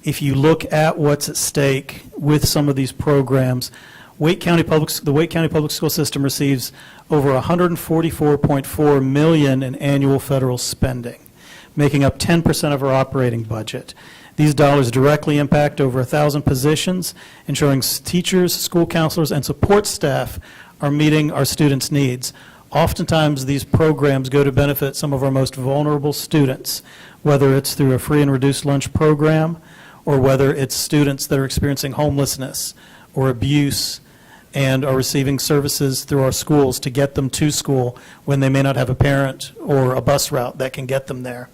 If you look at what's at stake with some of these programs, the Wake County Public School System receives over $144.4 million in annual federal spending, making up 10% of our operating budget. These dollars directly impact over 1,000 positions, ensuring teachers, school counselors, and support staff are meeting our students' needs. Oftentimes, these programs go to benefit some of our most vulnerable students, whether it's through a free and reduced lunch program, or whether it's students that are experiencing homelessness or abuse and are receiving services through our schools to get them to school when they may not have a parent or a bus route that can get them there.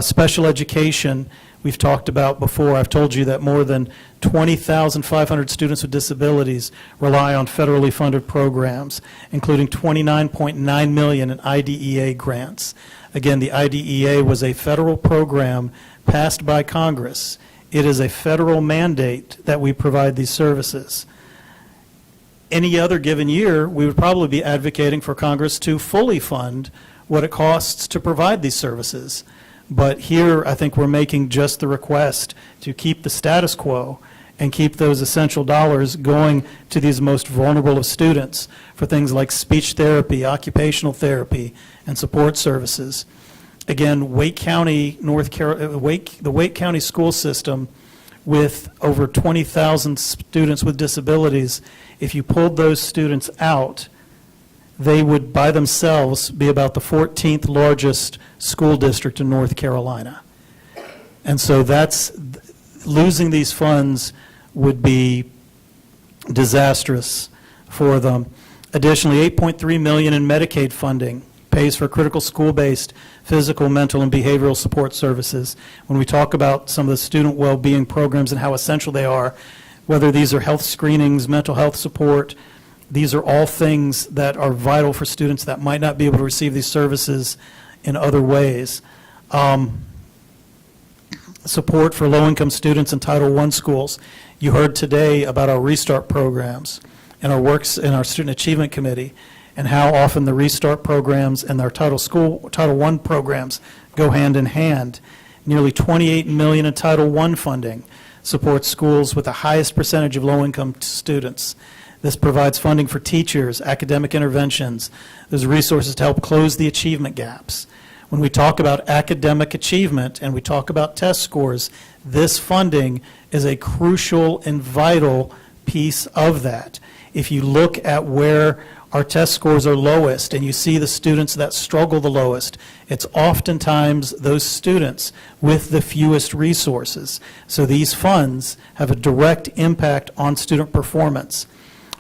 Special education, we've talked about before. I've told you that more than 20,500 students with disabilities rely on federally funded programs, including $29.9 million in IDEA grants. Again, the IDEA was a federal program passed by Congress. It is a federal mandate that we provide these services. Any other given year, we would probably be advocating for Congress to fully fund what it costs to provide these services. But here, I think we're making just the request to keep the status quo and keep those essential dollars going to these most vulnerable of students for things like speech therapy, occupational therapy, and support services. Again, Wake County, the Wake County school system, with over 20,000 students with disabilities, if you pulled those students out, they would by themselves be about the 14th largest school district in North Carolina. And so losing these funds would be disastrous for them. Additionally, $8.3 million in Medicaid funding pays for critical school-based physical, mental, and behavioral support services. When we talk about some of the student well-being programs and how essential they are, whether these are health screenings, mental health support, these are all things that are vital for students that might not be able to receive these services in other ways. Support for low-income students in Title I schools. You heard today about our Restart programs and our works in our Student Achievement Committee, and how often the Restart programs and our Title I programs go hand in hand. Nearly $28 million in Title I funding supports schools with the highest percentage of low-income students. This provides funding for teachers, academic interventions. There's resources to help close the achievement gaps. When we talk about academic achievement and we talk about test scores, this funding is a crucial and vital piece of that. If you look at where our test scores are lowest and you see the students that struggle the lowest, it's oftentimes those students with the fewest resources. So these funds have a direct impact on student performance.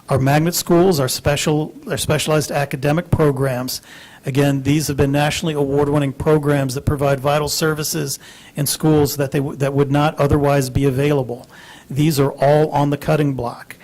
Our magnet schools, our specialized academic programs, again, these have been nationally award-winning programs that provide vital services in schools that would not otherwise be available. These are all on the cutting block.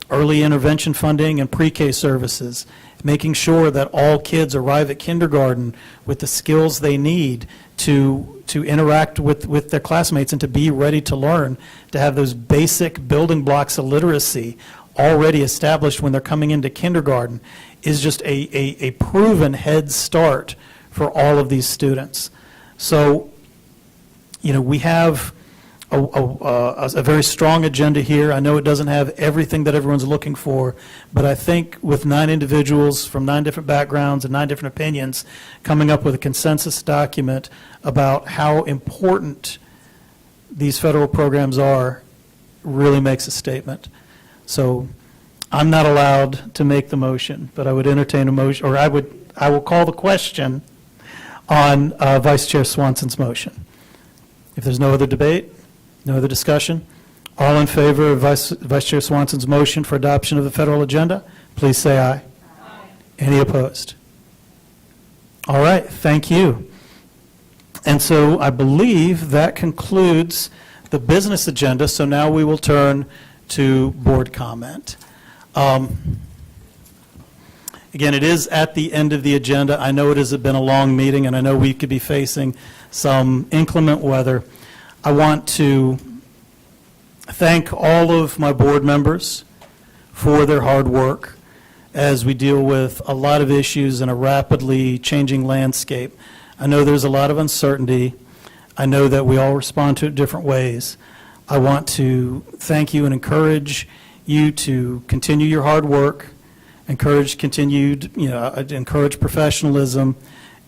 Early intervention funding and pre-K services, making sure that all kids arrive at kindergarten with the skills they need to interact with their classmates and to be ready to learn, to have those basic building blocks of literacy already established when they're coming into kindergarten, is just a proven head start for all of these students. So, we have a very strong agenda here. I know it doesn't have everything that everyone's looking for, but I think with 9 individuals from 9 different backgrounds and 9 different opinions coming up with a consensus document about how important these federal programs are really makes a statement. So I'm not allowed to make the motion, but I would entertain a motion, or I will call the question on Vice Chair Swanson's motion. If there's no other debate, no other discussion, all in favor of Vice Chair Swanson's motion for adoption of the federal agenda, please say aye. Aye. Any opposed? All right, thank you. And so I believe that concludes the business agenda, so now we will turn to board comment. Again, it is at the end of the agenda. I know it has been a long meeting, and I know we could be facing some inclement weather. I want to thank all of my board members for their hard work as we deal with a lot of issues in a rapidly changing landscape. I know there's a lot of uncertainty. I know that we all respond to it different ways. I want to thank you and encourage you to continue your hard work, encourage professionalism,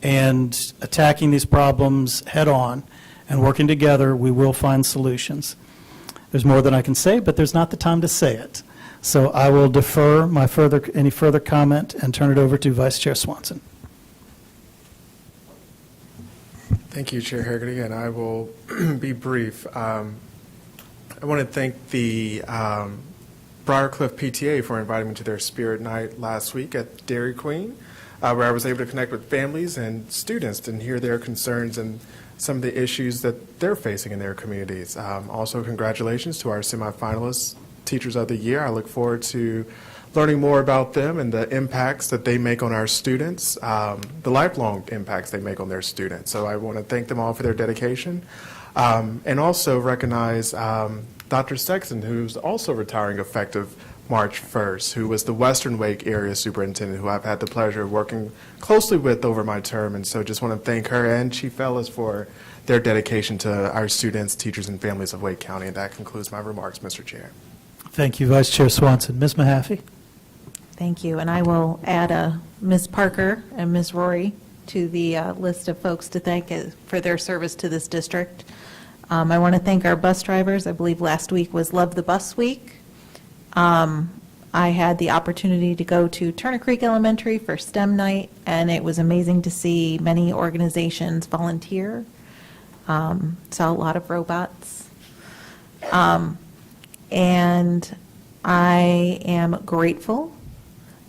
and attacking these problems head on, and working together, we will find solutions. There's more than I can say, but there's not the time to say it. So I will defer any further comment and turn it over to Vice Chair Swanson. Thank you, Chair Hagerty, and I will be brief. I want to thank the Briarcliff PTA for inviting me to their Spirit Night last week at Dairy Queen, where I was able to connect with families and students and hear their concerns and some of the issues that they're facing in their communities. Also, congratulations to our semifinalists, Teachers of the Year. I look forward to learning more about them and the impacts that they make on our students, the lifelong impacts they make on their students. So I want to thank them all for their dedication, and also recognize Dr. Sexton, who's also retiring effective March 1st, who was the Western Wake Area Superintendent, who I've had the pleasure of working closely with over my term. And so just want to thank her and Chief Ellis for their dedication to our students, teachers, and families of Wake County. And that concludes my remarks, Mr. Chair. Thank you, Vice Chair Swanson. Ms. Mahaffey? Thank you, and I will add Ms. Parker and Ms. Rory to the list of folks to thank for their service to this district. I want to thank our bus drivers. I believe last week was Love the Bus Week. I had the opportunity to go to Turner Creek Elementary for STEM night, and it was amazing to see many organizations volunteer. Saw a lot of robots. And I am grateful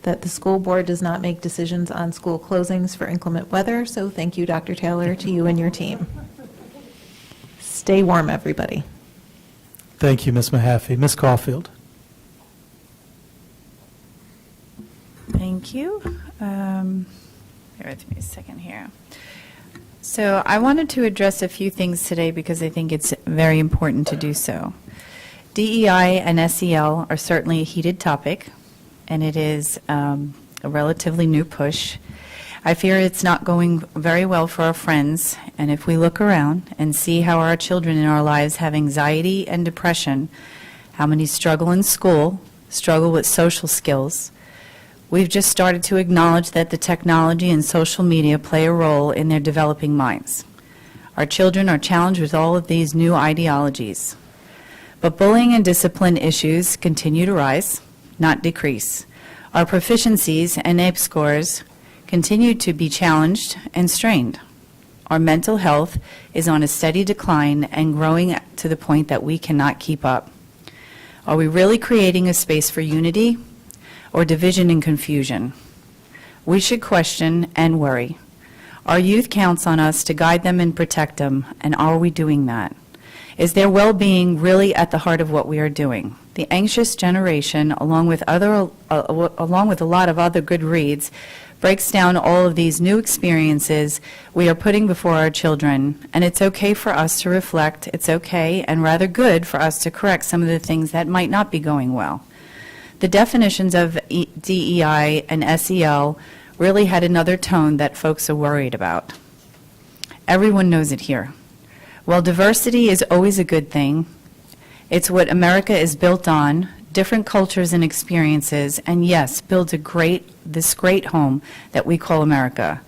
that the school board does not make decisions on school closings for inclement weather, so thank you, Dr. Taylor, to you and your team. Stay warm, everybody. Thank you, Ms. Mahaffey. Ms. Caulfield? Thank you. Bear with me a second here. So I wanted to address a few things today because I think it's very important to do so. DEI and SEL are certainly a heated topic, and it is a relatively new push. I fear it's not going very well for our friends, and if we look around and see how our children in our lives have anxiety and depression, how many struggle in school, struggle with social skills, we've just started to acknowledge that the technology and social media play a role in their developing minds. Our children are challenged with all of these new ideologies. But bullying and discipline issues continue to rise, not decrease. Our proficiencies and NAEP scores continue to be challenged and strained. Our mental health is on a steady decline and growing to the point that we cannot keep up. Are we really creating a space for unity or division and confusion? We should question and worry. Our youth counts on us to guide them and protect them, and are we doing that? Is their well-being really at the heart of what we are doing? The Anxious Generation, along with a lot of other good reads, breaks down all of these new experiences we are putting before our children, and it's okay for us to reflect. It's okay and rather good for us to correct some of the things that might not be going well. The definitions of DEI and SEL really had another tone that folks are worried about. Everyone knows it here. While diversity is always a good thing, it's what America is built on, different cultures and experiences, and yes, builds this great home that we call America.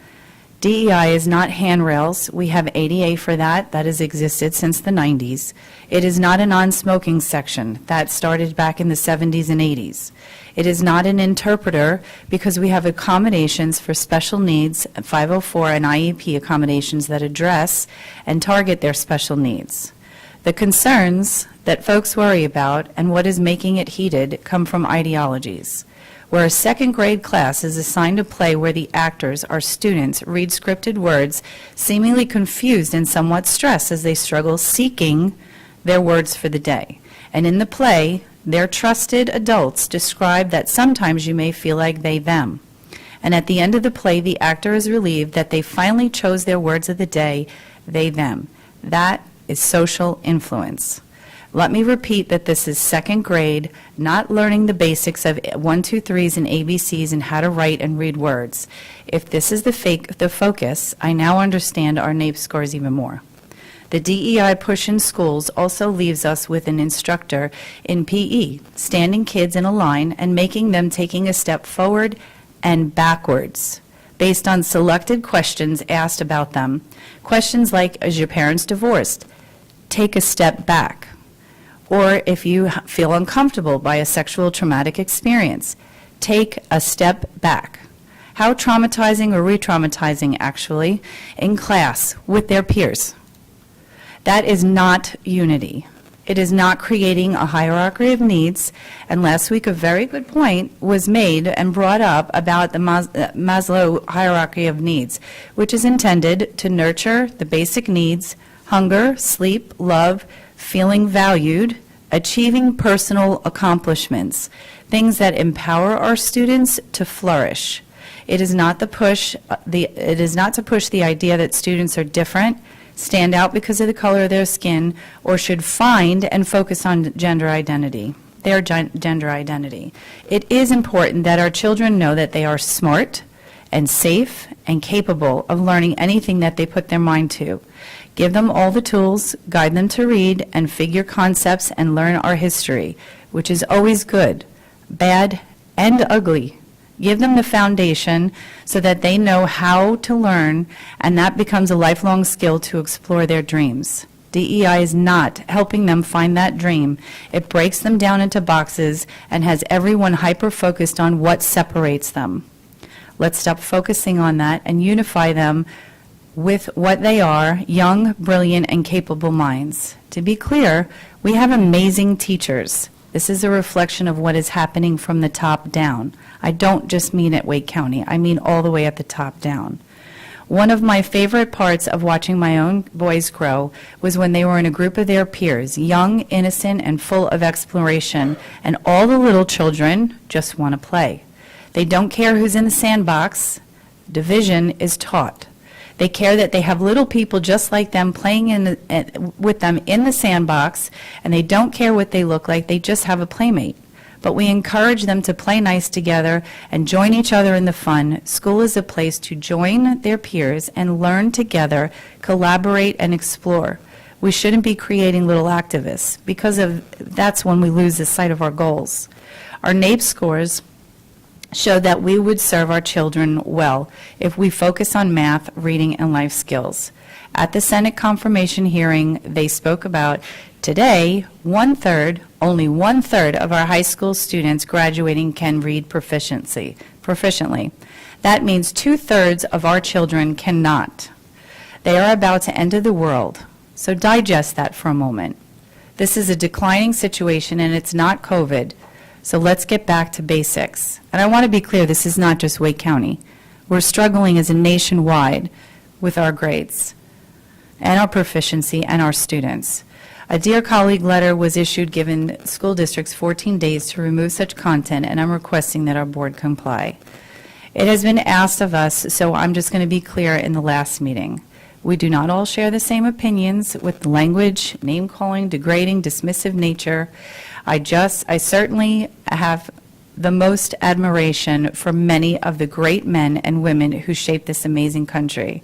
DEI is not handrails. We have ADA for that. That has existed since the 90s. It is not a non-smoking section. That started back in the 70s and 80s. It is not an interpreter because we have accommodations for special needs, 504 and IEP accommodations that address and target their special needs. The concerns that folks worry about and what is making it heated come from ideologies. Where a second grade class is assigned a play where the actors are students, read scripted words, seemingly confused and somewhat stressed as they struggle seeking their words for the day. And in the play, their trusted adults describe that sometimes you may feel like they, them. And at the end of the play, the actor is relieved that they finally chose their words of the day, they, them. That is social influence. Let me repeat that this is second grade, not learning the basics of 1, 2, 3s and ABCs and how to write and read words. If this is the focus, I now understand our NAEP scores even more. The DEI push in schools also leaves us with an instructor in PE, standing kids in a line and making them taking a step forward and backwards based on selected questions asked about them. Questions like, is your parents divorced? Take a step back. Or if you feel uncomfortable by a sexual traumatic experience, take a step back. How traumatizing or re-traumatizing, actually, in class with their peers. That is not unity. It is not creating a hierarchy of needs. And last week, a very good point was made and brought up about the Maslow hierarchy of needs, which is intended to nurture the basic needs: hunger, sleep, love, feeling valued, achieving personal accomplishments, things that empower our students to flourish. It is not to push the idea that students are different, stand out because of the color of their skin, or should find and focus on gender identity, their gender identity. It is important that our children know that they are smart and safe and capable of learning anything that they put their mind to. Give them all the tools, guide them to read and figure concepts and learn our history, which is always good, bad, and ugly. Give them the foundation so that they know how to learn, and that becomes a lifelong skill to explore their dreams. DEI is not helping them find that dream. It breaks them down into boxes and has everyone hyper-focused on what separates them. Let's stop focusing on that and unify them with what they are, young, brilliant, and capable minds. To be clear, we have amazing teachers. This is a reflection of what is happening from the top down. I don't just mean at Wake County, I mean all the way at the top down. One of my favorite parts of watching my own boys grow was when they were in a group of their peers, young, innocent, and full of exploration, and all the little children just want to play. They don't care who's in the sandbox. Division is taught. They care that they have little people just like them playing with them in the sandbox, and they don't care what they look like, they just have a playmate. But we encourage them to play nice together and join each other in the fun. School is a place to join their peers and learn together, collaborate, and explore. We shouldn't be creating little activists, because that's when we lose the sight of our goals. Our NAEP scores show that we would serve our children well if we focus on math, reading, and life skills. At the Senate confirmation hearing, they spoke about today, only one-third of our high school students graduating can read proficiently. That means 2/3 of our children cannot. They are about to enter the world, so digest that for a moment. This is a declining situation, and it's not COVID. So let's get back to basics. And I want to be clear, this is not just Wake County. We're struggling as a nationwide with our grades and our proficiency and our students. A Dear Colleague letter was issued giving school districts 14 days to remove such content, and I'm requesting that our board comply. It has been asked of us, so I'm just going to be clear in the last meeting. We do not all share the same opinions with language, name-calling, degrading, dismissive nature. I certainly have the most admiration for many of the great men and women who shaped this amazing country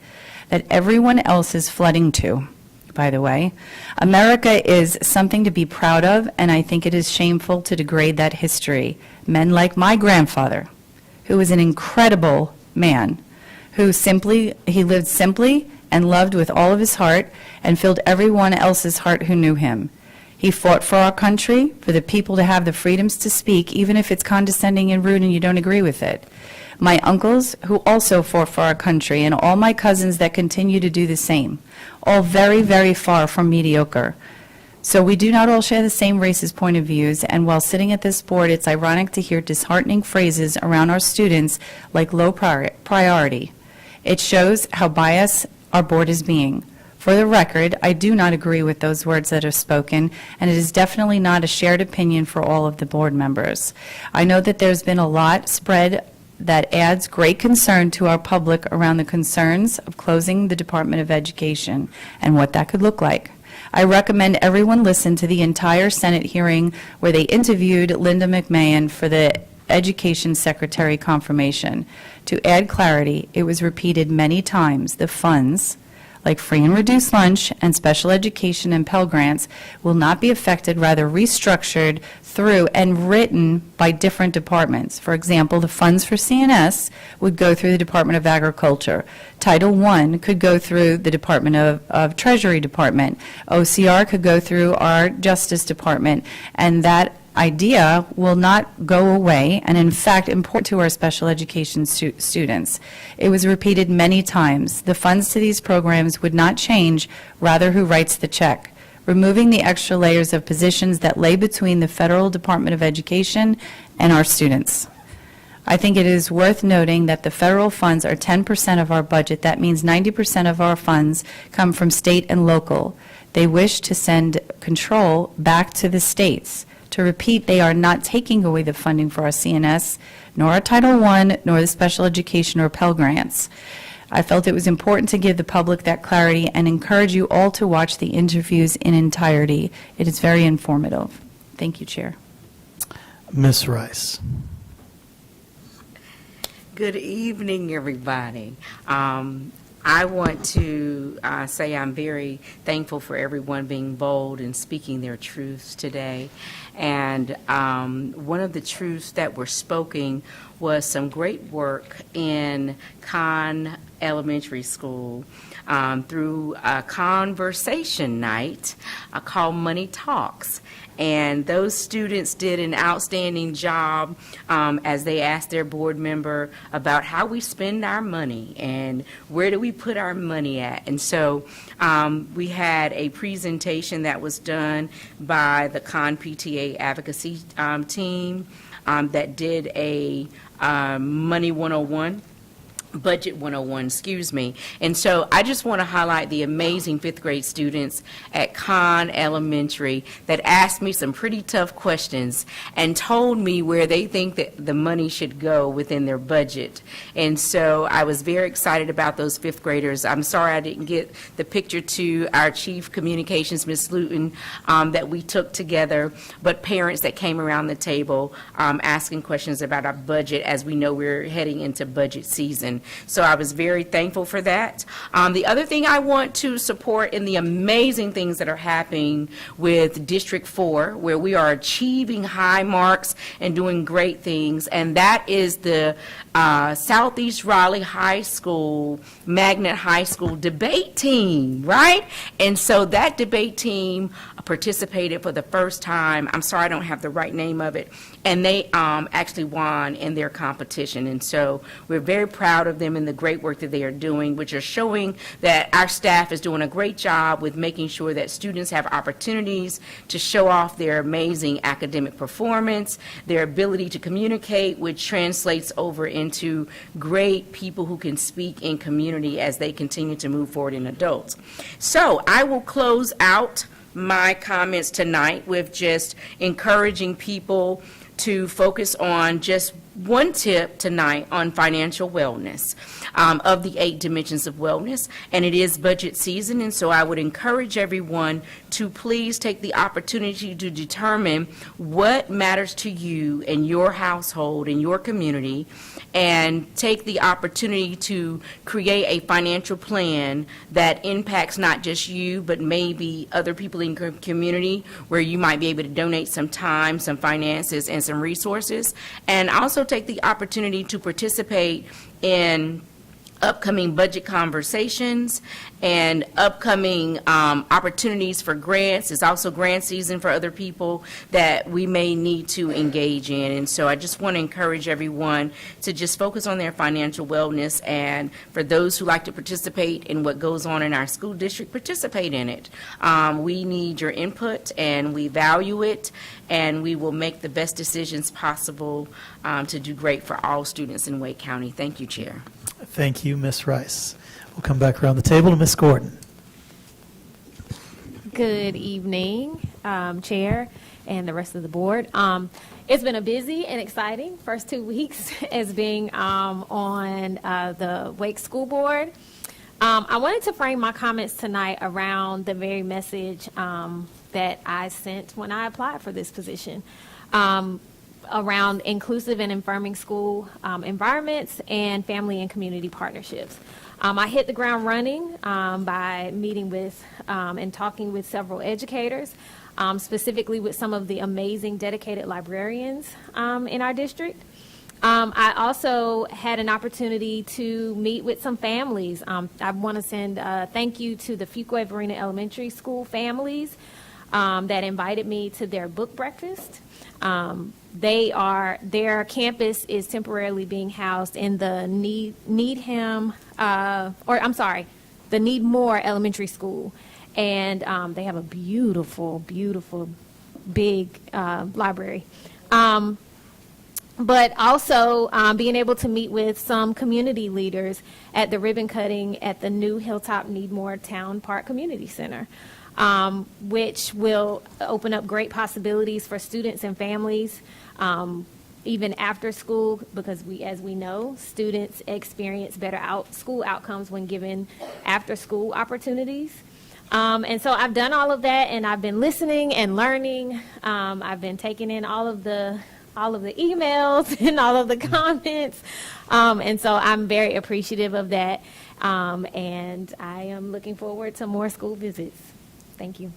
that everyone else is flooding to, by the way. America is something to be proud of, and I think it is shameful to degrade that history. Men like my grandfather, who was an incredible man, he lived simply and loved with all of his heart and filled everyone else's heart who knew him. He fought for our country, for the people to have the freedoms to speak, even if it's condescending and rude and you don't agree with it. My uncles, who also fought for our country, and all my cousins that continue to do the same, all very, very far from mediocre. So we do not all share the same racist point of views, and while sitting at this board, it's ironic to hear disheartening phrases around our students like low priority. It shows how biased our board is being. For the record, I do not agree with those words that are spoken, and it is definitely not a shared opinion for all of the board members. I know that there's been a lot spread that adds great concern to our public around the concerns of closing the Department of Education and what that could look like. I recommend everyone listen to the entire Senate hearing where they interviewed Linda McMahon for the Education Secretary confirmation. To add clarity, it was repeated many times, the funds, like free and reduced lunch and special education and Pell Grants, will not be affected, rather restructured through and written by different departments. For example, the funds for CNS would go through the Department of Agriculture. Title I could go through the Department of Treasury Department. OCR could go through our Justice Department. And that idea will not go away, and in fact important to our special education students. It was repeated many times. The funds to these programs would not change, rather who writes the check. Removing the extra layers of positions that lay between the Federal Department of Education and our students. I think it is worth noting that the federal funds are 10% of our budget. That means 90% of our funds come from state and local. They wish to send control back to the states. To repeat, they are not taking away the funding for our CNS, nor our Title I, nor the special education or Pell Grants. I felt it was important to give the public that clarity and encourage you all to watch the interviews in entirety. It is very informative. Thank you, Chair. Ms. Rice. Good evening, everybody. I want to say I'm very thankful for everyone being bold and speaking their truths today. And one of the truths that were spoken was some great work in Conn Elementary School through a conversation night called Money Talks. And those students did an outstanding job as they asked their board member about how we spend our money and where do we put our money at. And so we had a presentation that was done by the Conn PTA advocacy team that did a Money 101. Budget 101, excuse me. And so I just want to highlight the amazing fifth grade students at Conn Elementary that asked me some pretty tough questions and told me where they think that the money should go within their budget. And so I was very excited about those fifth graders. I'm sorry I didn't get the picture to our Chief Communications, Ms. Luton, that we took together, but parents that came around the table asking questions about our budget as we know we're heading into budget season. So I was very thankful for that. The other thing I want to support in the amazing things that are happening with District 4, where we are achieving high marks and doing great things, and that is the Southeast Raleigh High School, Magnet High School debate team, right? And so that debate team participated for the first time. I'm sorry I don't have the right name of it. And they actually won in their competition. And so we're very proud of them and the great work that they are doing, which are showing that our staff is doing a great job with making sure that students have opportunities to show off their amazing academic performance, their ability to communicate, which translates over into great people who can speak in community as they continue to move forward in adults. So I will close out my comments tonight with just encouraging people to focus on just one tip tonight on financial wellness of the 8 dimensions of wellness, and it is budget season, and so I would encourage everyone to please take the opportunity to determine what matters to you in your household, in your community, and take the opportunity to create a financial plan that impacts not just you, but maybe other people in your community, where you might be able to donate some time, some finances, and some resources, and also take the opportunity to participate in upcoming budget conversations and upcoming opportunities for grants. It's also grant season for other people that we may need to engage in. And so I just want to encourage everyone to just focus on their financial wellness, and for those who like to participate in what goes on in our school district, participate in it. We need your input and we value it, and we will make the best decisions possible to do great for all students in Wake County. Thank you, Chair. Thank you, Ms. Rice. We'll come back around the table to Ms. Gordon. Good evening, Chair and the rest of the board. It's been a busy and exciting first 2 weeks as being on the Wake School Board. I wanted to frame my comments tonight around the very message that I sent when I applied for this position, around inclusive and affirming school environments and family and community partnerships. I hit the ground running by meeting with and talking with several educators, specifically with some of the amazing dedicated librarians in our district. I also had an opportunity to meet with some families. I want to send a thank you to the Fuquay-Varina Elementary School families that invited me to their book breakfast. Their campus is temporarily being housed in the the Needmore Elementary School. And they have a beautiful, beautiful, big library. But also being able to meet with some community leaders at the ribbon cutting at the new Hilltop Needmore Town Park Community Center, which will open up great possibilities for students and families, even after school, because as we know, students experience better school outcomes when given after school opportunities. And so I've done all of that, and I've been listening and learning. I've been taking in all of the emails and all of the comments. And so I'm very appreciative of that. And I am looking forward to more school visits. Thank you.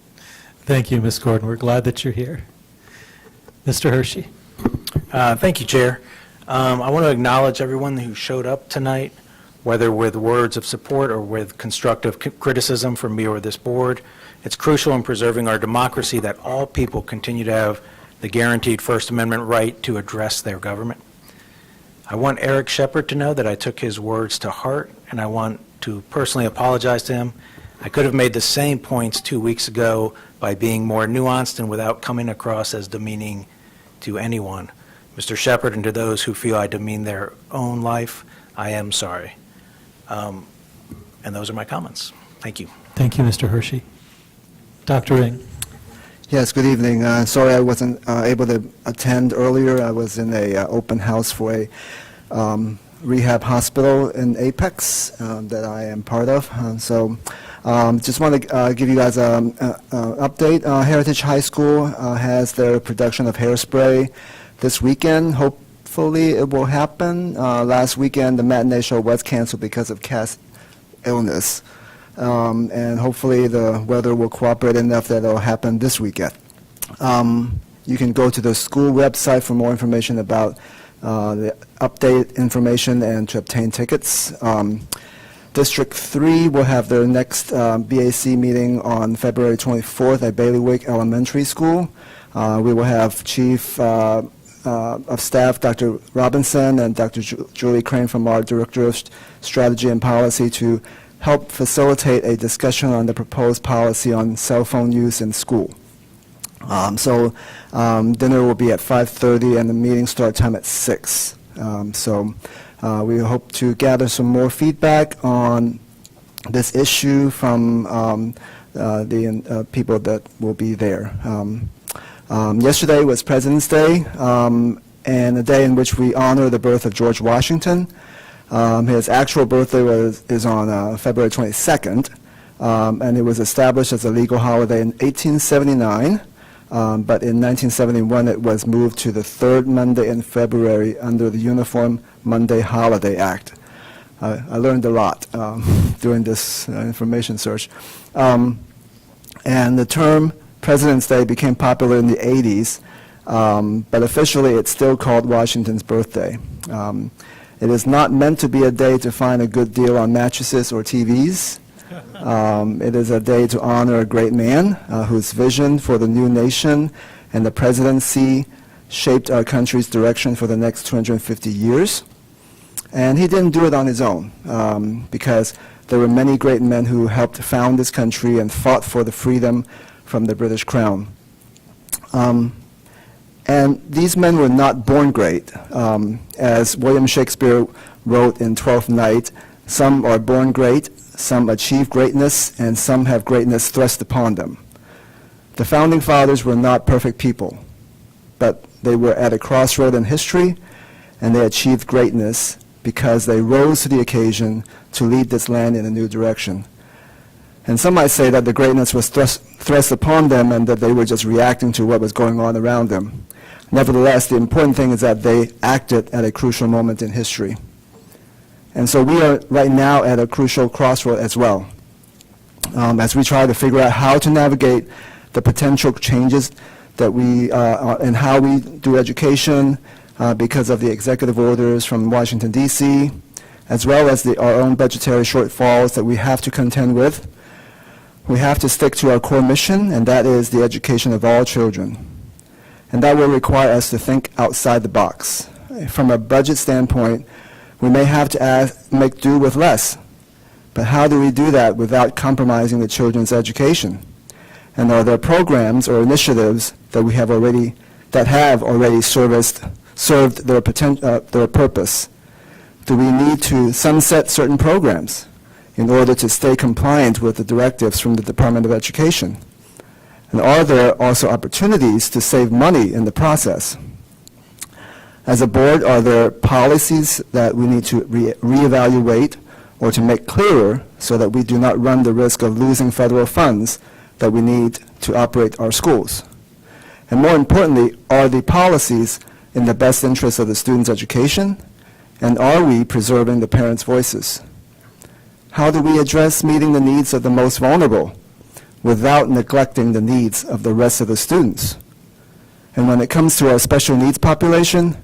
Thank you, Ms. Gordon. We're glad that you're here. Mr. Hershey. Thank you, Chair. I want to acknowledge everyone who showed up tonight, whether with words of support or with constructive criticism from me or this board. It's crucial in preserving our democracy that all people continue to have the guaranteed First Amendment right to address their government. I want Eric Shepard to know that I took his words to heart, and I want to personally apologize to him. I could have made the same points 2 weeks ago by being more nuanced and without coming across as demeaning to anyone. Mr. Shepard, and to those who feel I demean their own life, I am sorry. And those are my comments. Thank you. Thank you, Mr. Hershey. Dr. Ing. Yes, good evening. Sorry I wasn't able to attend earlier. I was in a open house for a rehab hospital in Apex that I am part of. Just want to give you guys an update. Heritage High School has their production of Hairspray this weekend. Hopefully it will happen. Last weekend the matinee show was canceled because of Cass' illness. And hopefully the weather will cooperate enough that it will happen this weekend. You can go to the school website for more information about the update information and to obtain tickets. District 3 will have their next BAC meeting on February 24th at Bailiwick Elementary School. We will have Chief of Staff Dr. Robinson and Dr. Julie Crane from our Director of Strategy and Policy to help facilitate a discussion on the proposed policy on cell phone use in school. Dinner will be at 5:30 and the meeting start time at 6. We hope to gather some more feedback on this issue from the people that will be there. Yesterday was President's Day, and a day in which we honor the birth of George Washington. His actual birthday is on February 22nd, and it was established as a legal holiday in 1879, but in 1971 it was moved to the third Monday in February under the Uniform Monday Holiday Act. I learned a lot during this information search. And the term President's Day became popular in the 80s, but officially it's still called Washington's birthday. It is not meant to be a day to find a good deal on mattresses or TVs. It is a day to honor a great man whose vision for the new nation and the presidency shaped our country's direction for the next 250 years. And he didn't do it on his own, because there were many great men who helped found this country and fought for the freedom from the British Crown. And these men were not born great. As William Shakespeare wrote in Twelfth Night, some are born great, some achieve greatness, and some have greatness thrust upon them. The Founding Fathers were not perfect people, but they were at a crossroad in history, and they achieved greatness because they rose to the occasion to lead this land in a new direction. And some might say that the greatness was thrust upon them and that they were just reacting to what was going on around them. Nevertheless, the important thing is that they acted at a crucial moment in history. And so we are right now at a crucial crossroad as well, as we try to figure out how to navigate the potential changes that we, and how we do education because of the executive orders from Washington, D.C., as well as our own budgetary shortfalls that we have to contend with. We have to stick to our core mission, and that is the education of all children. And that will require us to think outside the box. From a budget standpoint, we may have to make do with less. But how do we do that without compromising the children's education? And are there programs or initiatives that we have already served their purpose? Do we need to sunset certain programs in order to stay compliant with the directives from the Department of Education? And are there also opportunities to save money in the process? As a board, are there policies that we need to reevaluate or to make clearer so that we do not run the risk of losing federal funds that we need to operate our schools? And more importantly, are the policies in the best interest of the students' education? And are we preserving the parents' voices? How do we address meeting the needs of the most vulnerable without neglecting the needs of the rest of the students? And when it comes to our special needs population,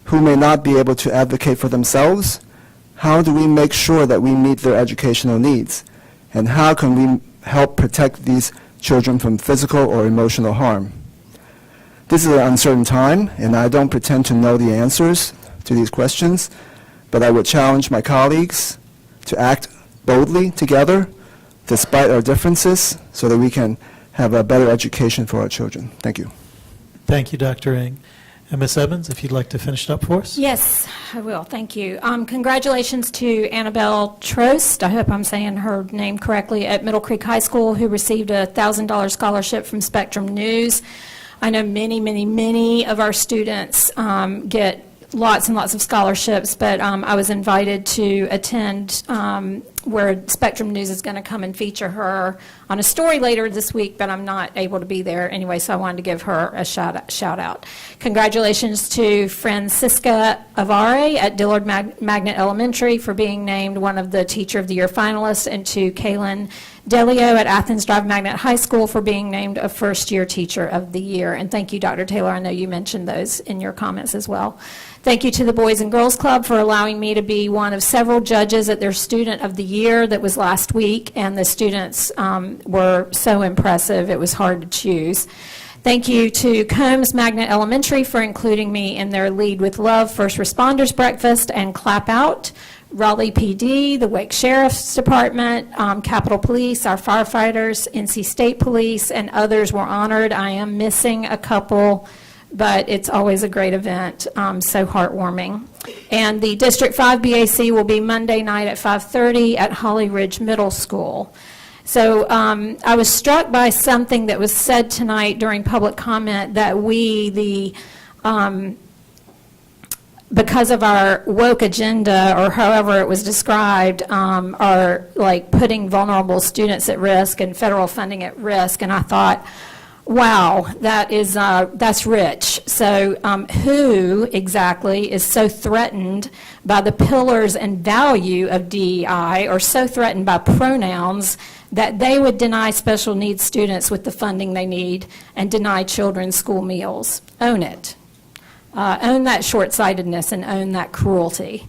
who may not be able to advocate for themselves, how do we make sure that we meet their educational needs? And how can we help protect these children from physical or emotional harm? This is an uncertain time, and I don't pretend to know the answers to these questions, but I would challenge my colleagues to act boldly together, despite our differences, so that we can have a better education for our children. Thank you. Thank you, Dr. Ng. And Ms. Evans, if you'd like to finish it up for us? Yes, I will. Thank you. Congratulations to Annabelle Trost, I hope I'm saying her name correctly, at Middle Creek High School, who received a $1,000 scholarship from Spectrum News. I know many of our students get lots and lots of scholarships, but I was invited to attend where Spectrum News is going to come and feature her on a story later this week, but I'm not able to be there anyway, so I wanted to give her a shout out. Congratulations to Francisca Avare at Dillard Magnet Elementary for being named one of the Teacher of the Year finalists, and to Kaylin Delio at Athens Drive Magnet High School for being named a first-year Teacher of the Year. And thank you, Dr. Taylor. I know you mentioned those in your comments as well. Thank you to the Boys and Girls Club for allowing me to be one of several judges at their Student of the Year that was last week, and the students were so impressive, it was hard to choose. Thank you to Combs Magnet Elementary for including me in their Lead with Love First Responders Breakfast and Clap Out. Raleigh PD, the Wake Sheriff's Department, Capitol Police, our firefighters, NC State Police, and others were honored. I am missing a couple, but it's always a great event, so heartwarming. And the District 5 BAC will be Monday night at 5:30 at Holly Ridge Middle School. So I was struck by something that was said tonight during public comment, that we, because of our woke agenda, or however it was described, are like putting vulnerable students at risk and federal funding at risk. And I thought, wow, that's rich. So who exactly is so threatened by the pillars and value of DEI, or so threatened by pronouns that they would deny special needs students with the funding they need and deny children school meals? Own it. Own that short-sightedness and own that cruelty.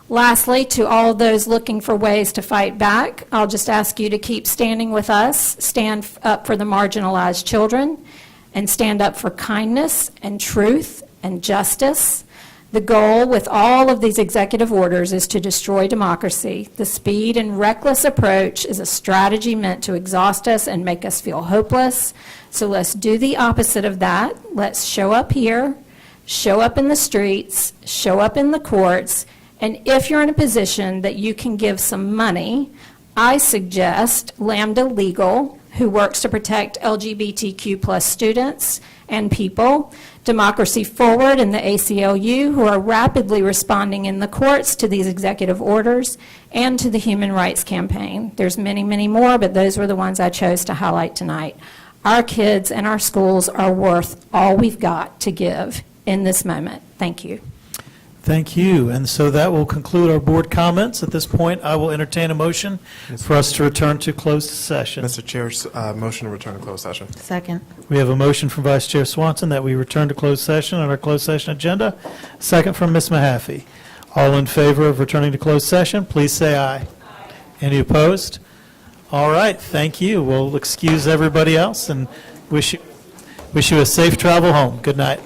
Lastly, to all those looking for ways to fight back, I'll just ask you to keep standing with us, stand up for the marginalized children, and stand up for kindness and truth and justice. The goal with all of these executive orders is to destroy democracy. The speed and reckless approach is a strategy meant to exhaust us and make us feel hopeless. So let's do the opposite of that. Let's show up here, show up in the streets, show up in the courts, and if you're in a position that you can give some money, I suggest Lambda Legal, who works to protect LGBTQ+ students and people, Democracy Forward and the ACLU, who are rapidly responding in the courts to these executive orders, and to the Human Rights Campaign. There's many, many more, but those were the ones I chose to highlight tonight. Our kids and our schools are worth all we've got to give in this moment. Thank you. Thank you. And so that will conclude our board comments. At this point, I will entertain a motion for us to return to closed session. Mr. Chair, motion to return to closed session. Second. We have a motion from Vice Chair Swanson that we return to closed session on our closed session agenda. Second from Ms. Mahaffey. All in favor of returning to closed session, please say aye. Any opposed? All right, thank you. We'll excuse everybody else and wish you a safe travel home. Good night.